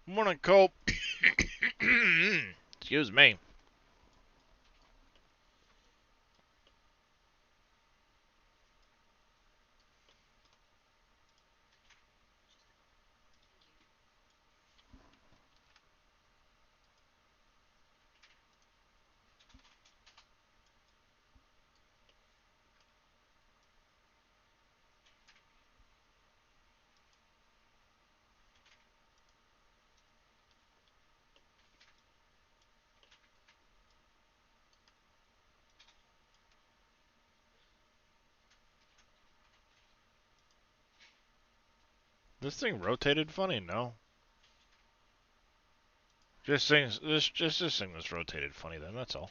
Morning, Cope. Excuse me. Thank you. This thing rotated funny, no? Just this thing was rotated funny then, that's all.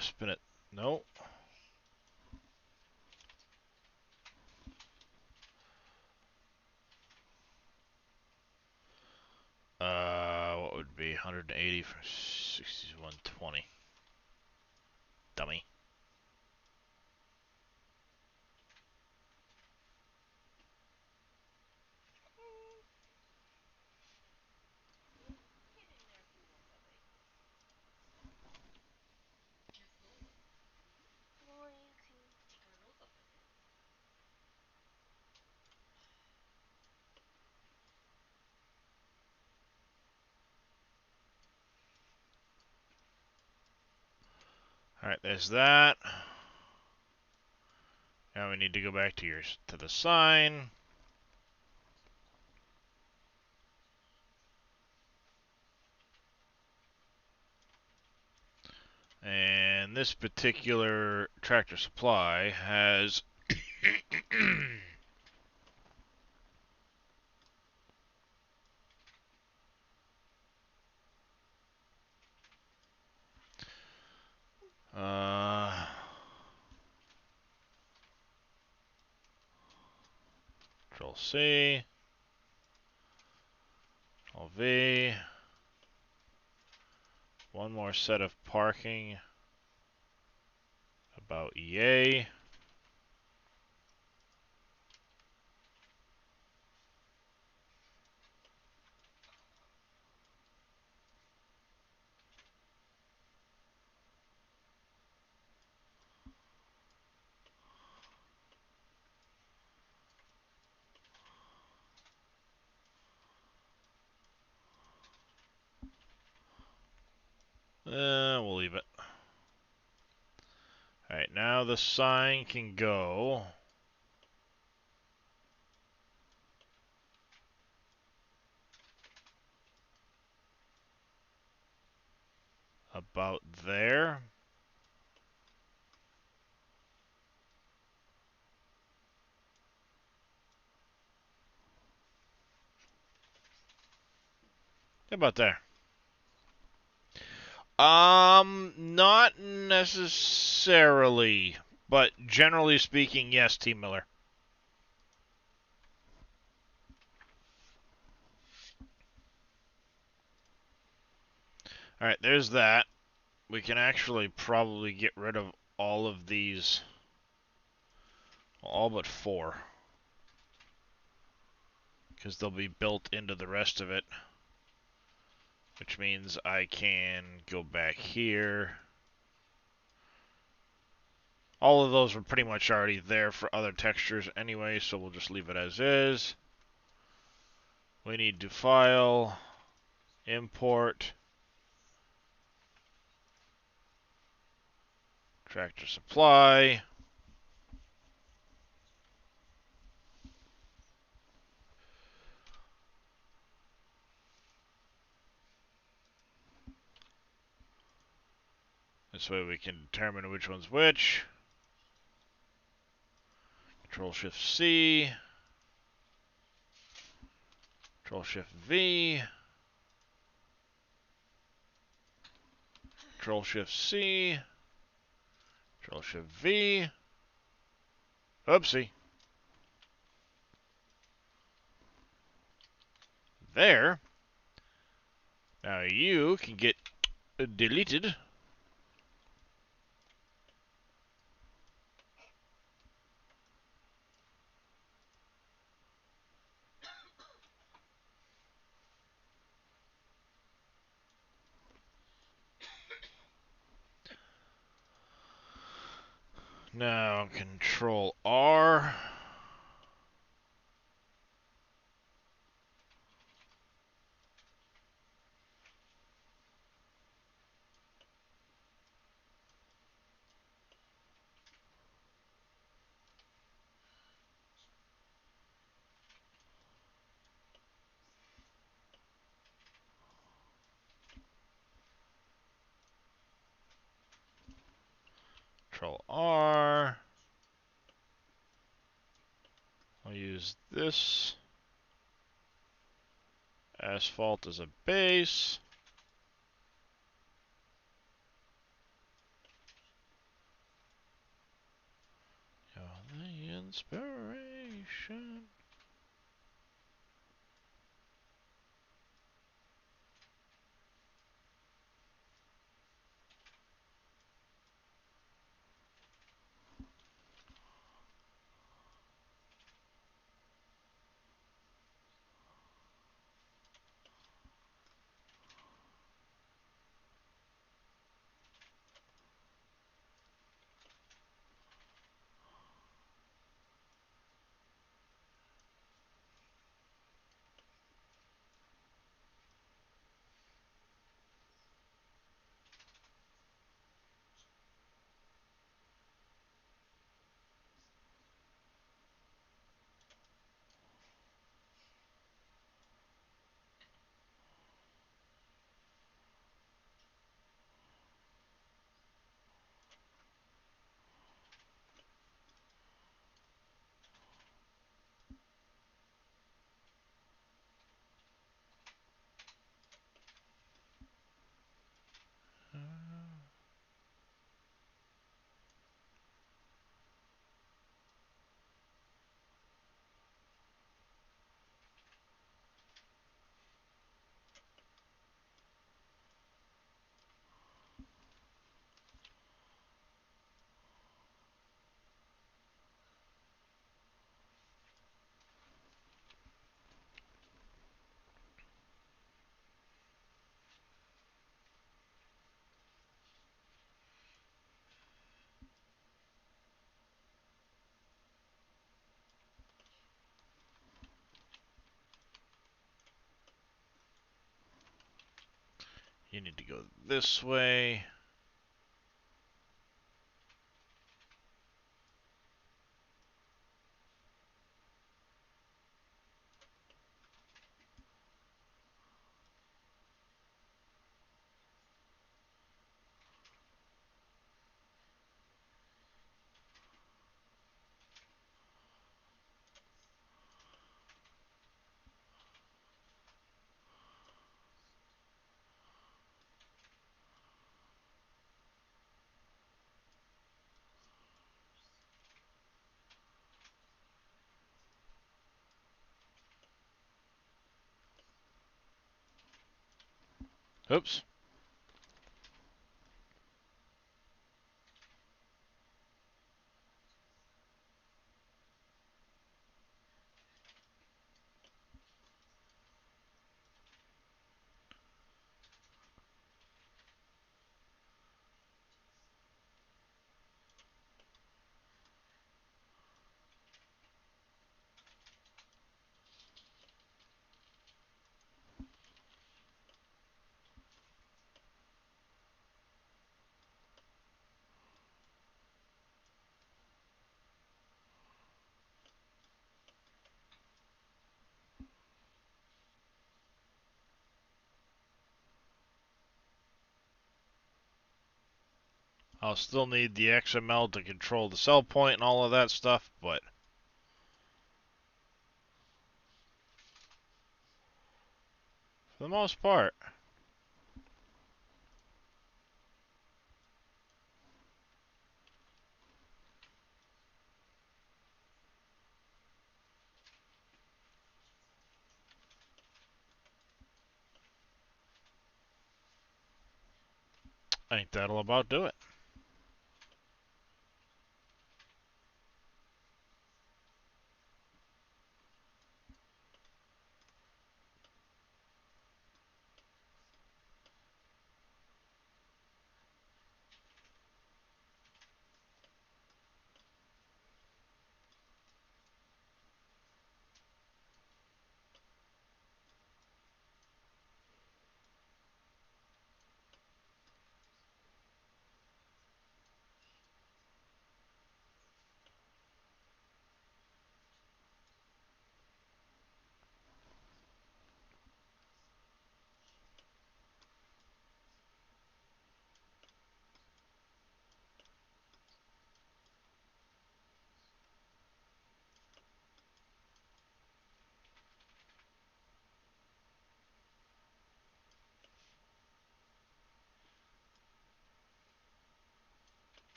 Spin it. No. What would be 180 for 60 120? Dummy. Get in there if you want, dummy. Or you can stick our nose up in it. Alright, there's that. Now we need to go back to the sign. And this particular Tractor Supply has uh, Control C, Control V, one more set of parking about EA. We'll leave it. Alright, now the sign can go about there. About there. Not necessarily, but generally speaking, yes, Team Miller. Alright, there's that. We can actually probably get rid of all of these, all but 4, because they'll be built into the rest of it, which means I can go back here. All of those were pretty much already there for other textures anyway, so we'll just leave it as is. We need to file, import, Tractor Supply. This way we can determine which one's which. Control Shift C. Control Shift V. Control Shift C. Control Shift V. Oopsie. There. Now you can get deleted. Now Control R. Control R. I'll use this asphalt as a base. Inspiration. You need to go this way. Oops. I'll still need the XML to control the cell point and all of that stuff, but for the most part, I think that'll about do it.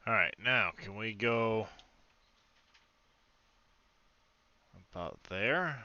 Alright, now can we go about there?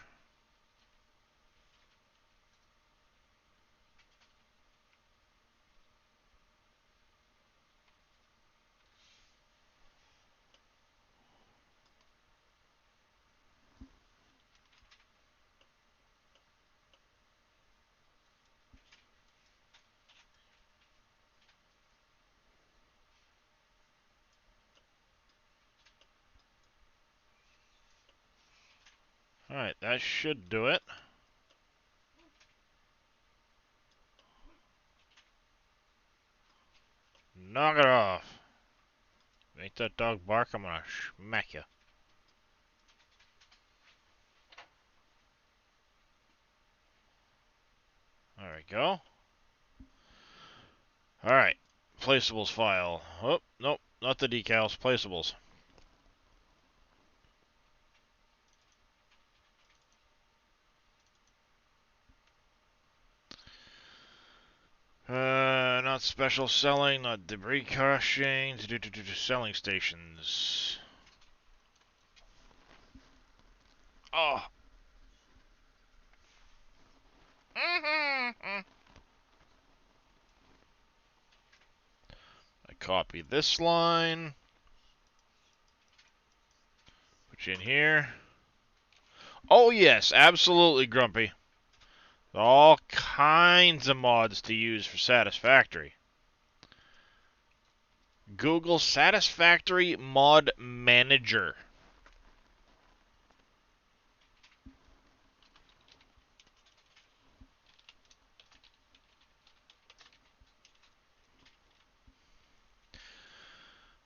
Alright, that should do it. Knock it off. Make that dog bark, I'm gonna smack you. There we go. Alright, placeables file. Oh, nope, not the decals, placeables. Not special selling, not debris crushing, selling stations. Oh. I copy this line. Put you in here. Oh yes, absolutely, Grumpy. All kinds of mods to use for Satisfactory. Google Satisfactory Mod Manager.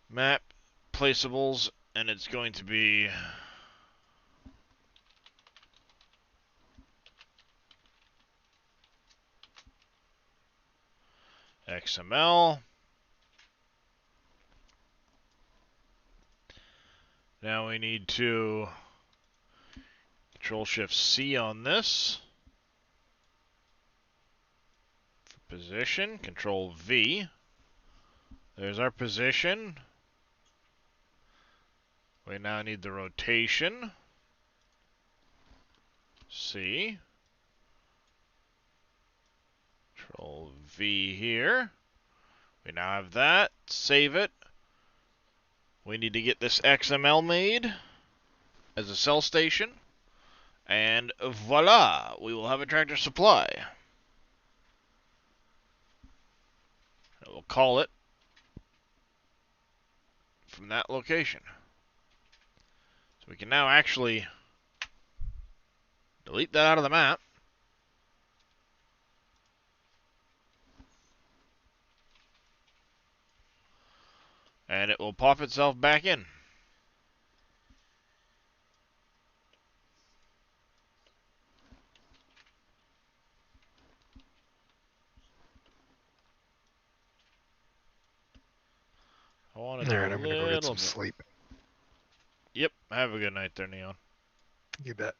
Map, placeables, and it's going to be XML. Now we need to Control-Shift-C on this. For position, Control-V. There's our position. We now need the rotation. C. Control-V here. We now have that. Save it. We need to get this XML made as a cell station. And voila, we will have a Tractor Supply. We'll call it from that location. So we can now actually delete that out of the map. And it will pop itself back in. I want to do Alright, a I'm gonna go get little some bit. sleep. Yep, have a good night there, Neon. You bet.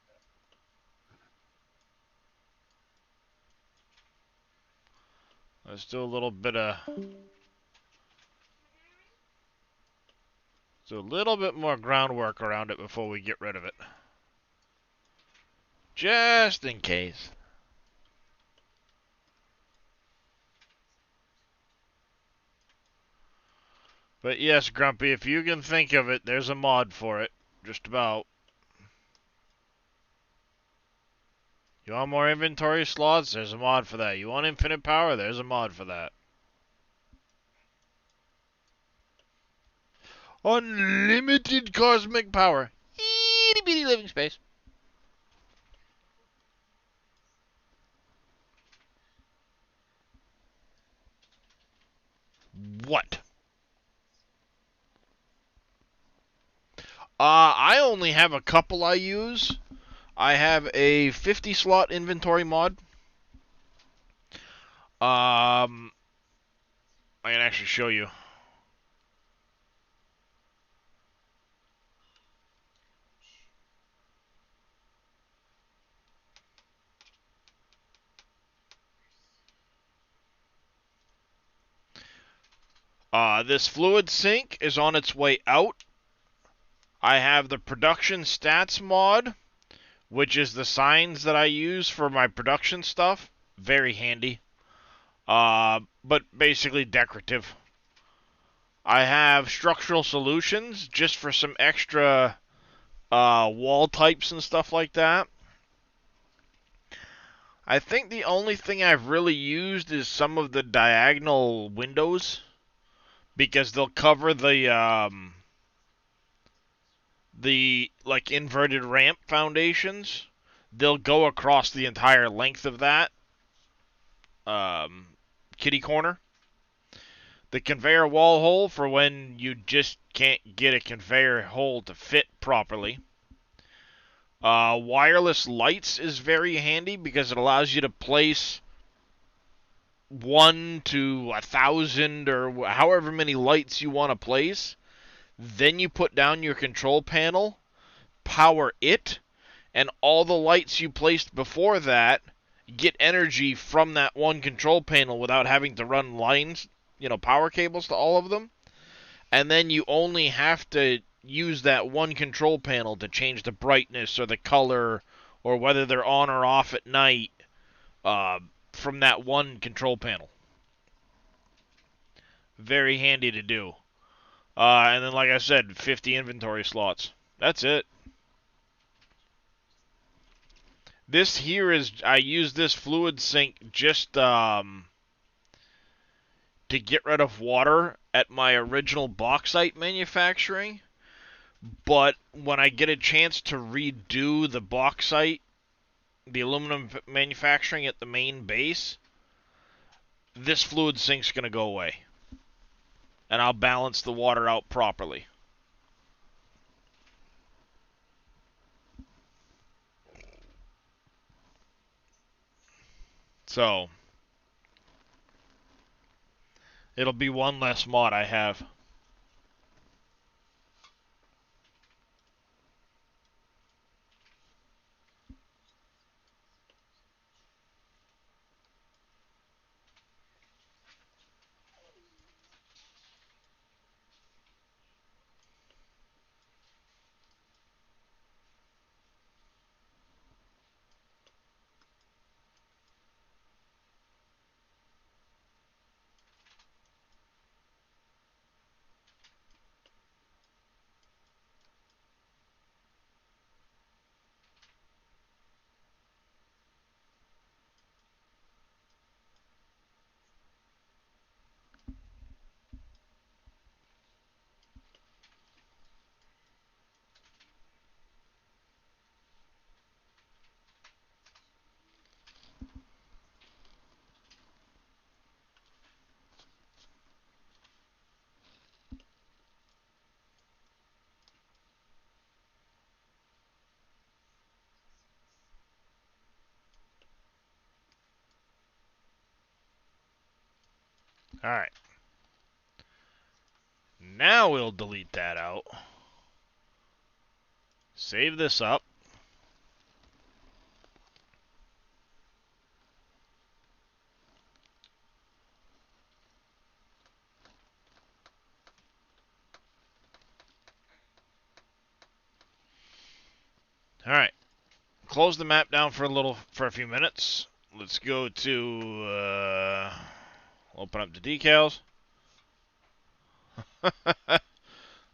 Let's do a little bit of... do a little bit more groundwork around it before we get rid of it. Just in case. But yes, Grumpy, if you can think of it, there's a mod for it. Just about. You want more inventory slots? There's a mod for that. You want infinite power? There's a mod for that. Unlimited cosmic power. Itty bitty living space. What? I only have a couple I use. I have a 50 slot inventory mod. I can actually show you. This fluid sink is on its way out. I have the production stats mod, which is the signs that I use for my production stuff. Very handy. But basically decorative. I have structural solutions just for some extra wall types and stuff like that. I think the only thing I've really used is some of the diagonal windows because they'll cover the like inverted ramp foundations. They'll go across the entire length of that kitty corner. The conveyor wall hole for when you just can't get a conveyor hole to fit properly. Wireless lights is very handy because it allows you to place 1 to 1,000 or however many lights you want to place. Then you put down your control panel, power it, and all the lights you placed before that get energy from that one control panel without having to run lines, power cables to all of them. And then you only have to use that one control panel to change the brightness or the color or whether they're on or off at night uh, from that one control panel. Very handy to do. And then, like I said, 50 inventory slots. That's it. This here is, I use this fluid sink just to get rid of water at my original bauxite manufacturing. But when I get a chance to redo the bauxite, the aluminum manufacturing at the main base, this fluid sink's going to go away. And I'll balance the water out properly. So, it'll be one less mod I have. Alright. Now we'll delete that out. Save this up. Alright. Close the map down for a few minutes. Let's go to open up the decals.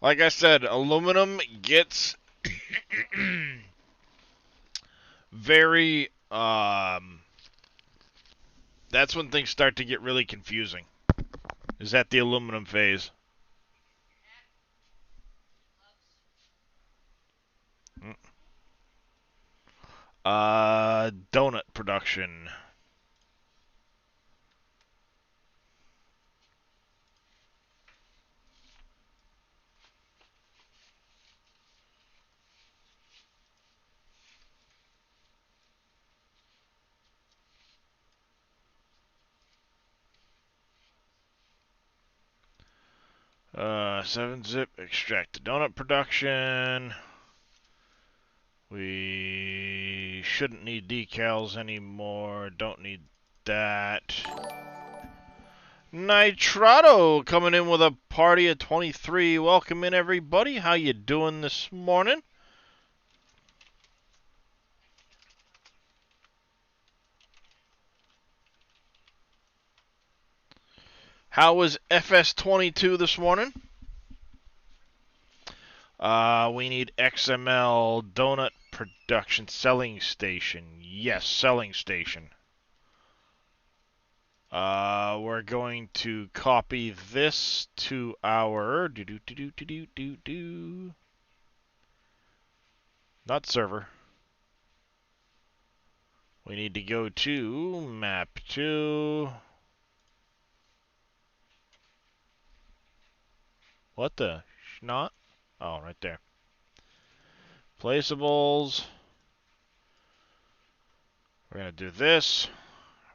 Like I said, aluminum gets very that's when things start to get really confusing. Is that the aluminum phase? Donut production. 7-zip extract the donut production. We shouldn't need decals anymore. Don't need that. Nitrado coming in with a party of 23. Welcome in, everybody. How you doing this morning? How was FS22 this morning? We need XML Donut Production Selling Station. Yes, selling station. We're going to copy this to our not server. We need to go to map 2. What the not? Oh, right there. Placeables. We're gonna do this.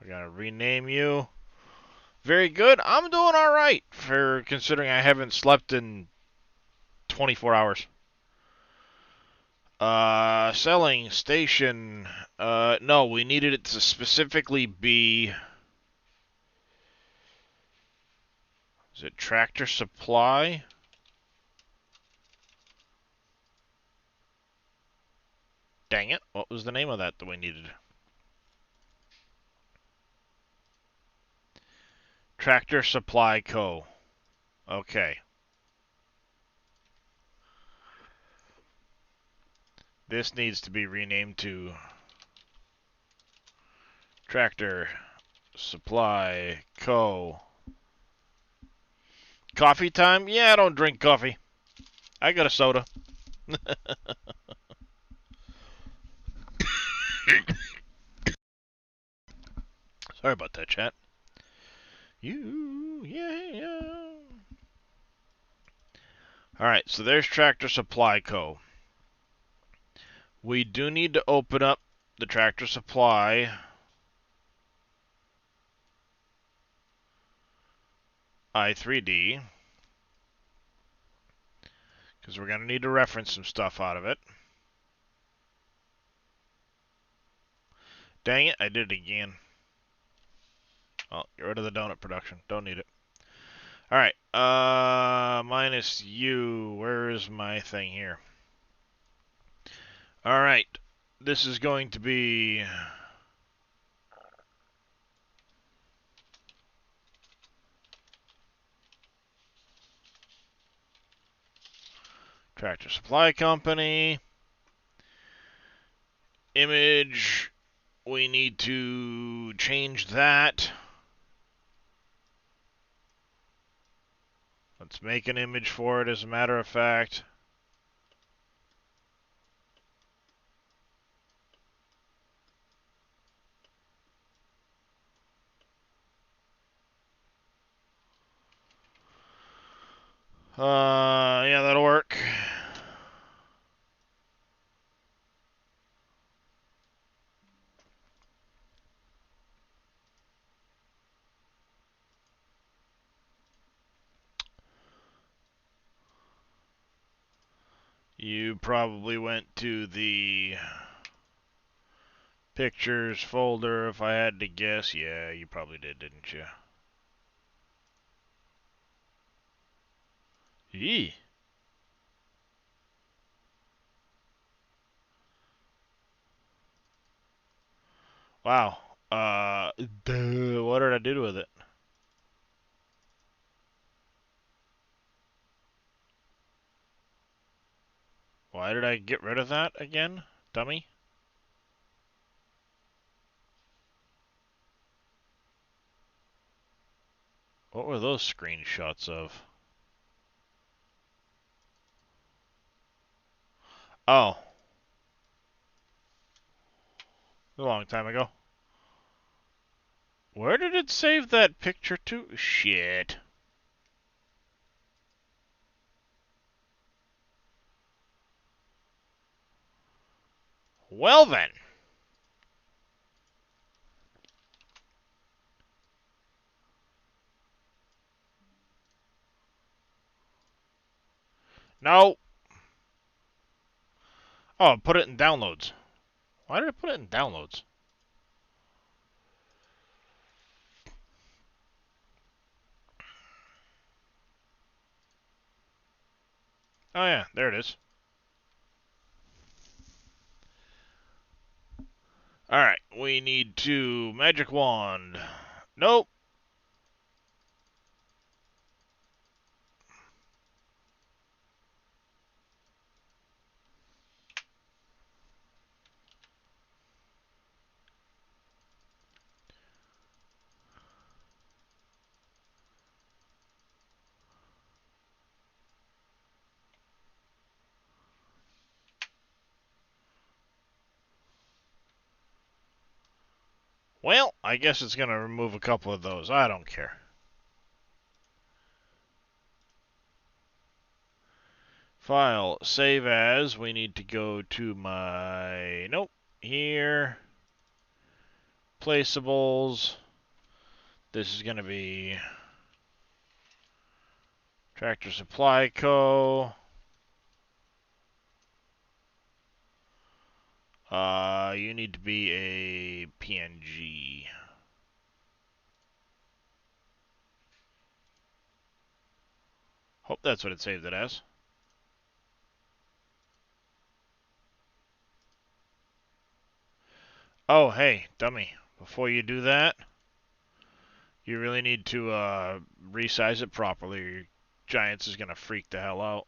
We're gonna rename you. Very good. I'm doing all right for considering I haven't slept in 24 hours. Selling station. No, we needed it to specifically be. Is it Tractor Supply? Dang it. What was the name of that we needed? Tractor Supply Co. Okay. This needs to be renamed to Tractor Supply Co. Coffee time? Yeah, I don't drink coffee. I got a soda. Sorry about that, chat. Yeah. Alright, so there's Tractor Supply Co. We do need to open up the Tractor Supply i3D because we're going to need to reference some stuff out of it. Dang it, I did it again. Oh, get rid of the donut production. Don't need it. Alright, minus U. Where is my thing here? Alright, this is going to be Tractor Supply Company. Image, we need to change that. Let's make an image for it, as a matter of fact. Yeah, that'll work. You probably went to the pictures folder, if I had to guess. Yeah, you probably did, didn't you? Yee. Wow. What did I do with it? Why did I get rid of that again, dummy? What were those screenshots of? Oh. A long time ago. Where did it save that picture to? Shit. Well then. No. Oh, put it in downloads. Why did I put it in downloads? Oh yeah, there it is. Alright, we need to magic wand. Nope. Well, I guess it's going to remove a couple of those. I don't care. File, save as. We need to go to my... Nope. Here. Placeables. This is going to be... Tractor Supply Co. You need to be a PNG. Hope that's what it saved it as. Oh, hey, dummy. Before you do that, you really need to resize it properly or your Giants is going to freak the hell out.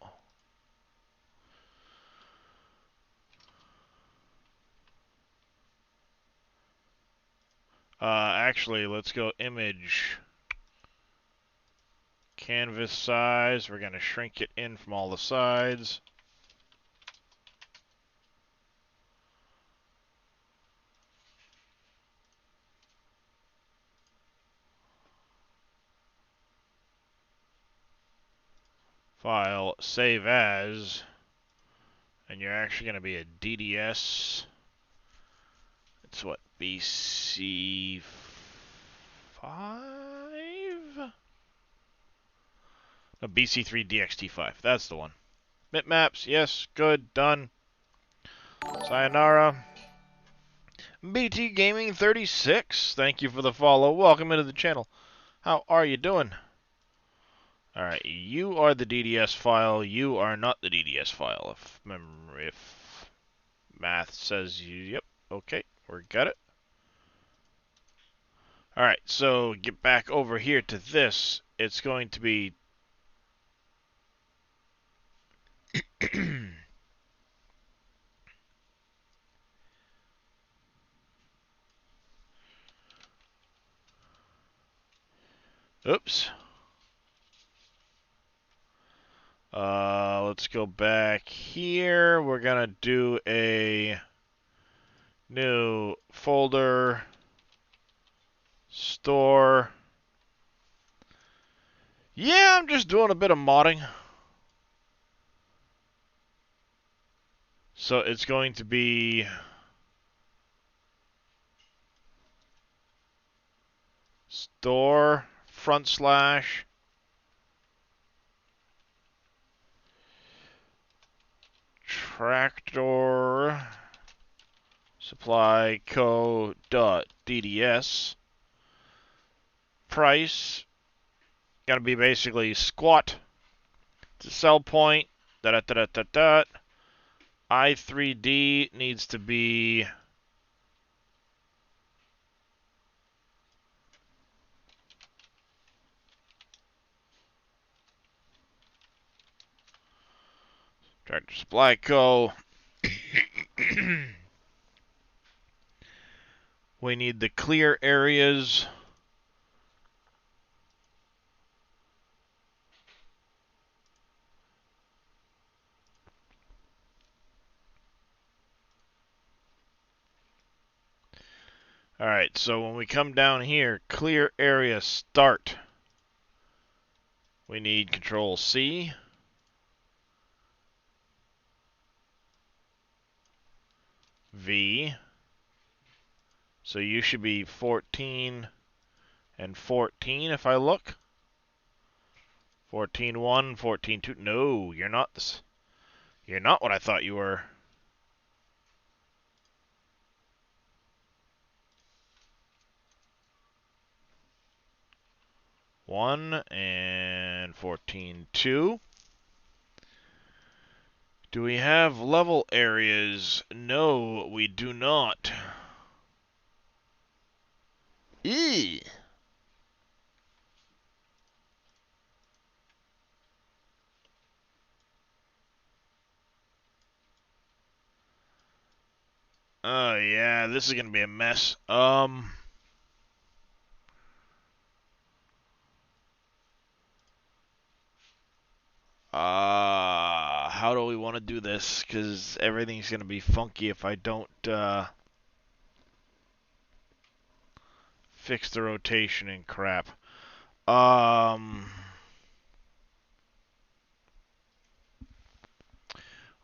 Actually, let's go image. Canvas size. We're going to shrink it in from all the sides. File, save as. And you're actually going to be a DDS. It's what, BC5? No, BC3DXT5. That's the one. Bitmaps, yes, good, done. Sayonara. BT Gaming 36, thank you for the follow. Welcome into the channel. How are you doing? Alright, you are the DDS file. You are not the DDS file. If math says you, yep, okay, we got it. Alright, so get back over here to this. It's going to be oops. Let's go back here. We're gonna do a new folder, store. Yeah, I'm just doing a bit of modding. So it's going to be store front slash tractor supply co dot DDS price. Gonna be basically squat to sell point. Da da da da da. I3D needs to be Tractor Supply Co. We need the clear areas. Alright, so when we come down here, clear area start. We need Control C. V. So you should be 14 and 14 if I look. 14-1, 14-2. No, you're not this. You're not what I thought you were. 1 and 14-2. Do we have level areas? No, we do not. Eee. Oh yeah, this is gonna be a mess. How do we want to do this? Because everything's gonna be funky if I don't fix the rotation and crap. Um,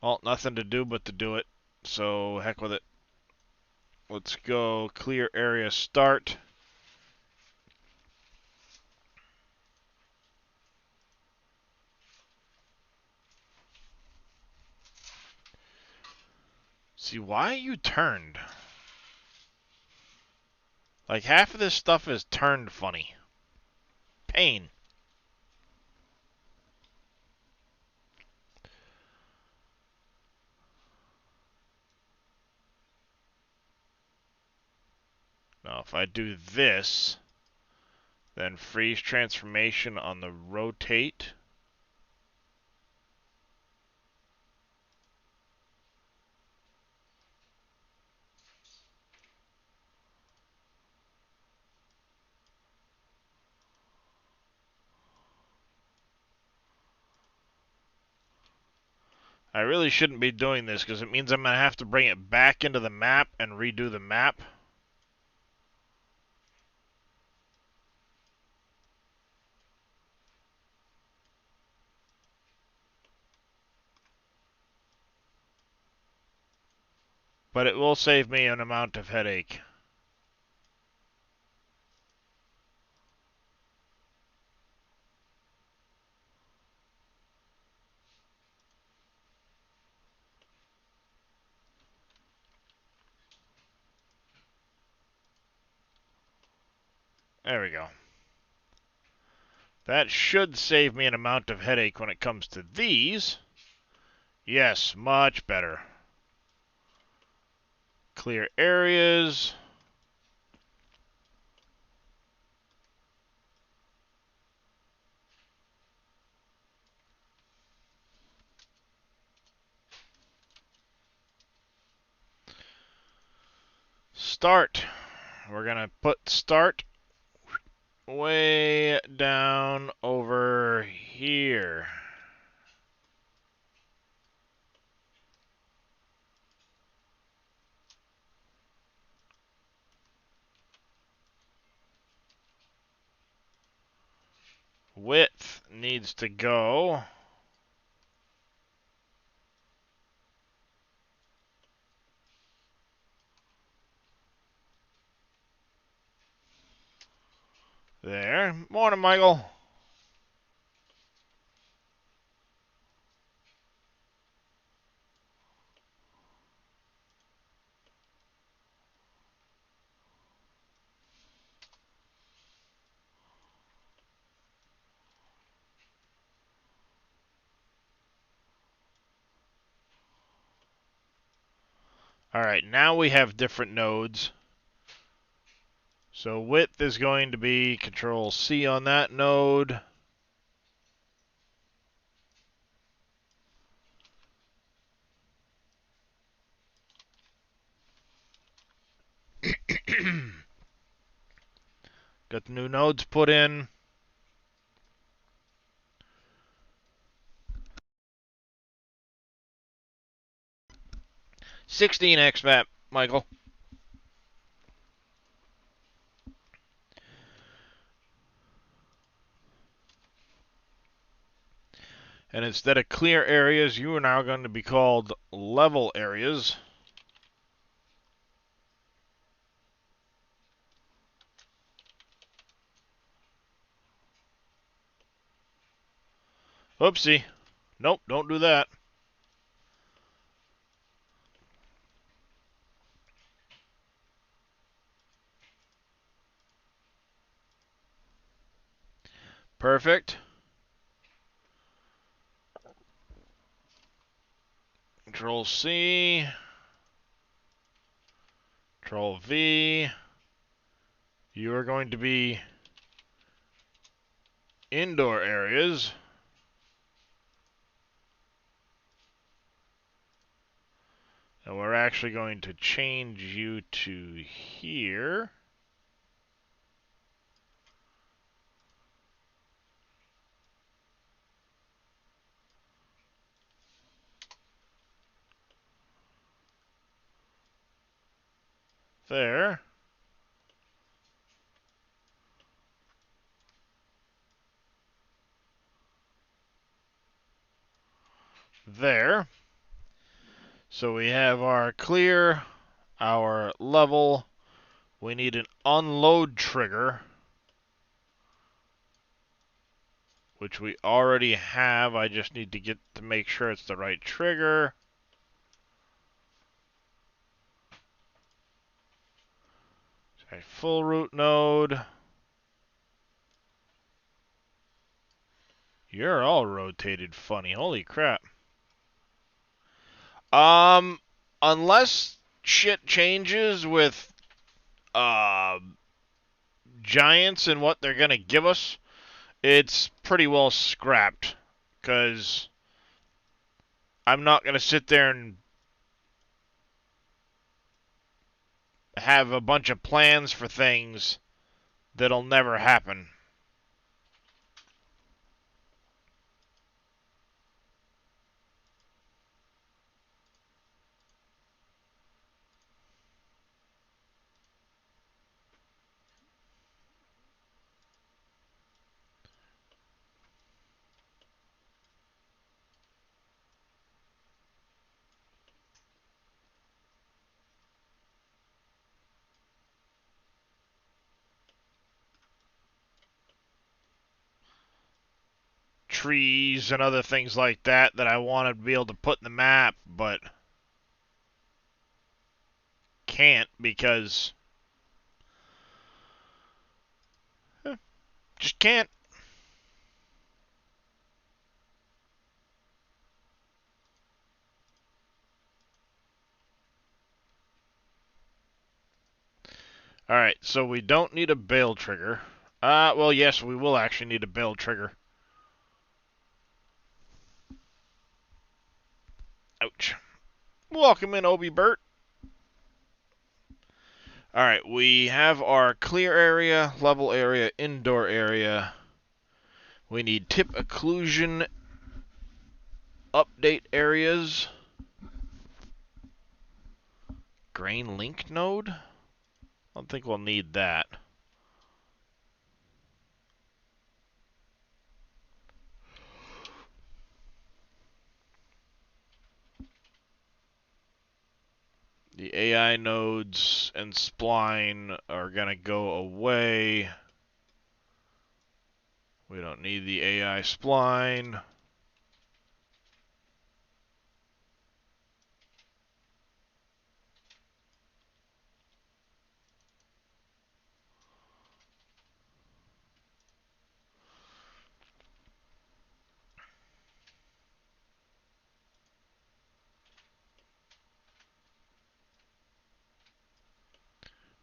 well, nothing to do but to do it. So heck with it. Let's go clear area start. See, why you turned? Like half of this stuff is turned funny. Pain. Now if I do this, then freeze transformation on the rotate. I really shouldn't be doing this because it means I'm going to have to bring it back into the map and redo the map. But it will save me an amount of headache. There we go. That should save me an amount of headache when it comes to these. Yes, much better. Clear areas. Start. We're going to put start way down over here. Width needs to go. There. Morning, Michael. Alright, now we have different nodes. So width is going to be Control C on that node. Got the new nodes put in. $16 map, Michael. And instead of clear areas, you are now going to be called level areas. Oopsie. Nope, don't do that. Perfect. Control C. Control V. You are going to be indoor areas. And we're actually going to change you to here. There. There. So we have our clear, our level. We need an unload trigger, which we already have. I just need to get to make sure it's the right trigger. Okay, full root node. You're all rotated funny. Holy crap. Um, unless shit changes with giants and what they're gonna give us, it's pretty well scrapped. Cause I'm not gonna sit there and have a bunch of plans for things that'll never happen. Trees and other things like that that I want to be able to put in the map, but can't because just can't. Alright, so we don't need a bail trigger. Well, yes, we will actually need a bail trigger. Ouch. Welcome in, Obi Bert. Alright, we have our clear area, level area, indoor area. We need tip occlusion update areas. Grain link node? I don't think we'll need that. The AI nodes and spline are going to go away. We don't need the AI spline.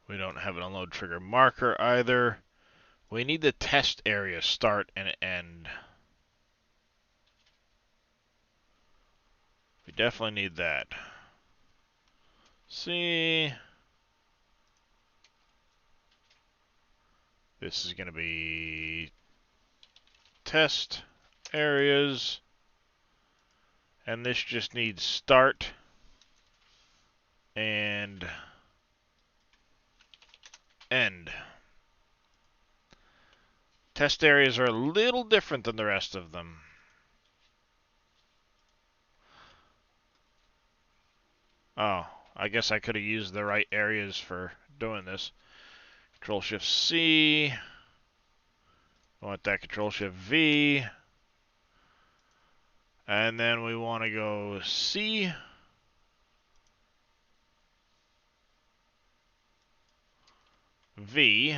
We don't have an unload trigger marker either. We need the test area start and end. We definitely need that. See, this is going to be test areas, and this just needs start and end. Test areas are a little different than the rest of them. Oh, I guess I could have used the right areas for doing this. Control Shift C. I want that Control Shift V. And then we want to go C. V.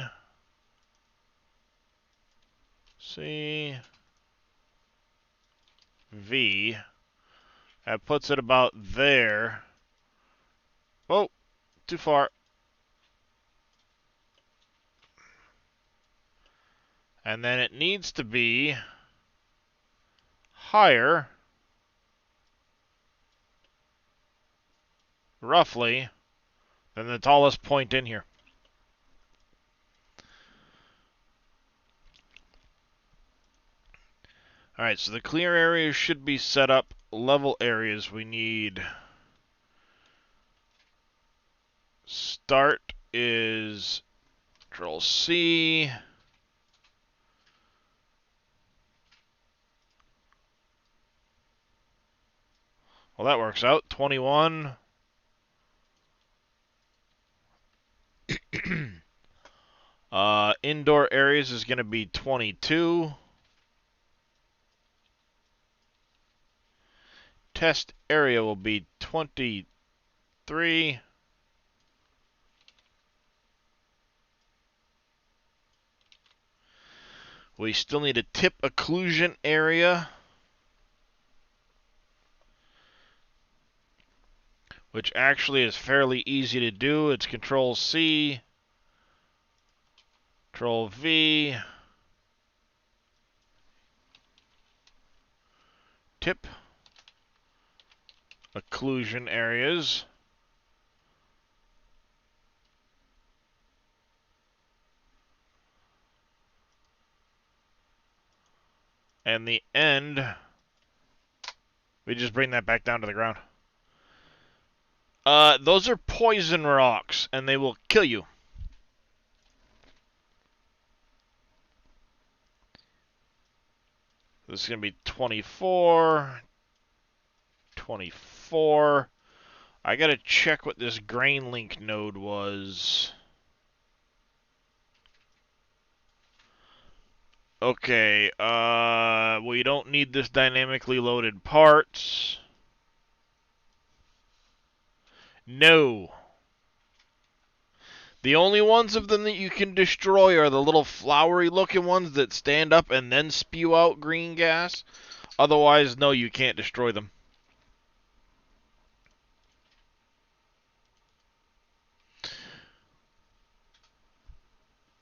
C. V. That puts it about there. Oh, too far. And then it needs to be higher, roughly, than the tallest point in here. Alright, so the clear areas should be set up. Level areas we need. Start is Control C. Well, that works out. 21. Indoor areas is going to be 22. Test area will be 23. We still need a tip occlusion area, which actually is fairly easy to do. It's Control C, Control V, tip occlusion areas. And the end, we just bring that back down to the ground. Those are poison rocks, and they will kill you. This is going to be 24, 24. I got to check what this grain link node was. Okay, we don't need this dynamically loaded parts. No. The only ones of them that you can destroy are the little flowery looking ones that stand up and then spew out green gas. Otherwise, no, you can't destroy them.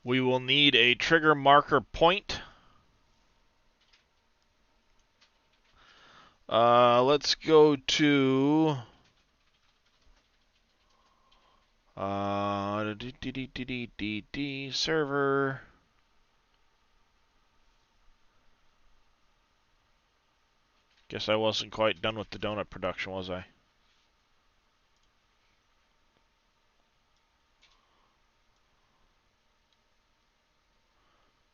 We will need a trigger marker point. Let's go to server. Guess I wasn't quite done with the donut production, was I?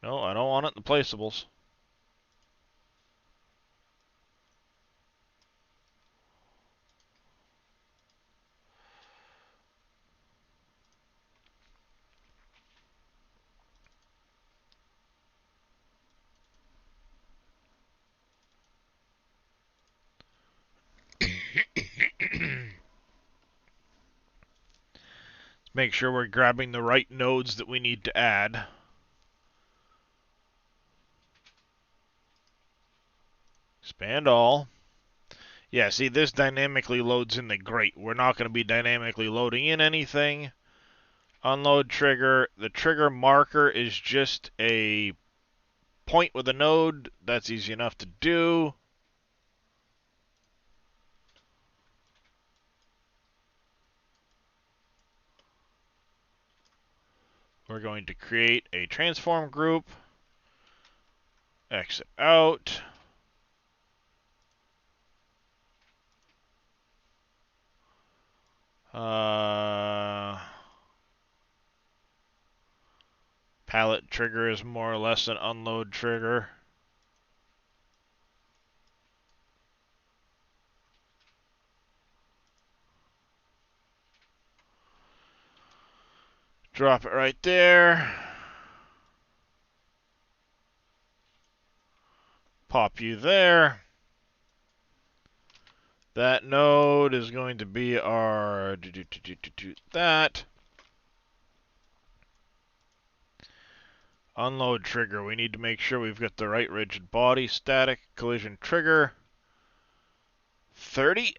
No, I don't want it in the placeables. Make sure we're grabbing the right nodes that we need to add. Expand all. Yeah, see, this dynamically loads in the grate. We're not going to be dynamically loading in anything. Unload trigger. The trigger marker is just a point with a node. That's easy enough to do. We're going to create a transform group. Exit out. Pallet trigger is more or less an unload trigger. Drop it right there. Pop you there. That node is going to be our that. Unload trigger. We need to make sure we've got the right rigid body. Static collision trigger. 30.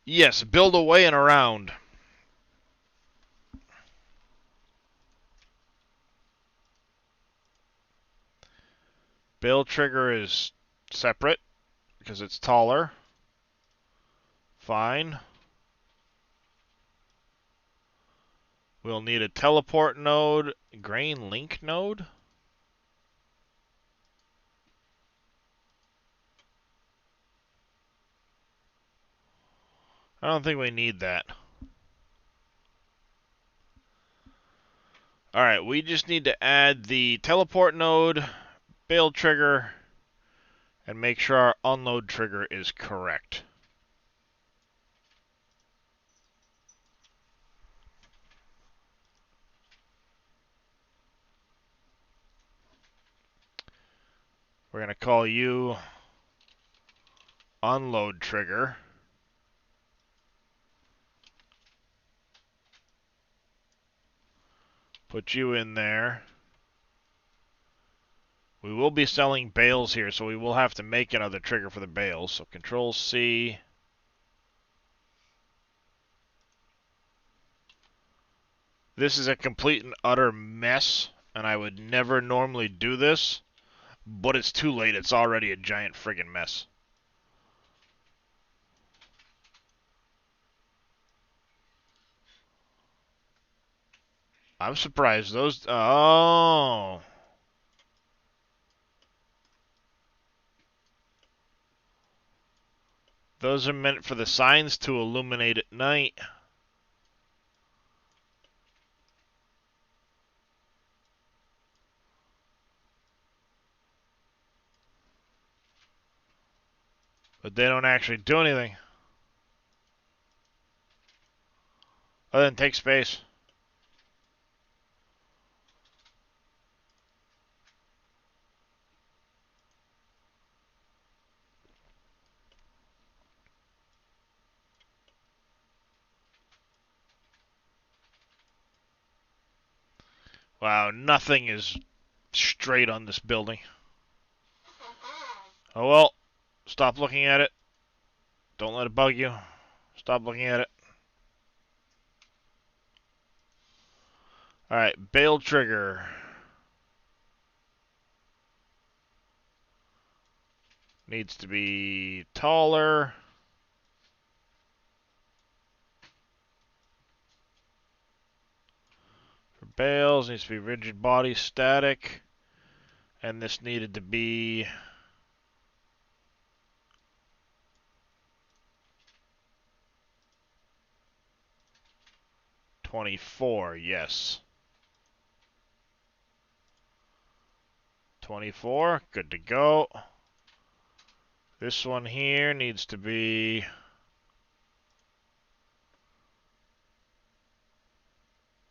Yes, build away and around. Bail trigger is separate because it's taller. Fine. We'll need a teleport node, grain link node. I don't think we need that. Alright, we just need to add the teleport node, bail trigger, and make sure our unload trigger is correct. We're going to call you unload trigger. Put you in there. We will be selling bales here, so we will have to make another trigger for the bales. So Control C. This is a complete and utter mess, and I would never normally do this, but it's too late. It's already a giant friggin' mess. I'm surprised those... Oh... Those are meant for the signs to illuminate at night. But they don't actually do anything. Other than take space. Wow, nothing is straight on this building. Oh well. Stop looking at it. Don't let it bug you. Stop looking at it. Alright, bail trigger. Needs to be taller. For bales, needs to be rigid body static. And this needed to be 24, yes. 24, good to go. This one here needs to be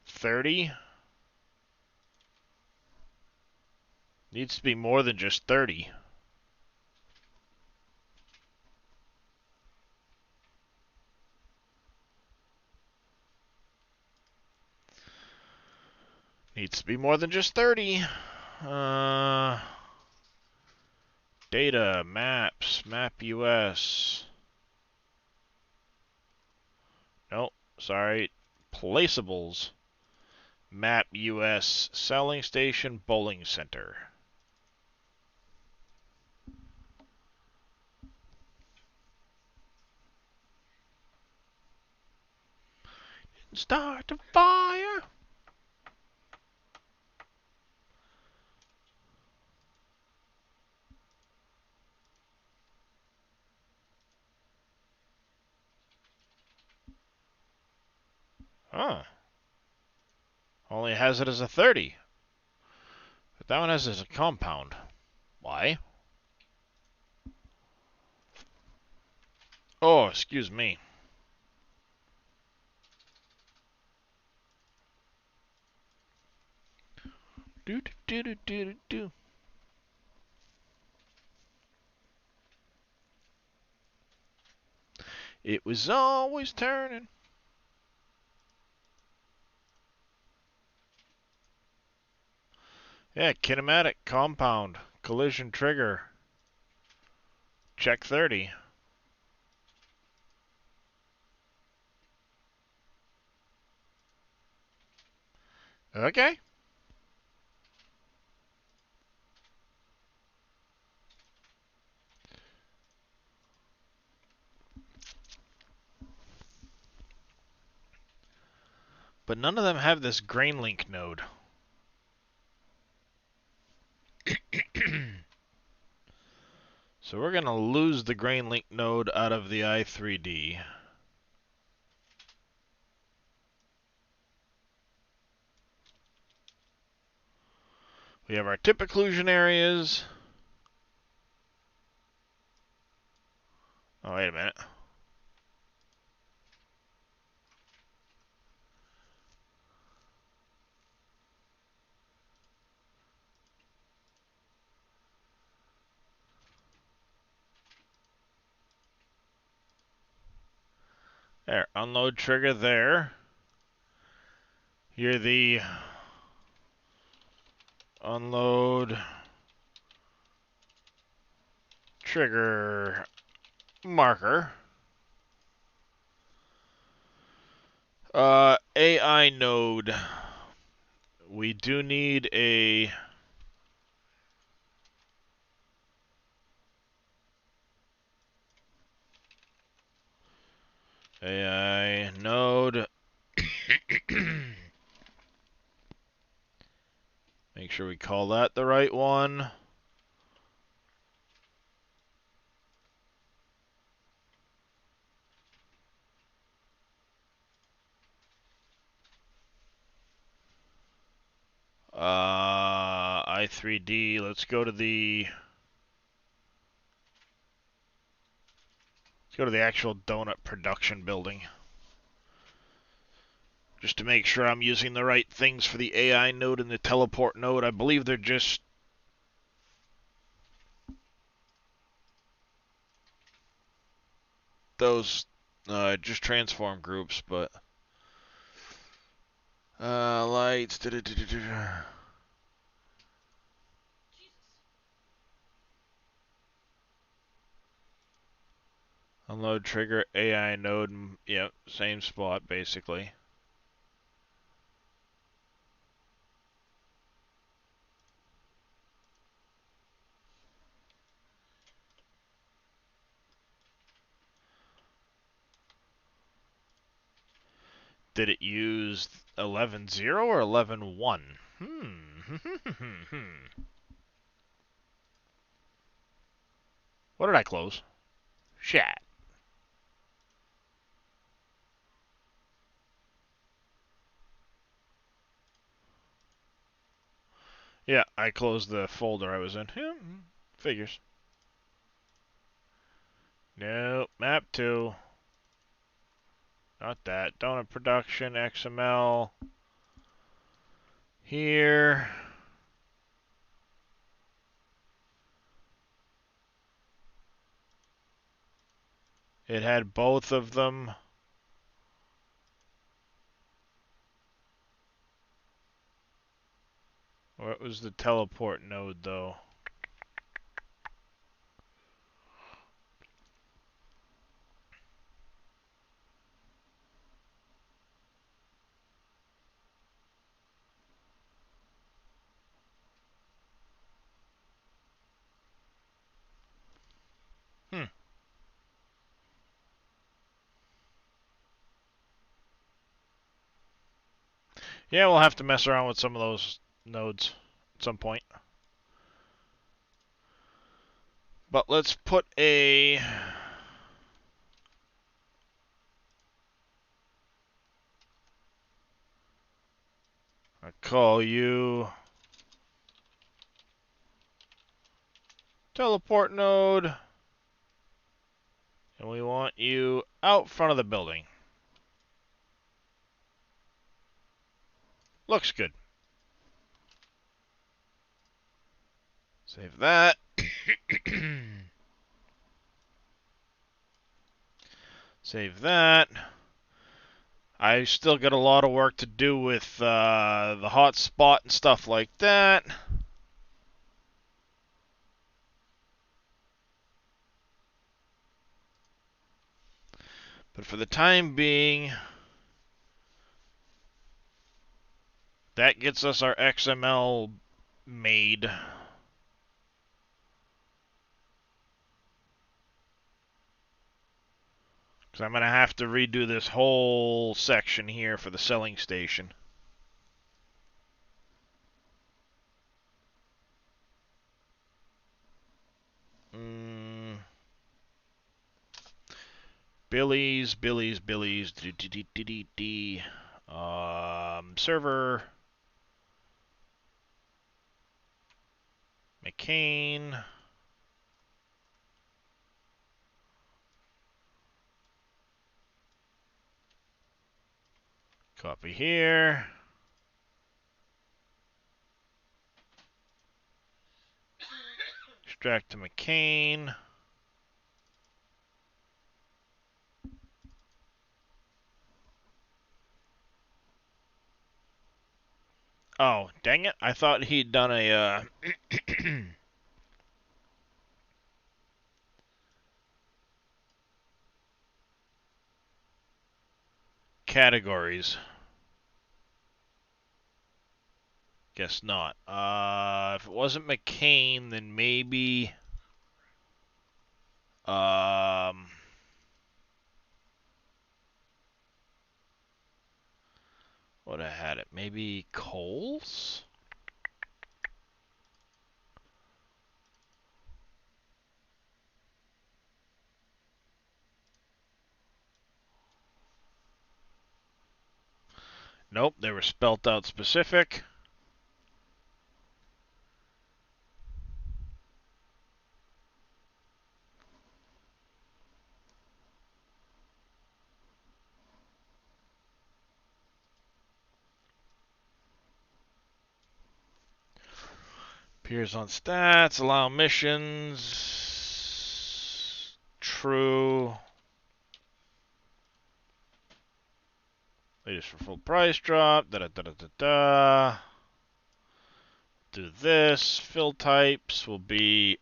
30. Needs to be more than just 30. Needs to be more than just 30. Data, maps, map US. Nope, sorry. Placeables. Map US, selling station, bowling center. Start a fire. Huh. Only has it as a 30. But that one has it as a compound. Why? Oh, excuse me. Do do do do do do. It was always turning. Yeah, kinematic compound. Collision trigger. check 30. Okay. But none of them have this grain link node. So we're going to lose the grain link node out of the i3D. We have our tip occlusion areas. Oh, wait a minute. There, unload trigger there. Here the unload trigger marker. AI node. We do need a AI node. Make sure we call that the right one. I3D. Let's go to the actual donut production building. Just to make sure I'm using the right things for the AI node and the teleport node. I believe they're just those just transform groups, but lights. Unload trigger AI node. Yep, same spot basically. Did it use 11.0 or 11.1? What did I close? Chat. Yeah, I closed the folder I was in. Yeah, figures. No, map 2. Not that. Donut production, XML. Here. It had both of them. What was the teleport node, though? Hmm. Yeah, we'll have to mess around with some of those nodes at some point. But let's put a... I call you... teleport node. And we want you out front of the building. Looks good. Save that. Save that. I still got a lot of work to do with the hotspot and stuff like that. But for the time being, that gets us our XML made. Because I'm going to have to redo this whole section here for the selling station. Billy's. Server. McCain. Copy here. Extract to McCain. Oh, dang it. I thought he'd done a categories. Guess not. If it wasn't McCain, then maybe um would have had it. Maybe Coles? Nope, they were spelt out specific. Appears on stats, allow missions. True. Latest for full price drop. Da da da da da da. Do this. Fill types will be.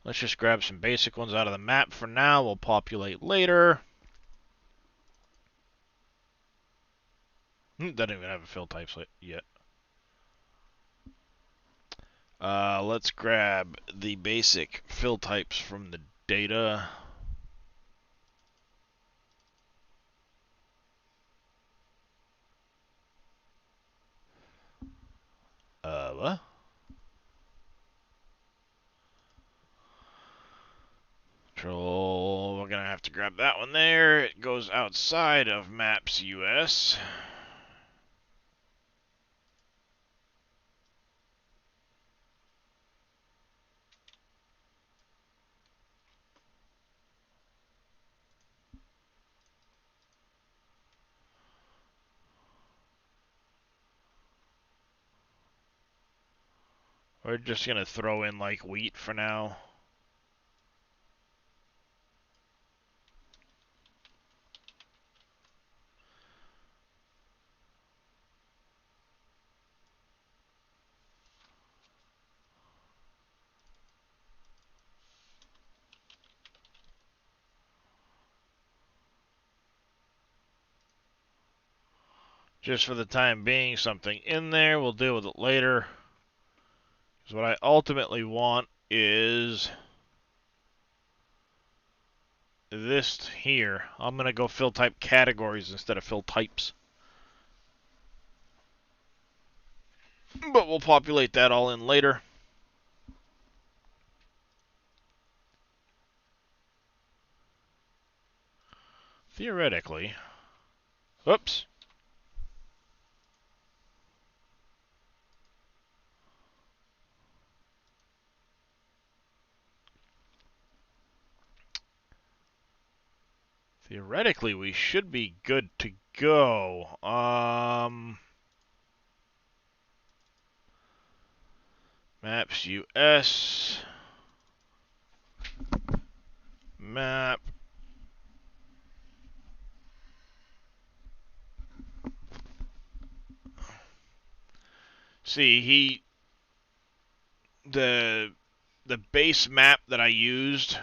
Let's just grab some basic ones out of the map for now. We'll populate later. Doesn't even have a fill types yet. Let's grab the basic fill types from the data. What? Control. We're gonna have to grab that one there. It goes outside of Maps US. We're just gonna throw in like wheat for now. Just for the time being, something in there. We'll deal with it later. Because what I ultimately want is this here. I'm going to go fill type categories instead of fill types. But we'll populate that all in later. Theoretically. Oops. Theoretically, we should be good to go. Maps US. Map. See, the base map that I used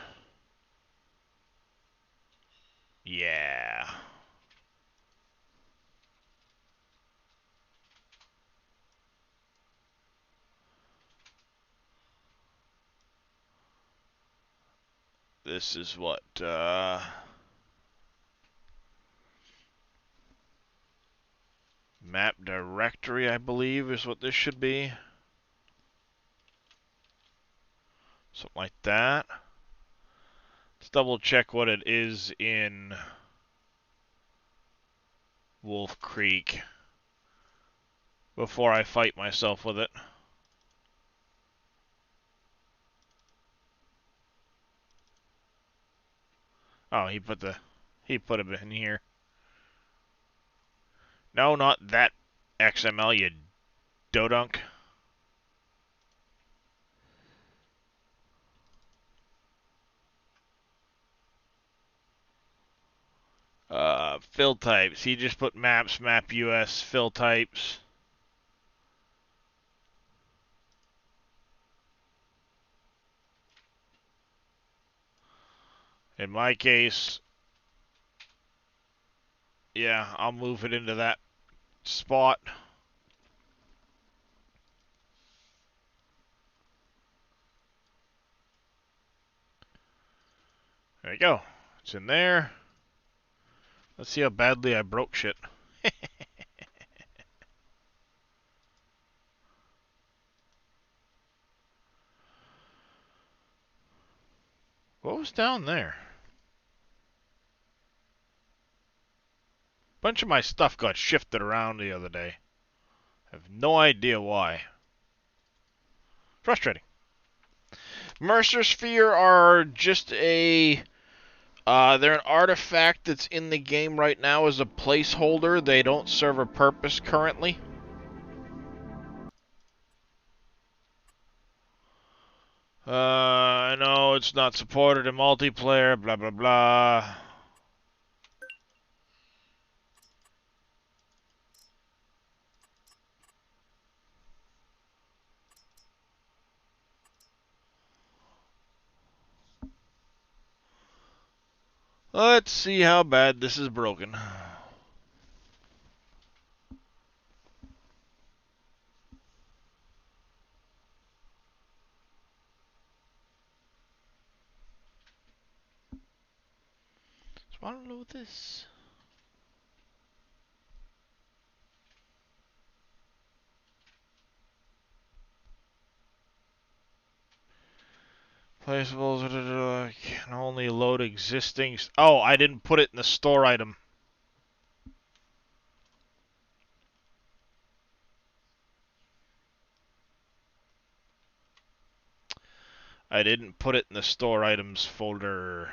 Yeah. This is what, map directory, I believe, is what this should be. Something like that. Let's double check what it is in Wolf Creek before I fight myself with it. Oh, he put it in here. No, not that XML, you dodunk. Fill types. He just put maps, map US, fill types. In my case, yeah, I'll move it into that spot. There you go. It's in there. Let's see how badly I broke shit. What was down there? Bunch of my stuff got shifted around the other day. I have no idea why. Frustrating. Mercer Sphere are just a... they're an artifact that's in the game right now as a placeholder. They don't serve a purpose currently. I know it's not supported in multiplayer, blah blah blah. Let's see how bad this is broken. Just want to load this. Placeables can only load existing. Oh, I didn't put it in the store item. I didn't put it in the store items folder.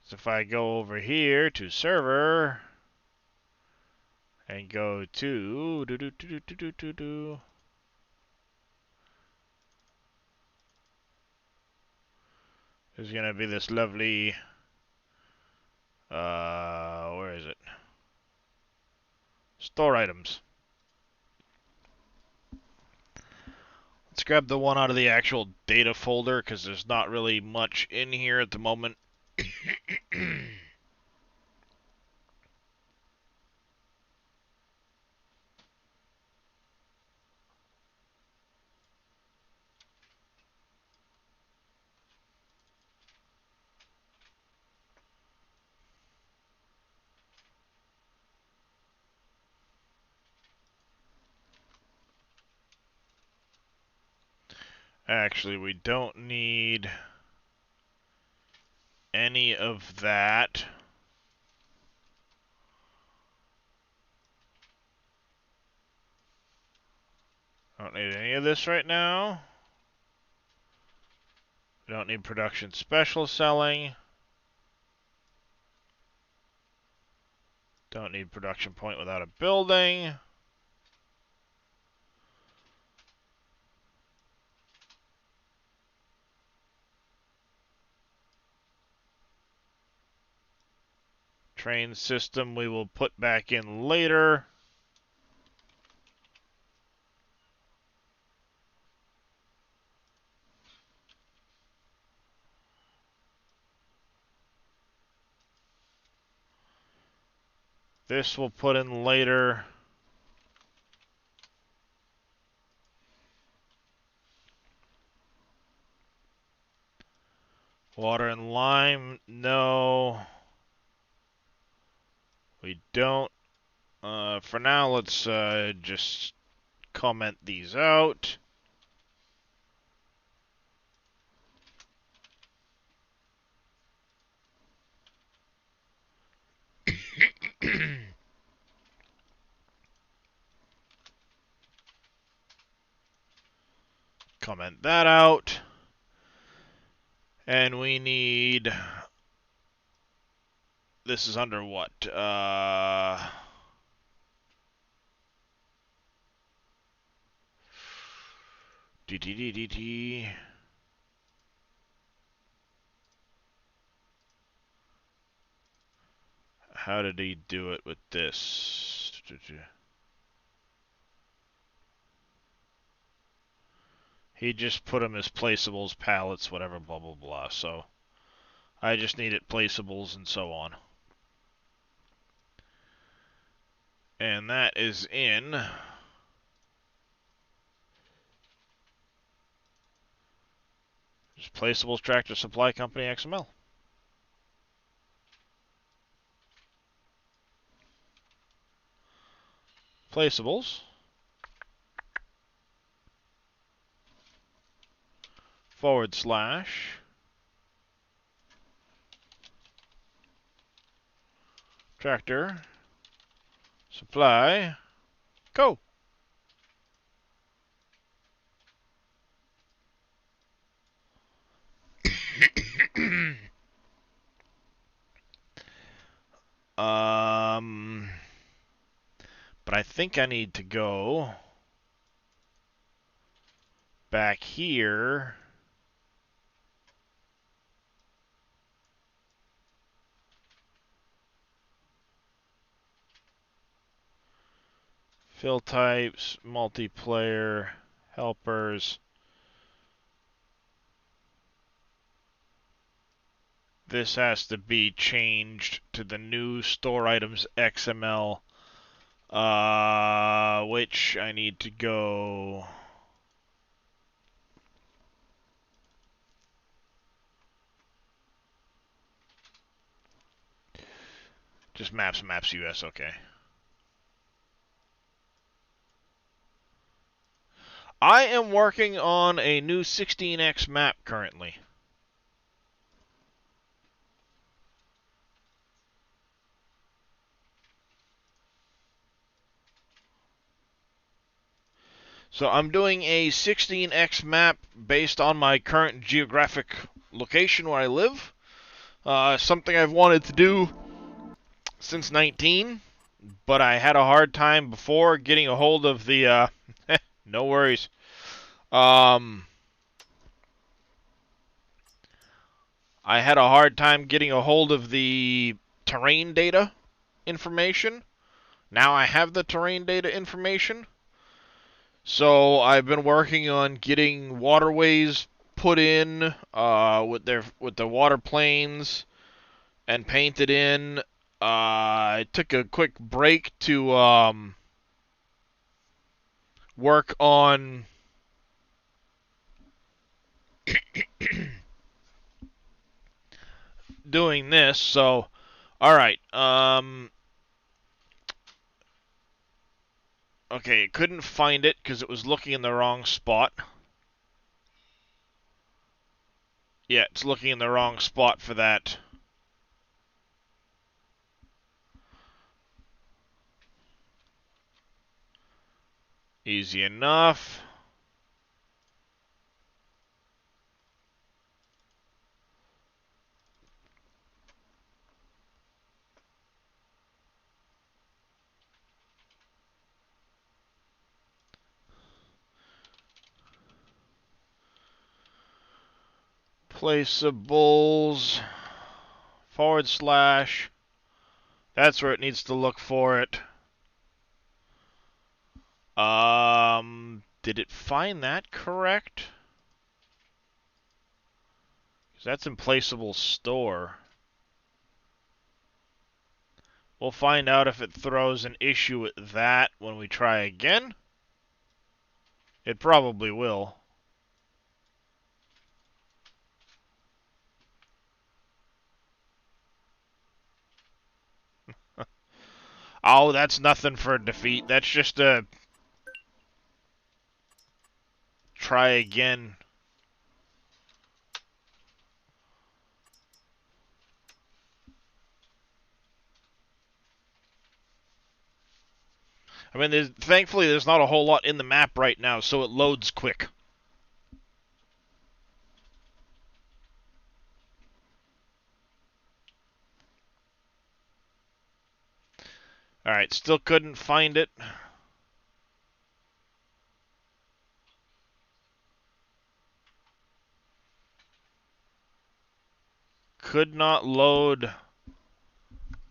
So if I go over here to server and go to there's gonna be this lovely where is it? Store items. Let's grab the one out of the actual data folder because there's not really much in here at the moment. Actually, we don't need any of that. Don't need any of this right now. We don't need production special selling. Don't need production point without a building. Train system we will put back in later. This we'll put in later. Water and lime, no. We don't. For now, let's just comment these out. Comment that out. And we need... This is under what? DTDDT. How did he do it with this? He just put them as placeables, pallets, whatever, blah, blah, blah. So I just need it placeables and so on. And that is in... Just placeables, Tractor Supply Company, XML. Placeables. / Tractor Supply Co. But I think I need to go back here. Fill types, multiplayer, helpers. This has to be changed to the new store items XML, which I need to go. Just maps US, okay. I am working on a new 16x map currently. So I'm doing a 16x map based on my current geographic location where I live. Something I've wanted to do since 19, but I had a hard time before getting a hold of the, no worries. I had a hard time getting a hold of the terrain data information. Now I have the terrain data information. So I've been working on getting waterways put in with the water planes and painted in. I took a quick break to work on doing this. So, all right. Okay, couldn't find it because it was looking in the wrong spot. Yeah, it's looking in the wrong spot for that. Easy enough. Placeables / That's where it needs to look for it. Did it find that correct? Because that's in placeable store. We'll find out if it throws an issue with that when we try again. It probably will. Oh, that's nothing for a defeat. That's just a try again. I mean, thankfully there's not a whole lot in the map right now, so it loads quick. Alright, still couldn't find it. Could not load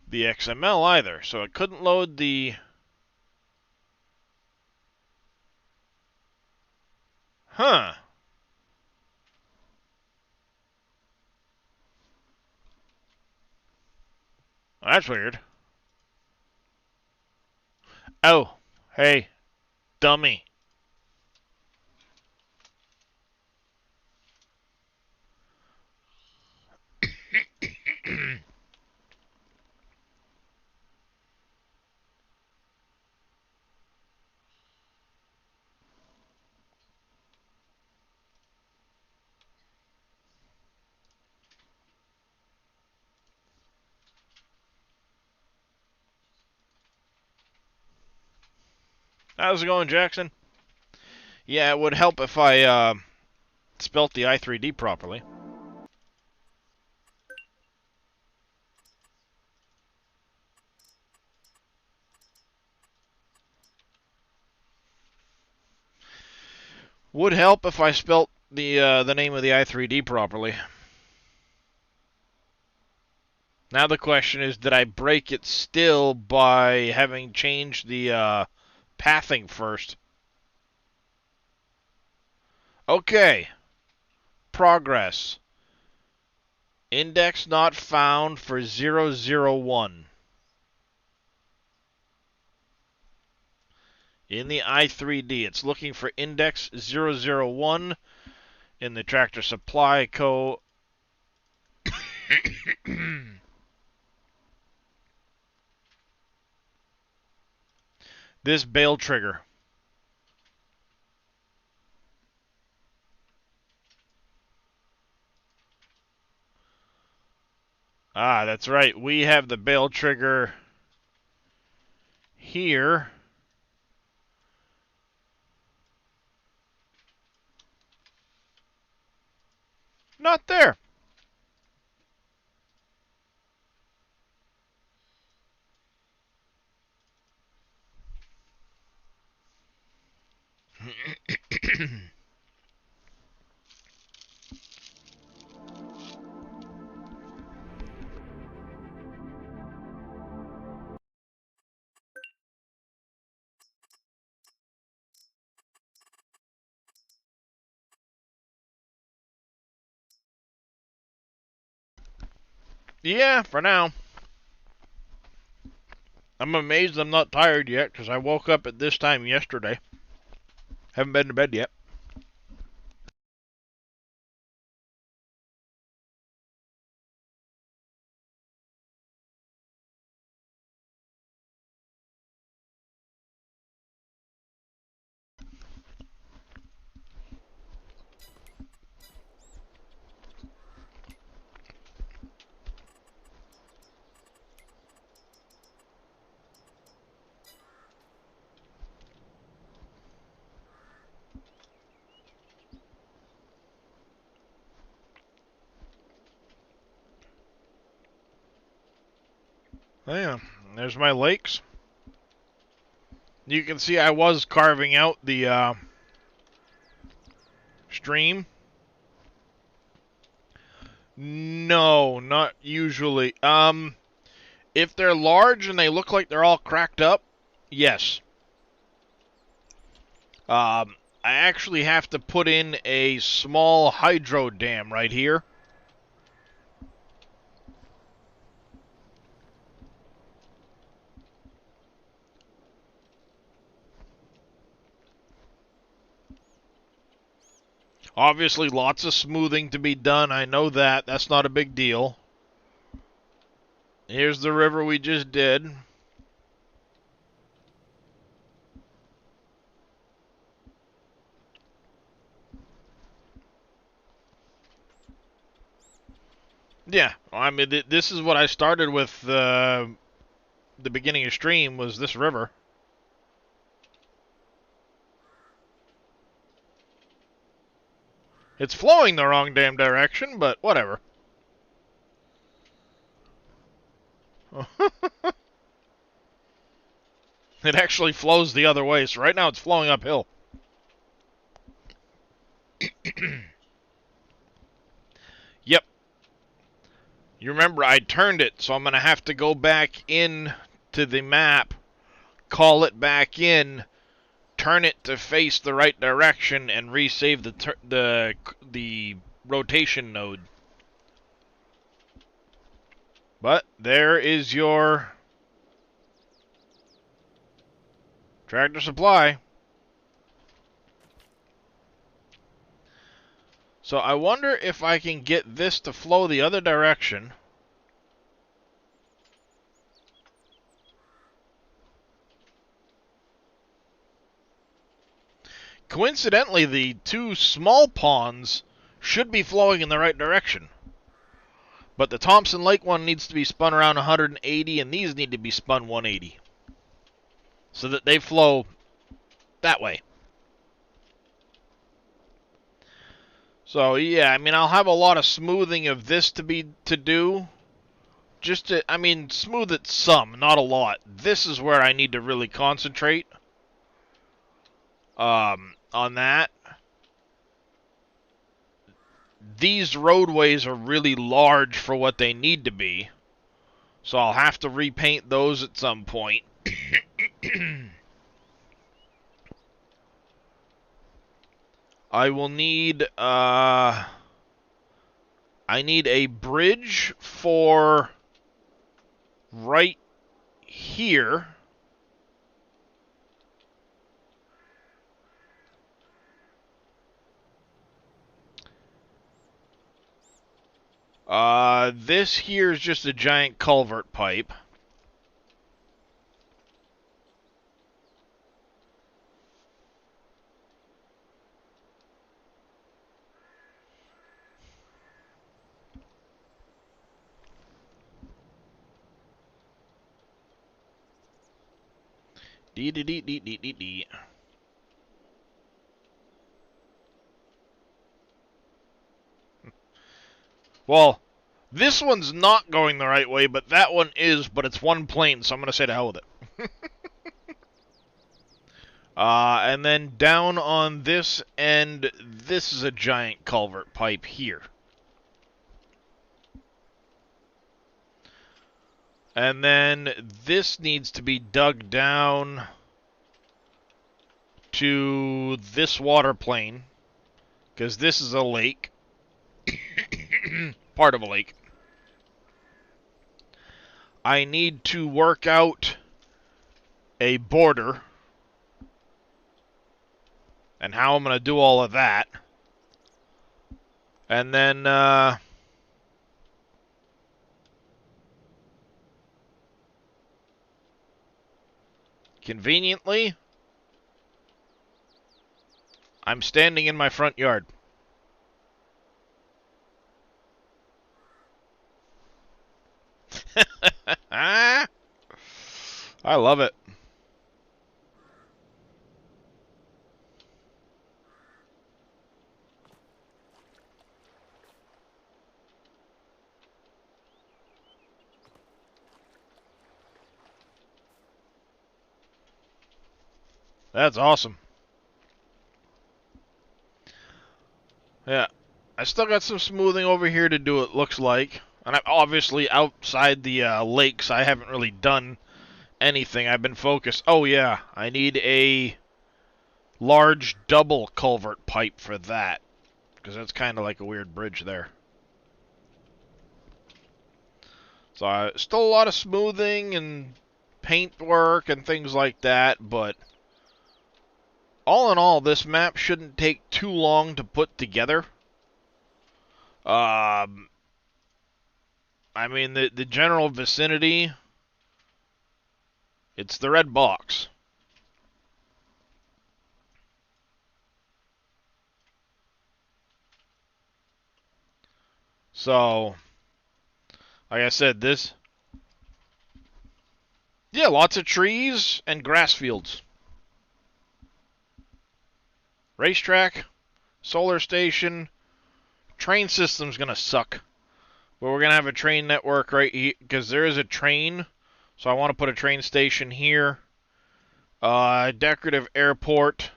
the XML either, so it couldn't load the... Huh. That's weird. Oh, hey, dummy. How's it going, Jackson? Yeah, it would help if I spelt the I3D properly. Would help if I spelt the name of the I3D properly. Now the question is, did I break it still by having changed the pathing first? Okay. Progress. Index not found for 001. In the I3D, it's looking for index 001 in the Tractor Supply Co. This bail trigger. Ah, that's right. We have the bail trigger here. Not there. Yeah, for now. I'm amazed I'm not tired yet, because I woke up at this time yesterday. Haven't been to bed yet. Oh, yeah, there's my lakes. You can see I was carving out the stream. No, not usually. If they're large and they look like they're all cracked up, yes. I actually have to put in a small hydro dam right here. Obviously, lots of smoothing to be done. I know that. That's not a big deal. Here's the river we just did. Yeah, I mean, this is what I started with the beginning of stream was this river. It's flowing the wrong damn direction, but whatever. It actually flows the other way, so right now it's flowing uphill. Yep. You remember I turned it, so I'm going to have to go back in to the map, call it back in, turn it to face the right direction, and resave the rotation node. But there is your Tractor Supply. So I wonder if I can get this to flow the other direction. Coincidentally, the two small ponds should be flowing in the right direction. But the Thompson Lake one needs to be spun around 180, and these need to be spun 180. So that they flow that way. So yeah, I mean, I'll have a lot of smoothing of this to do. Just to, I mean, smooth it some, not a lot. This is where I need to really concentrate on that. These roadways are really large for what they need to be. So I'll have to repaint those at some point. I will need, I need a bridge for right here. This here is just a giant culvert pipe. Dee dee dee dee dee dee dee. Well, this one's not going the right way, but that one is, but it's one plane, so I'm going to say to hell with it. And then down on this end, this is a giant culvert pipe here. And then this needs to be dug down to this water plane, because this is a lake. Part of a lake. I need to work out a border and how I'm going to do all of that. And then, conveniently, I'm standing in my front yard. I love it. That's awesome. Yeah. I still got some smoothing over here to do, it looks like. And I'm obviously outside the lakes. I haven't really done anything. I've been focused. Oh, yeah. I need a large double culvert pipe for that. Because that's kind of like a weird bridge there. So still a lot of smoothing and paint work and things like that. But all in all, this map shouldn't take too long to put together. Um, I mean, the general vicinity, it's the red box. So, like I said, this, yeah, lots of trees and grass fields. Racetrack, solar station, train system's gonna suck. But we're gonna have a train network right here, because there is a train. So I want to put a train station here. Decorative airport.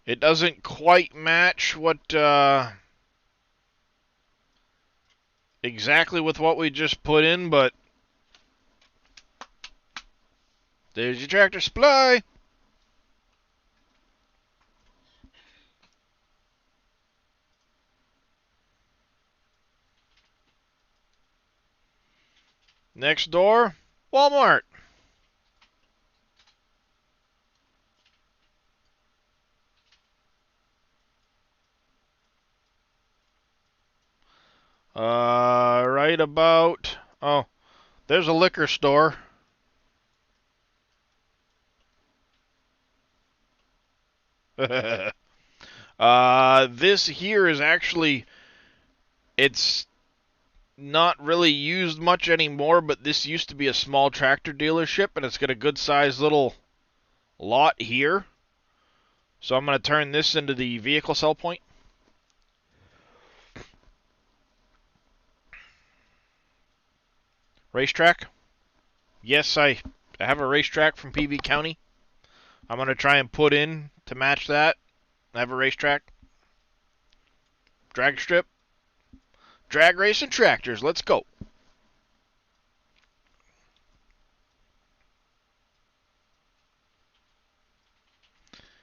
It doesn't quite match what exactly with what we just put in, but there's your tractor supply. Next door, Walmart. Right about, oh, there's a liquor store. This here is actually, it's not really used much anymore, but this used to be a small tractor dealership, and it's got a good sized little lot here. So I'm going to turn this into the vehicle sell point. Racetrack. Yes, I have a racetrack from PV County. I'm going to try and put in to match that. I have a racetrack. Drag strip. Drag racing tractors. Let's go.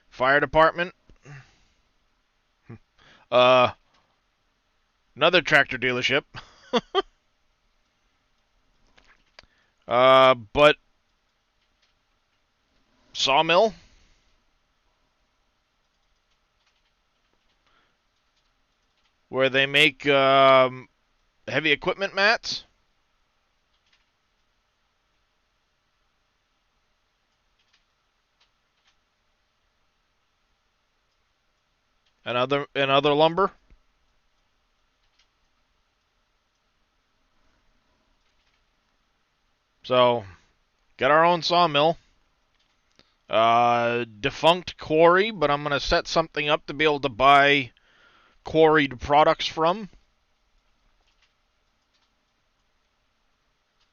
Fire department. Uh, Another tractor dealership. But sawmill. Where they make heavy equipment mats. And other lumber. So, got our own sawmill. Defunct quarry, but I'm going to set something up to be able to buy quarried products from.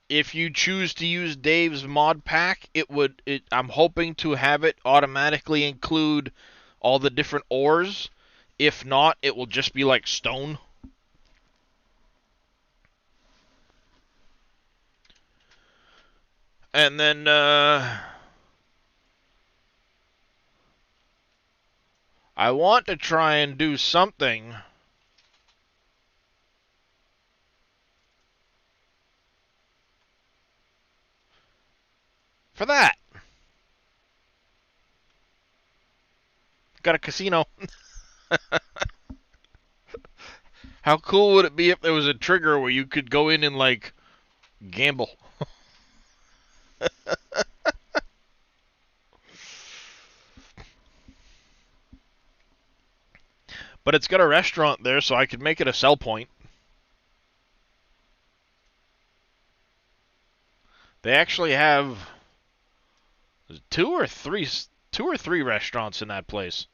If you choose to use Dave's mod pack, I'm hoping to have it automatically include all the different ores. If not, it will just be like stone. And then I want to try and do something for that. Got a casino. How cool would it be if there was a trigger where you could go in and like gamble? But it's got a restaurant there, so I could make it a sell point. They actually have two or three restaurants in that place,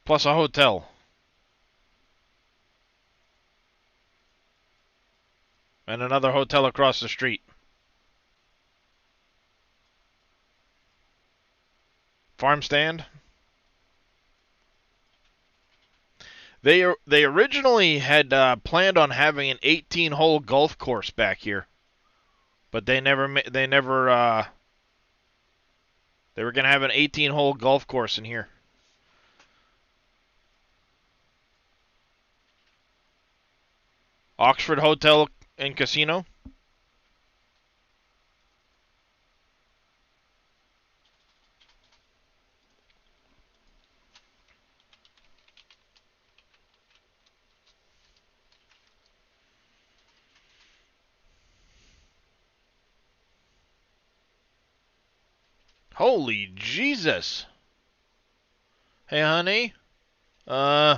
plus a hotel and another hotel across the street. Farm stand. They originally had planned on having an 18-hole golf course back here, but they were gonna have an 18-hole golf course in here. Oxford Hotel and Casino. Holy Jesus. Hey, honey. Uh,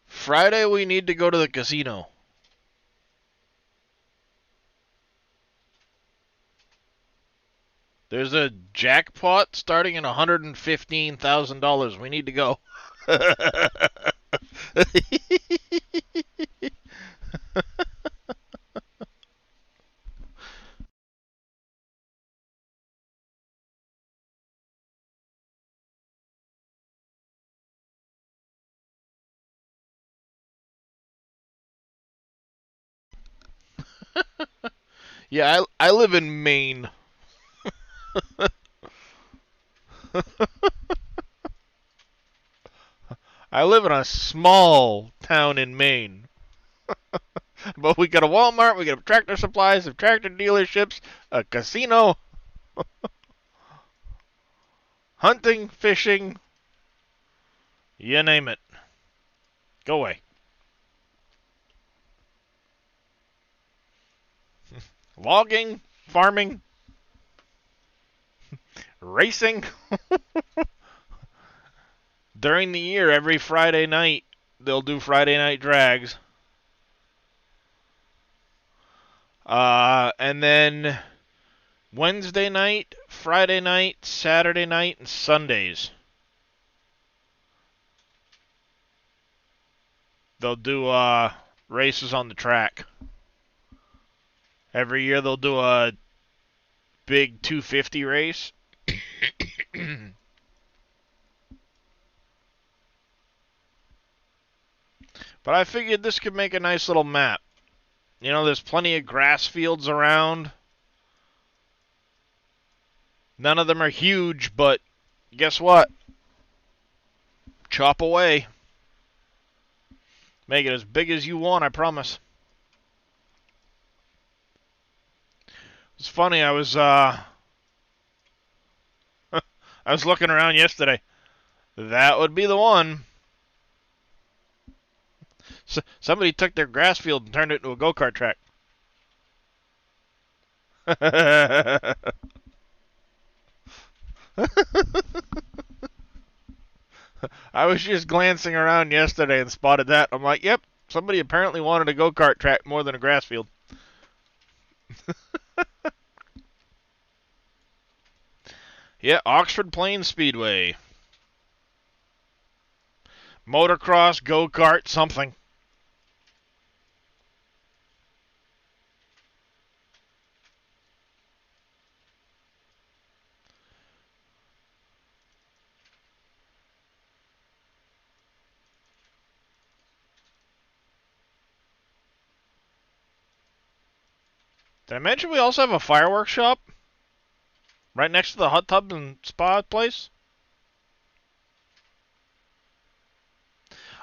Friday we need to go to the casino. There's a jackpot starting at $115,000. We need to go. Yeah, I live in Maine. I live in a small town in Maine. But we got a Walmart, we got tractor supplies, some tractor dealerships, a casino, hunting, fishing, you name it. Go away. Logging, farming, racing. During the year, every Friday night, they'll do Friday night drags. And then Wednesday night, Friday night, Saturday night, and Sundays, they'll do races on the track. Every year they'll do a big 250 race. But I figured this could make a nice little map. You know, there's plenty of grass fields around. None of them are huge, but guess what? Chop away. Make it as big as you want, I promise. It's funny, I was looking around yesterday. That would be the one. Somebody took their grass field and turned it into a go-kart track. I was just glancing around yesterday and spotted that. I'm like, yep, somebody apparently wanted a go-kart track more than a grass field. Yeah, Oxford Plains Speedway. Motocross, go-kart, something. Did I mention we also have a fireworks shop? Right next to the hot tub and spa place?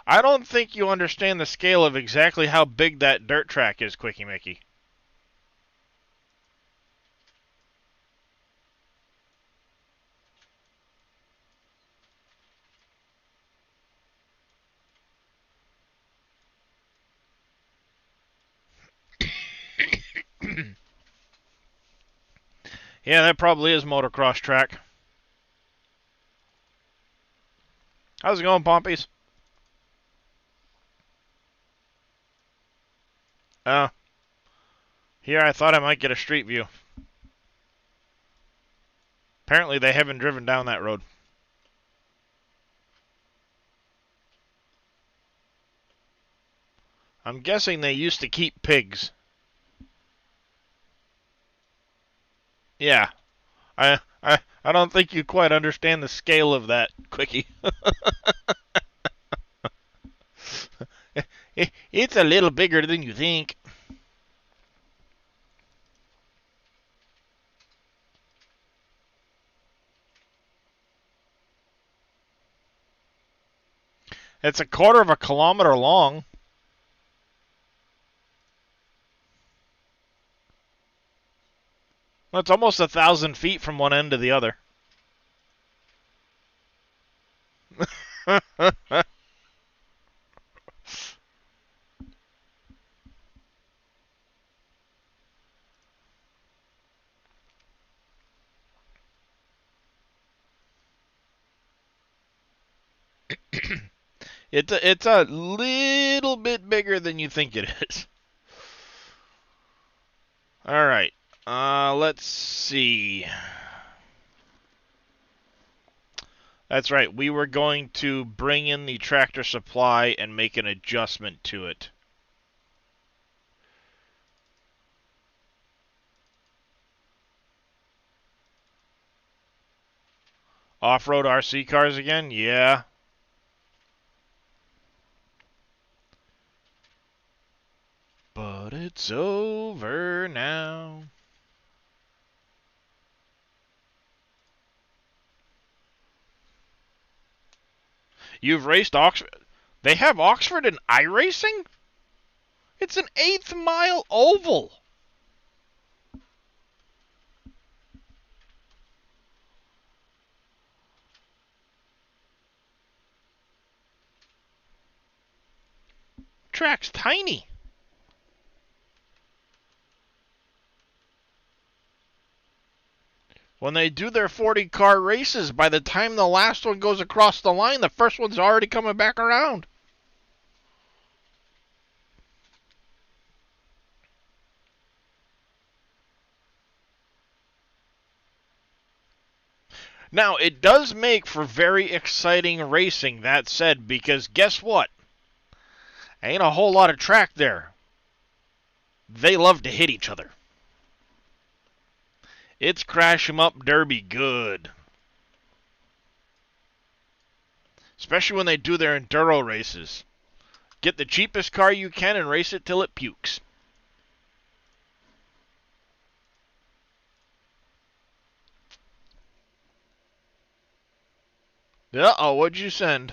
I don't think you understand the scale of exactly how big that dirt track is, Quickie Mickey. Yeah, that probably is motocross track. How's it going, Pompies? Oh, here I thought I might get a street view. Apparently they haven't driven down that road. I'm guessing they used to keep pigs. Yeah, I don't think you quite understand the scale of that, Quickie. It's a little bigger than you think. It's a quarter of a kilometer long. Well, it's almost 1,000 feet from one end to the other. It's a little bit bigger than you think it is. All right. Let's see. That's right. We were going to bring in the Tractor Supply and make an adjustment to it. Off-road RC cars again? Yeah. But it's over now. You've raced Oxford. They have Oxford in iRacing? It's an eighth mile oval. Track's tiny. When they do their 40 car races, by the time the last one goes across the line, the first one's already coming back around. Now, it does make for very exciting racing, that said, because guess what? Ain't a whole lot of track there. They love to hit each other. It's crash 'em up derby good. Especially when they do their enduro races. Get the cheapest car you can and race it till it pukes. Uh-oh, what'd you send?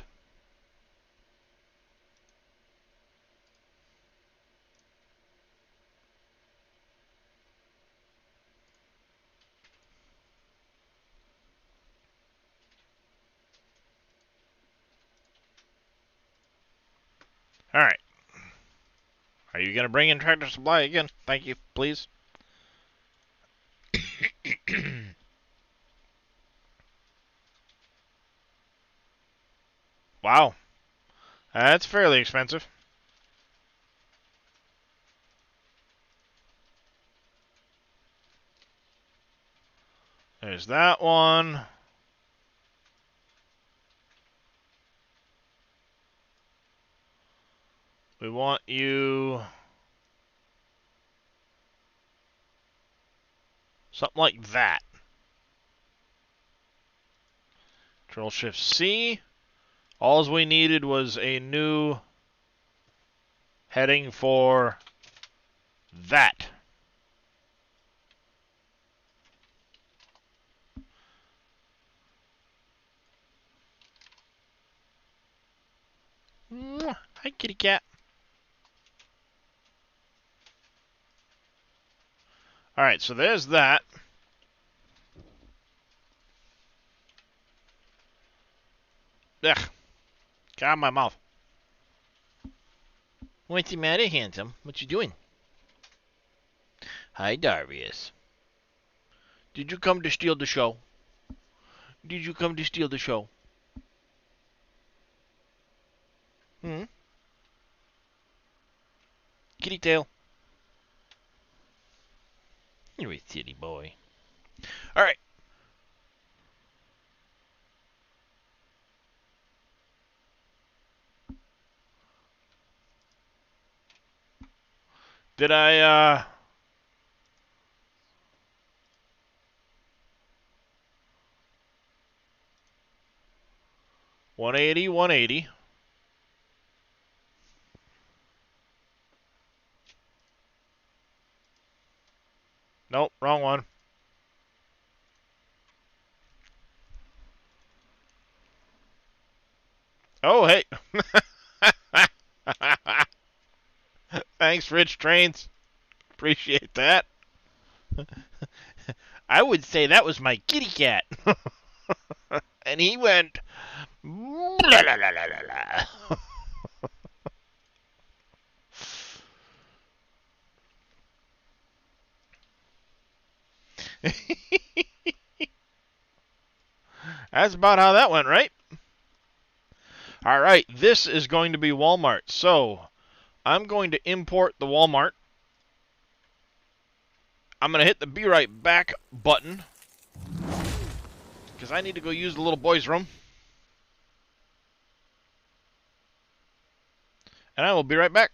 Alright. Are you going to bring in Tractor Supply again? Thank you, please. Wow. That's fairly expensive. There's that one. We want you... something like that. Control-Shift-C. All we needed was a new heading for that. Hi, kitty cat. Alright, so there's that. Ugh. Get out of my mouth. What's the matter, handsome? What you doing? Hi, Darius. Did you come to steal the show? Did you come to steal the show? Hmm? Kitty tail. You're a silly boy. Alright. Did I, 180, 180. Nope, wrong one. Oh, hey. Thanks, Rich Trains. Appreciate that. I would say that was my kitty cat. And he went... blah, blah, blah, blah, blah. That's about how that went, right? All right, this is going to be Walmart. So I'm going to import the Walmart. I'm going to hit the be right back button because I need to go use the little boy's room. And I will be right back.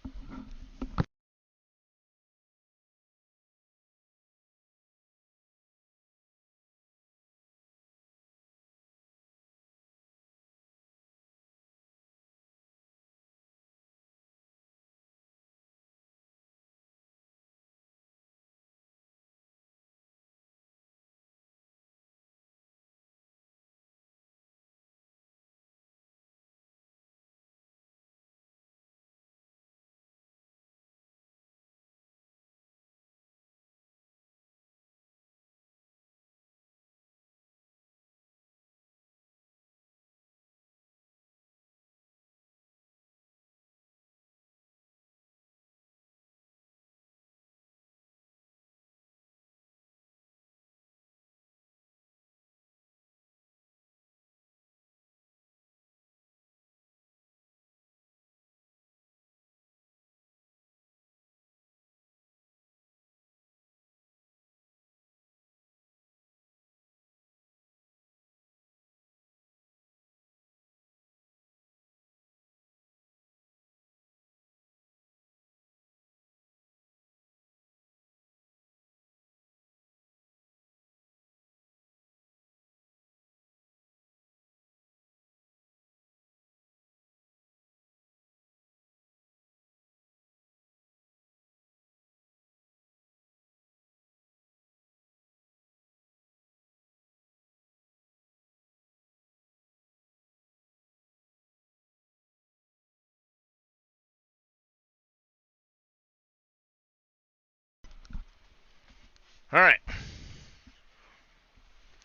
All right.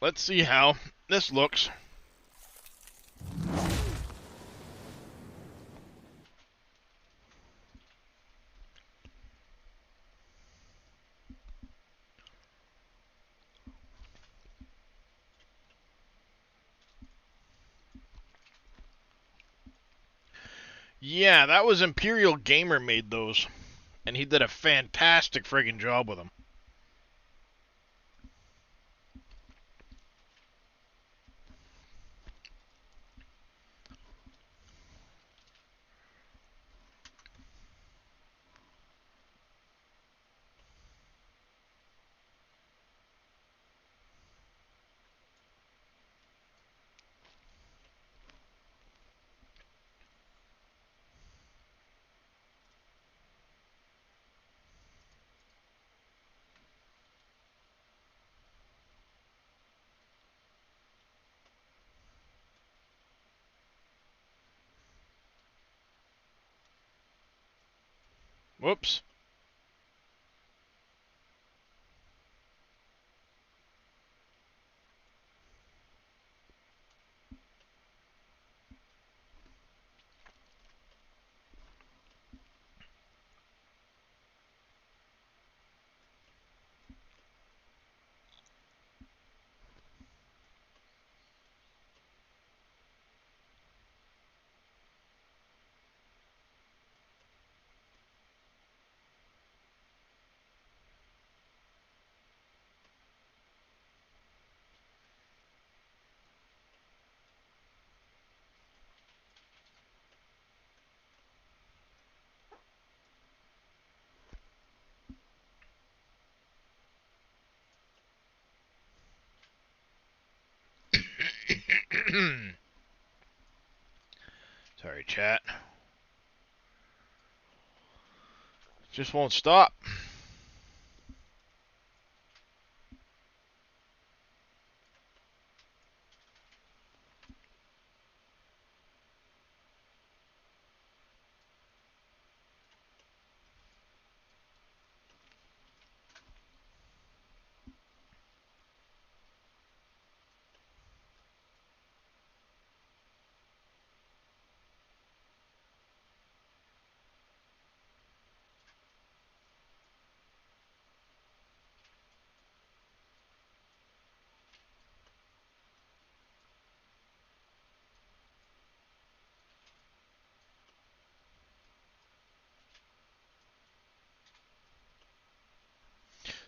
Let's see how this looks. Yeah, that was Imperial Gamer made those. And he did a fantastic friggin' job with them. Whoops. Sorry, chat. Just won't stop.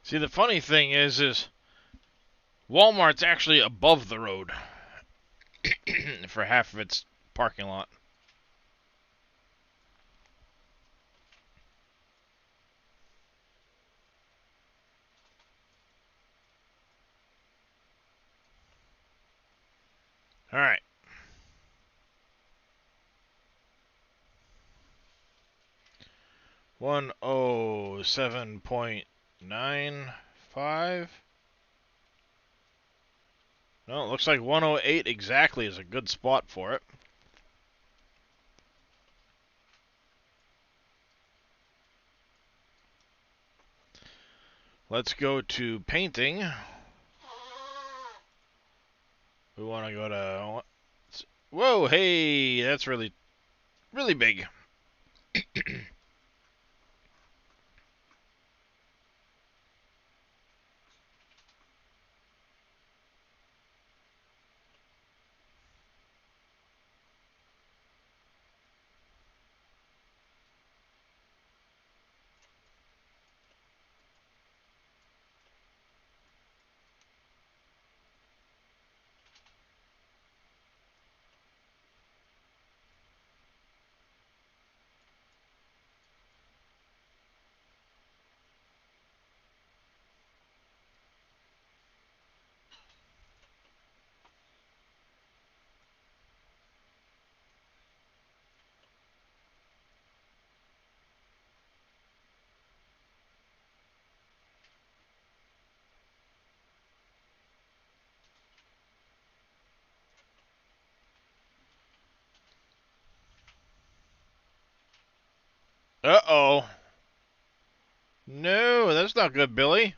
See, the funny thing is Walmart's actually above the road for half of its parking lot. All right. 107.95. No, it looks like 108 exactly is a good spot for it. Let's go to painting. We want to go to... Whoa, hey, that's really, really big. Uh-oh. No, that's not good, Billy.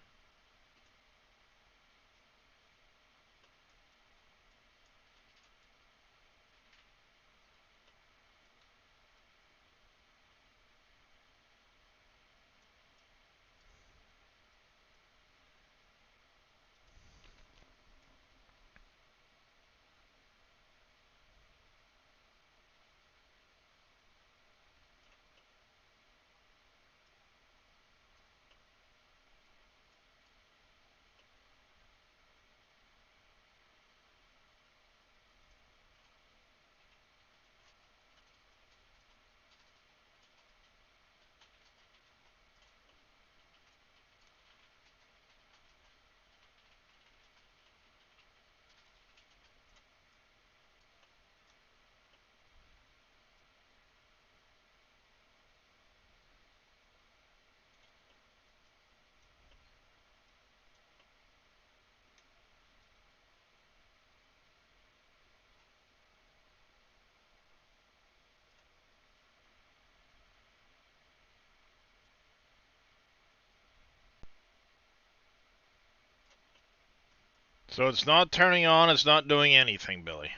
So it's not turning on, it's not doing anything, Billy.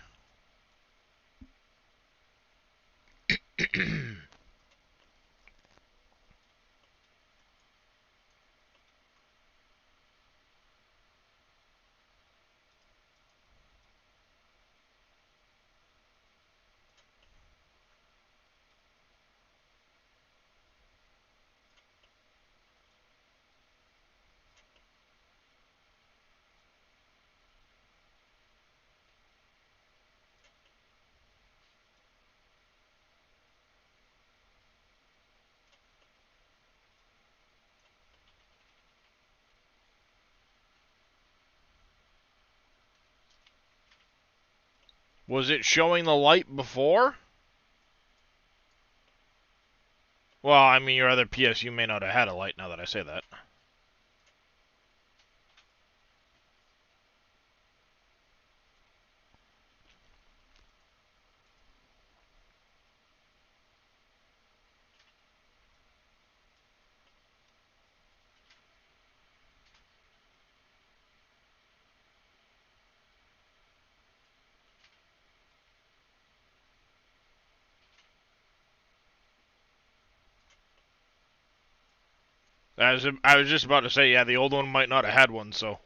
Was it showing the light before? Well, I mean, your other PSU may not have had a light now that I say that. I was just about to say, yeah, the old one might not have had one, so.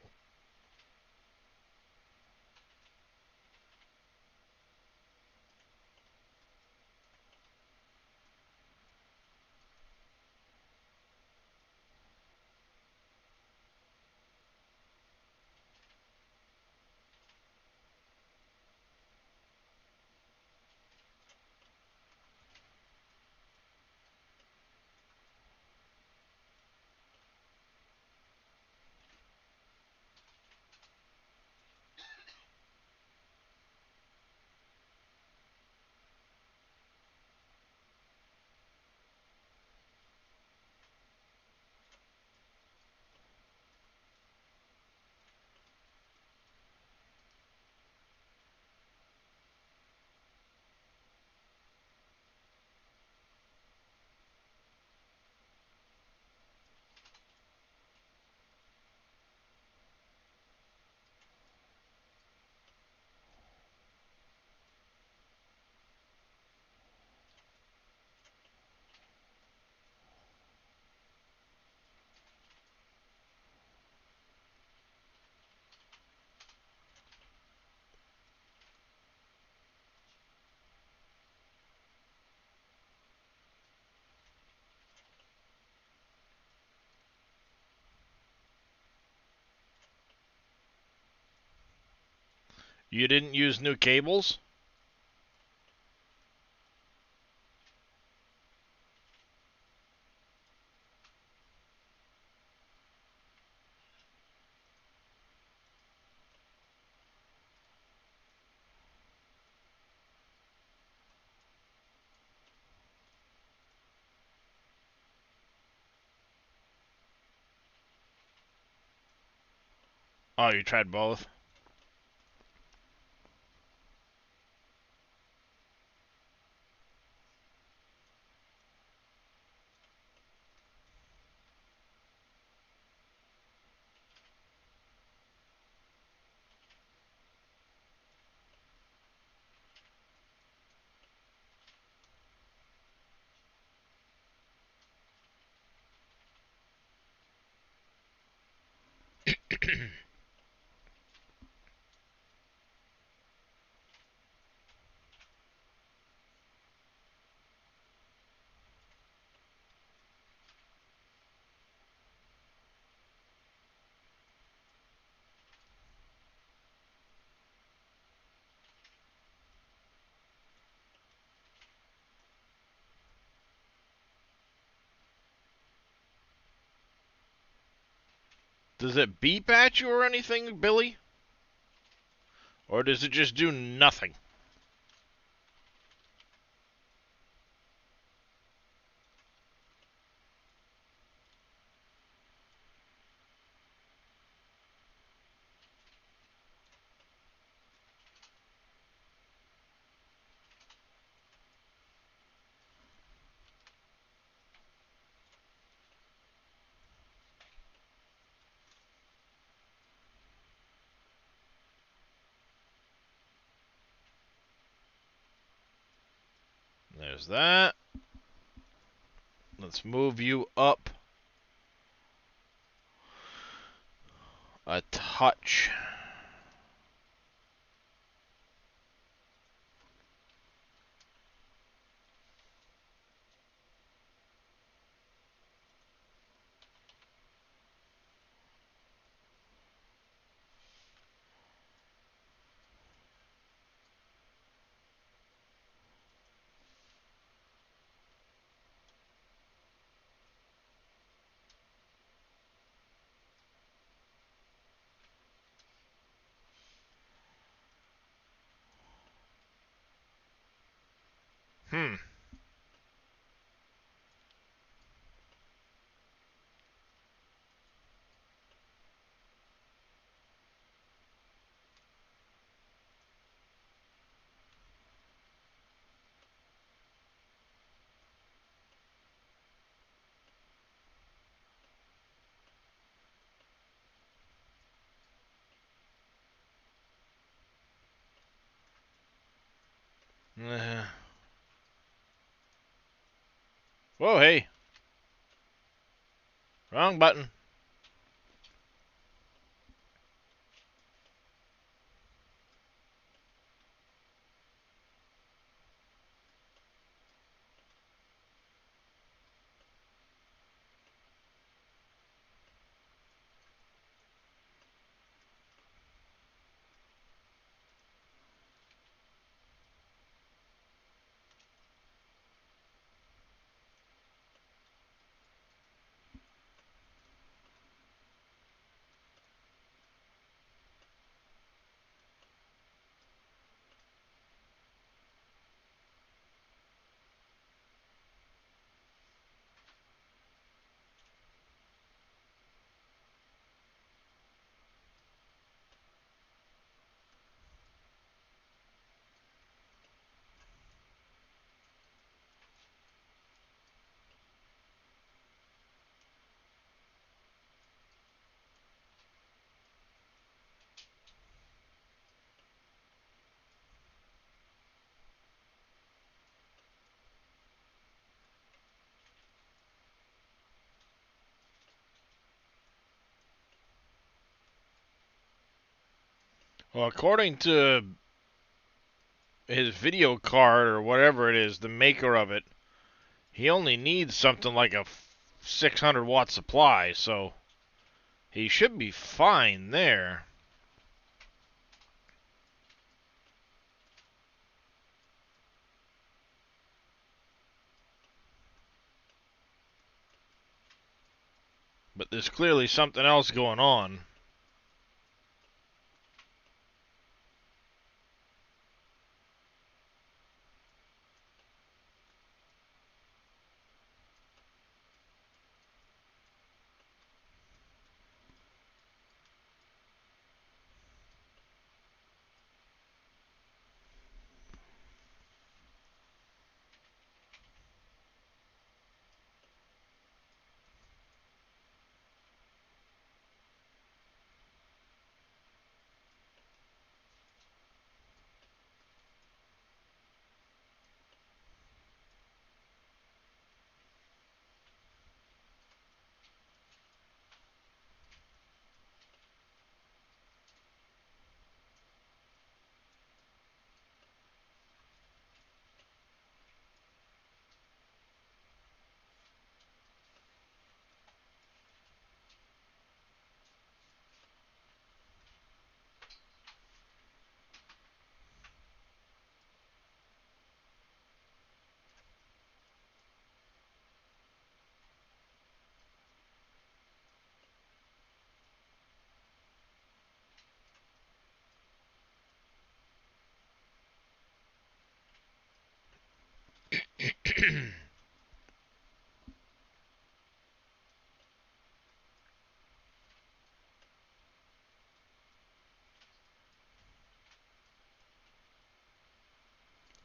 You didn't use new cables? Oh, you tried both? Does it beep at you or anything, Billy? Or does it just do nothing? There's that. Let's move you up a touch. Hmm. Uh, Whoa, hey. Wrong button. Well, according to his video card or whatever it is, the maker of it, he only needs something like a 600-watt supply, so he should be fine there. But there's clearly something else going on.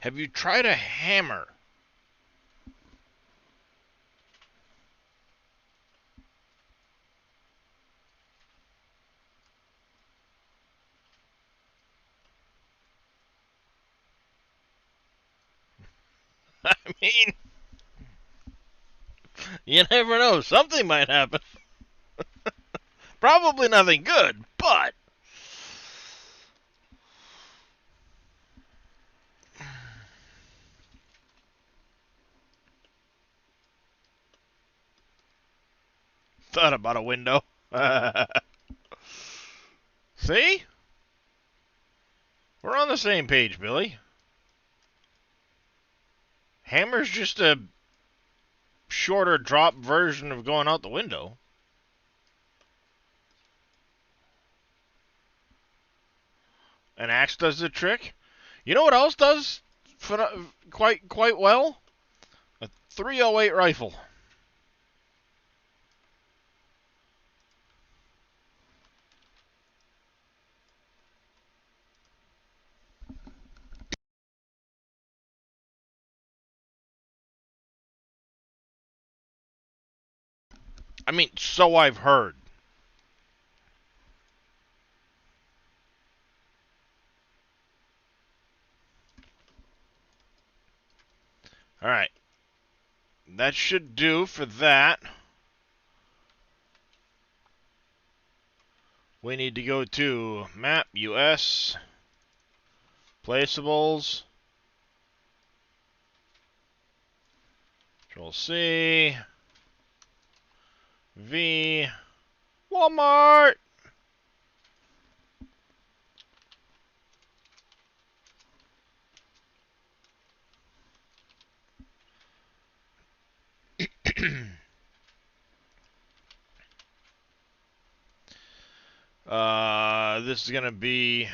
Have you tried a hammer? I mean, you never know. Something might happen. Probably nothing good, but thought about a window. See? We're on the same page, Billy. Hammer's just a shorter drop version of going out the window. An axe does the trick. You know what else does quite well? A 308 rifle. I mean, so I've heard. All right. That should do for that. We need to go to Map US, Placeables, Control C, V, Walmart. This is gonna be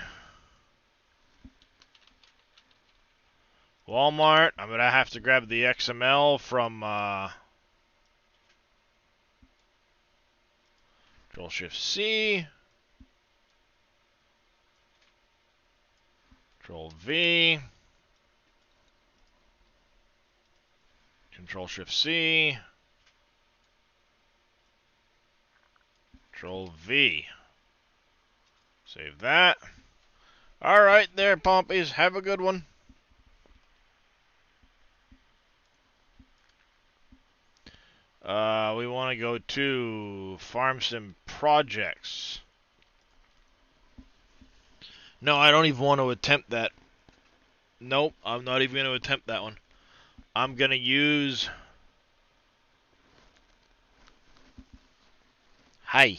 Walmart. I'm gonna have to grab the XML from Control Shift C, Control V, Control Shift C, Control V. Save that. All right, there, Pompies. Have a good one. We want to go to Farm Sim Projects. No, I don't even want to attempt that. Nope, I'm not even going to attempt that one. I'm going to use... Hi.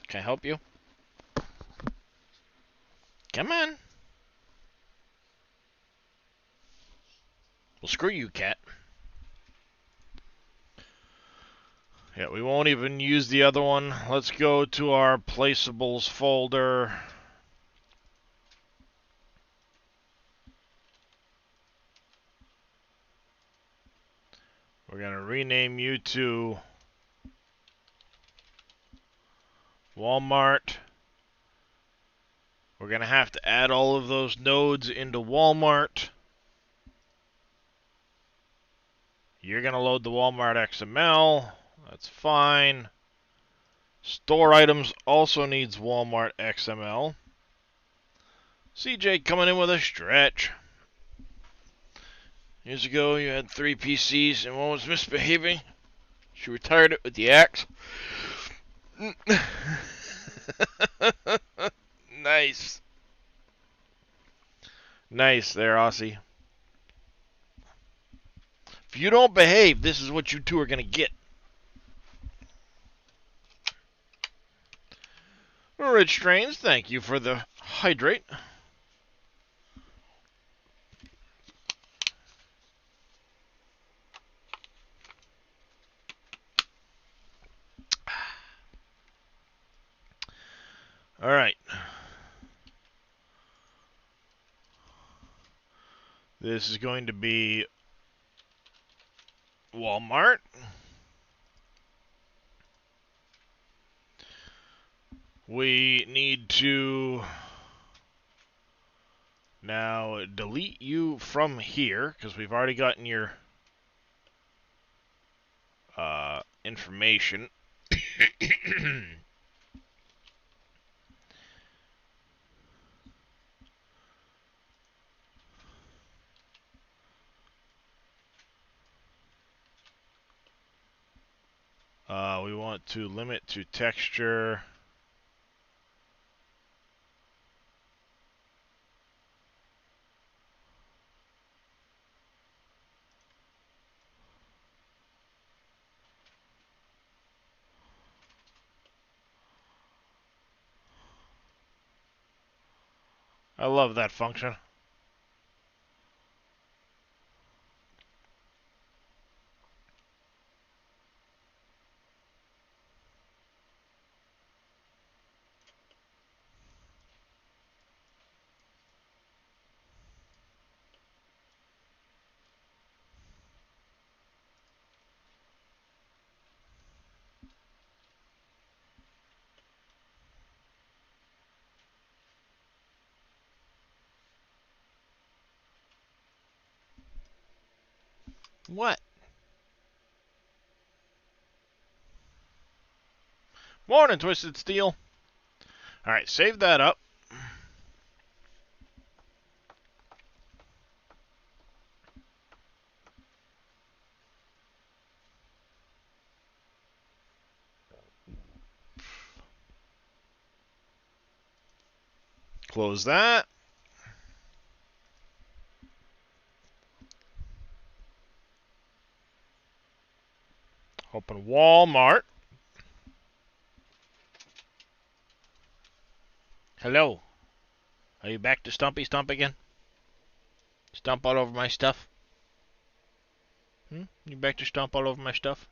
Can I help you? Come on. Well, screw you, cat. Yeah, we won't even use the other one. Let's go to our placeables folder. We're going to rename you to Walmart. We're going to have to add all of those nodes into Walmart. You're going to load the Walmart XML. That's fine. Store items also needs Walmart XML. CJ coming in with a stretch. Years ago, you had 3 PCs and one was misbehaving. She retired it with the axe. Nice. Nice there, Aussie. If you don't behave, this is what you two are going to get. Rich Strains, thank you for the hydrate. All right. This is going to be Walmart. We need to now delete you from here because we've already gotten your information. We want to limit to texture. I love that function. What? Morning, Twisted Steel. All right, save that up. Close that. Open Walmart. Hello. Are you back to Stumpy Stump again? Stomp all over my stuff? You back to stomp all over my stuff?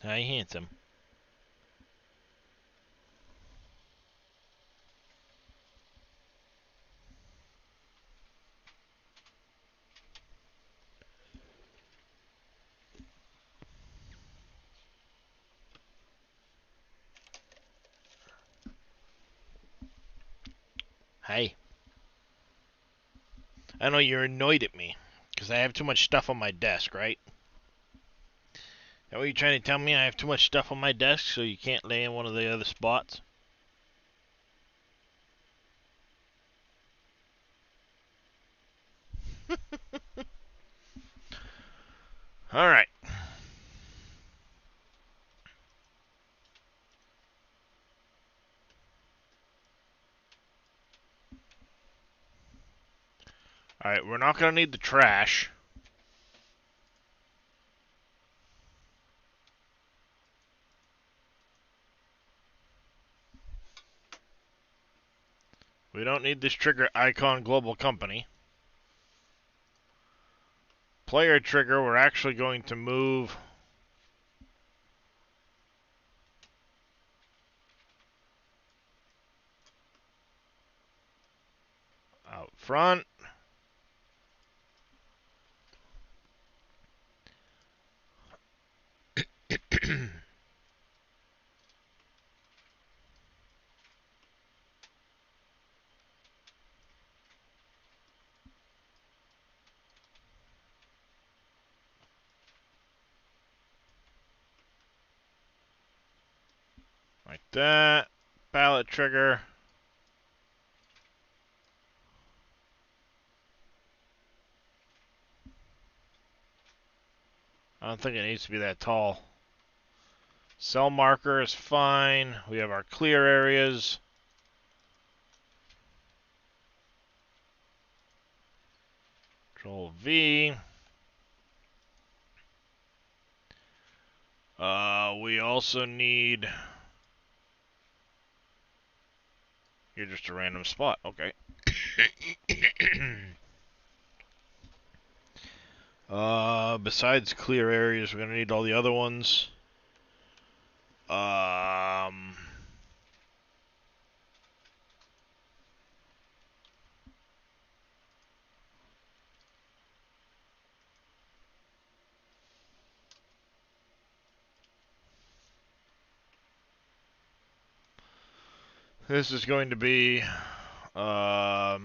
Hi, handsome. Hi. I know you're annoyed at me because I have too much stuff on my desk, right? Are you trying to tell me I have too much stuff on my desk so you can't lay in one of the other spots? Alright. Alright, we're not going to need the trash. We don't need this trigger icon global company. Player trigger, we're actually going to move out front. Like that. Ballot trigger. I don't think it needs to be that tall. Cell marker is fine. We have our clear areas. Control V. We also need... You're just a random spot. Okay. Besides clear areas, we're going to need all the other ones. This is going to be... I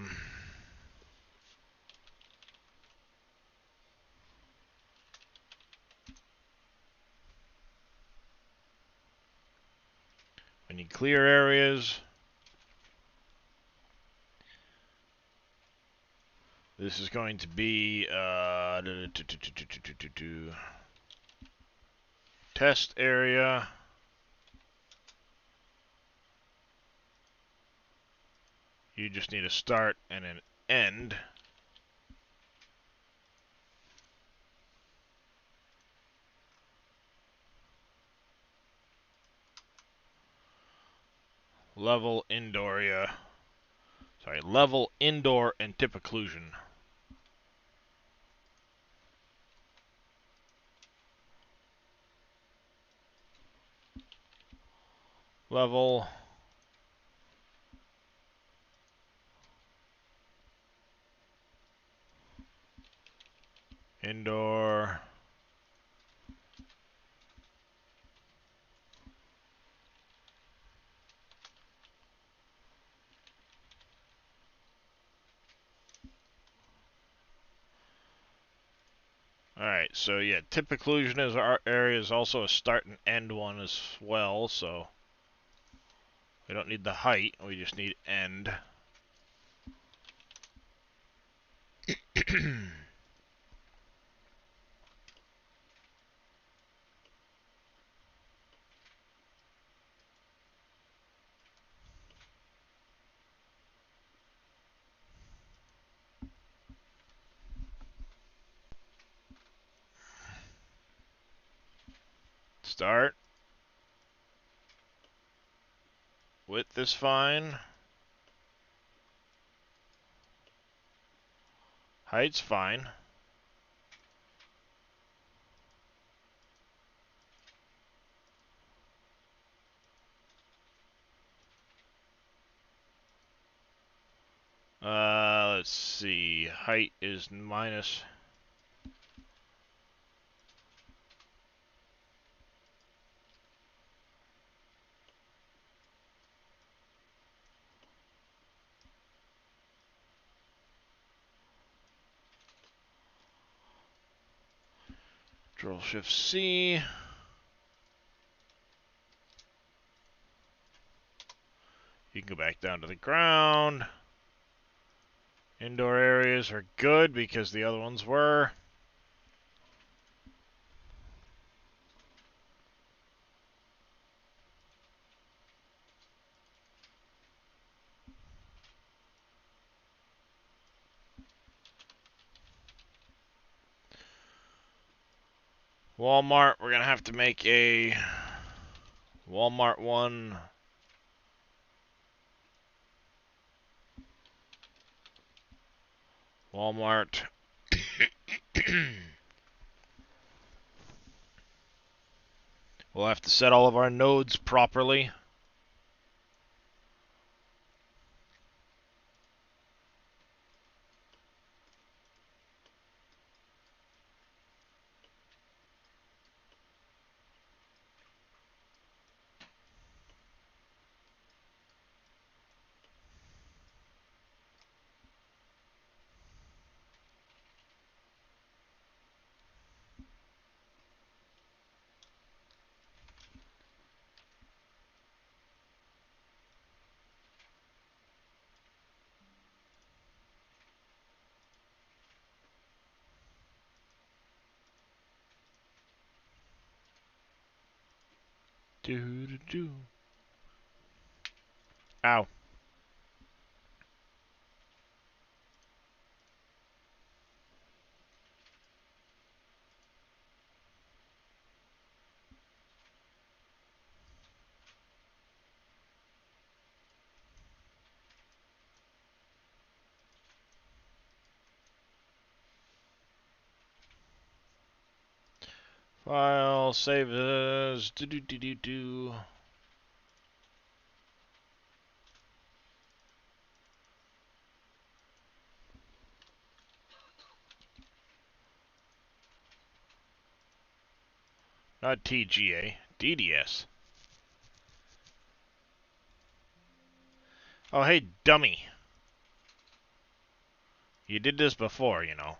need clear areas. This is going to be test area. You just need a start and an end. Level indoor area. Sorry, level indoor and tip occlusion. Level indoor Alright, so yeah, tip occlusion is our area is also a start and end one as well, so we don't need the height, we just need end. Start. Width is fine. Height's fine. Let's see. Height is minus. Control Shift C. You can go back down to the ground. Indoor areas are good because the other ones were. Walmart, we're going to have to make a Walmart one. Walmart. We'll have to set all of our nodes properly. Do do do. Ow. File, save as. Do do do do do. Not TGA. DDS. Oh, hey, dummy. You did this before, you know.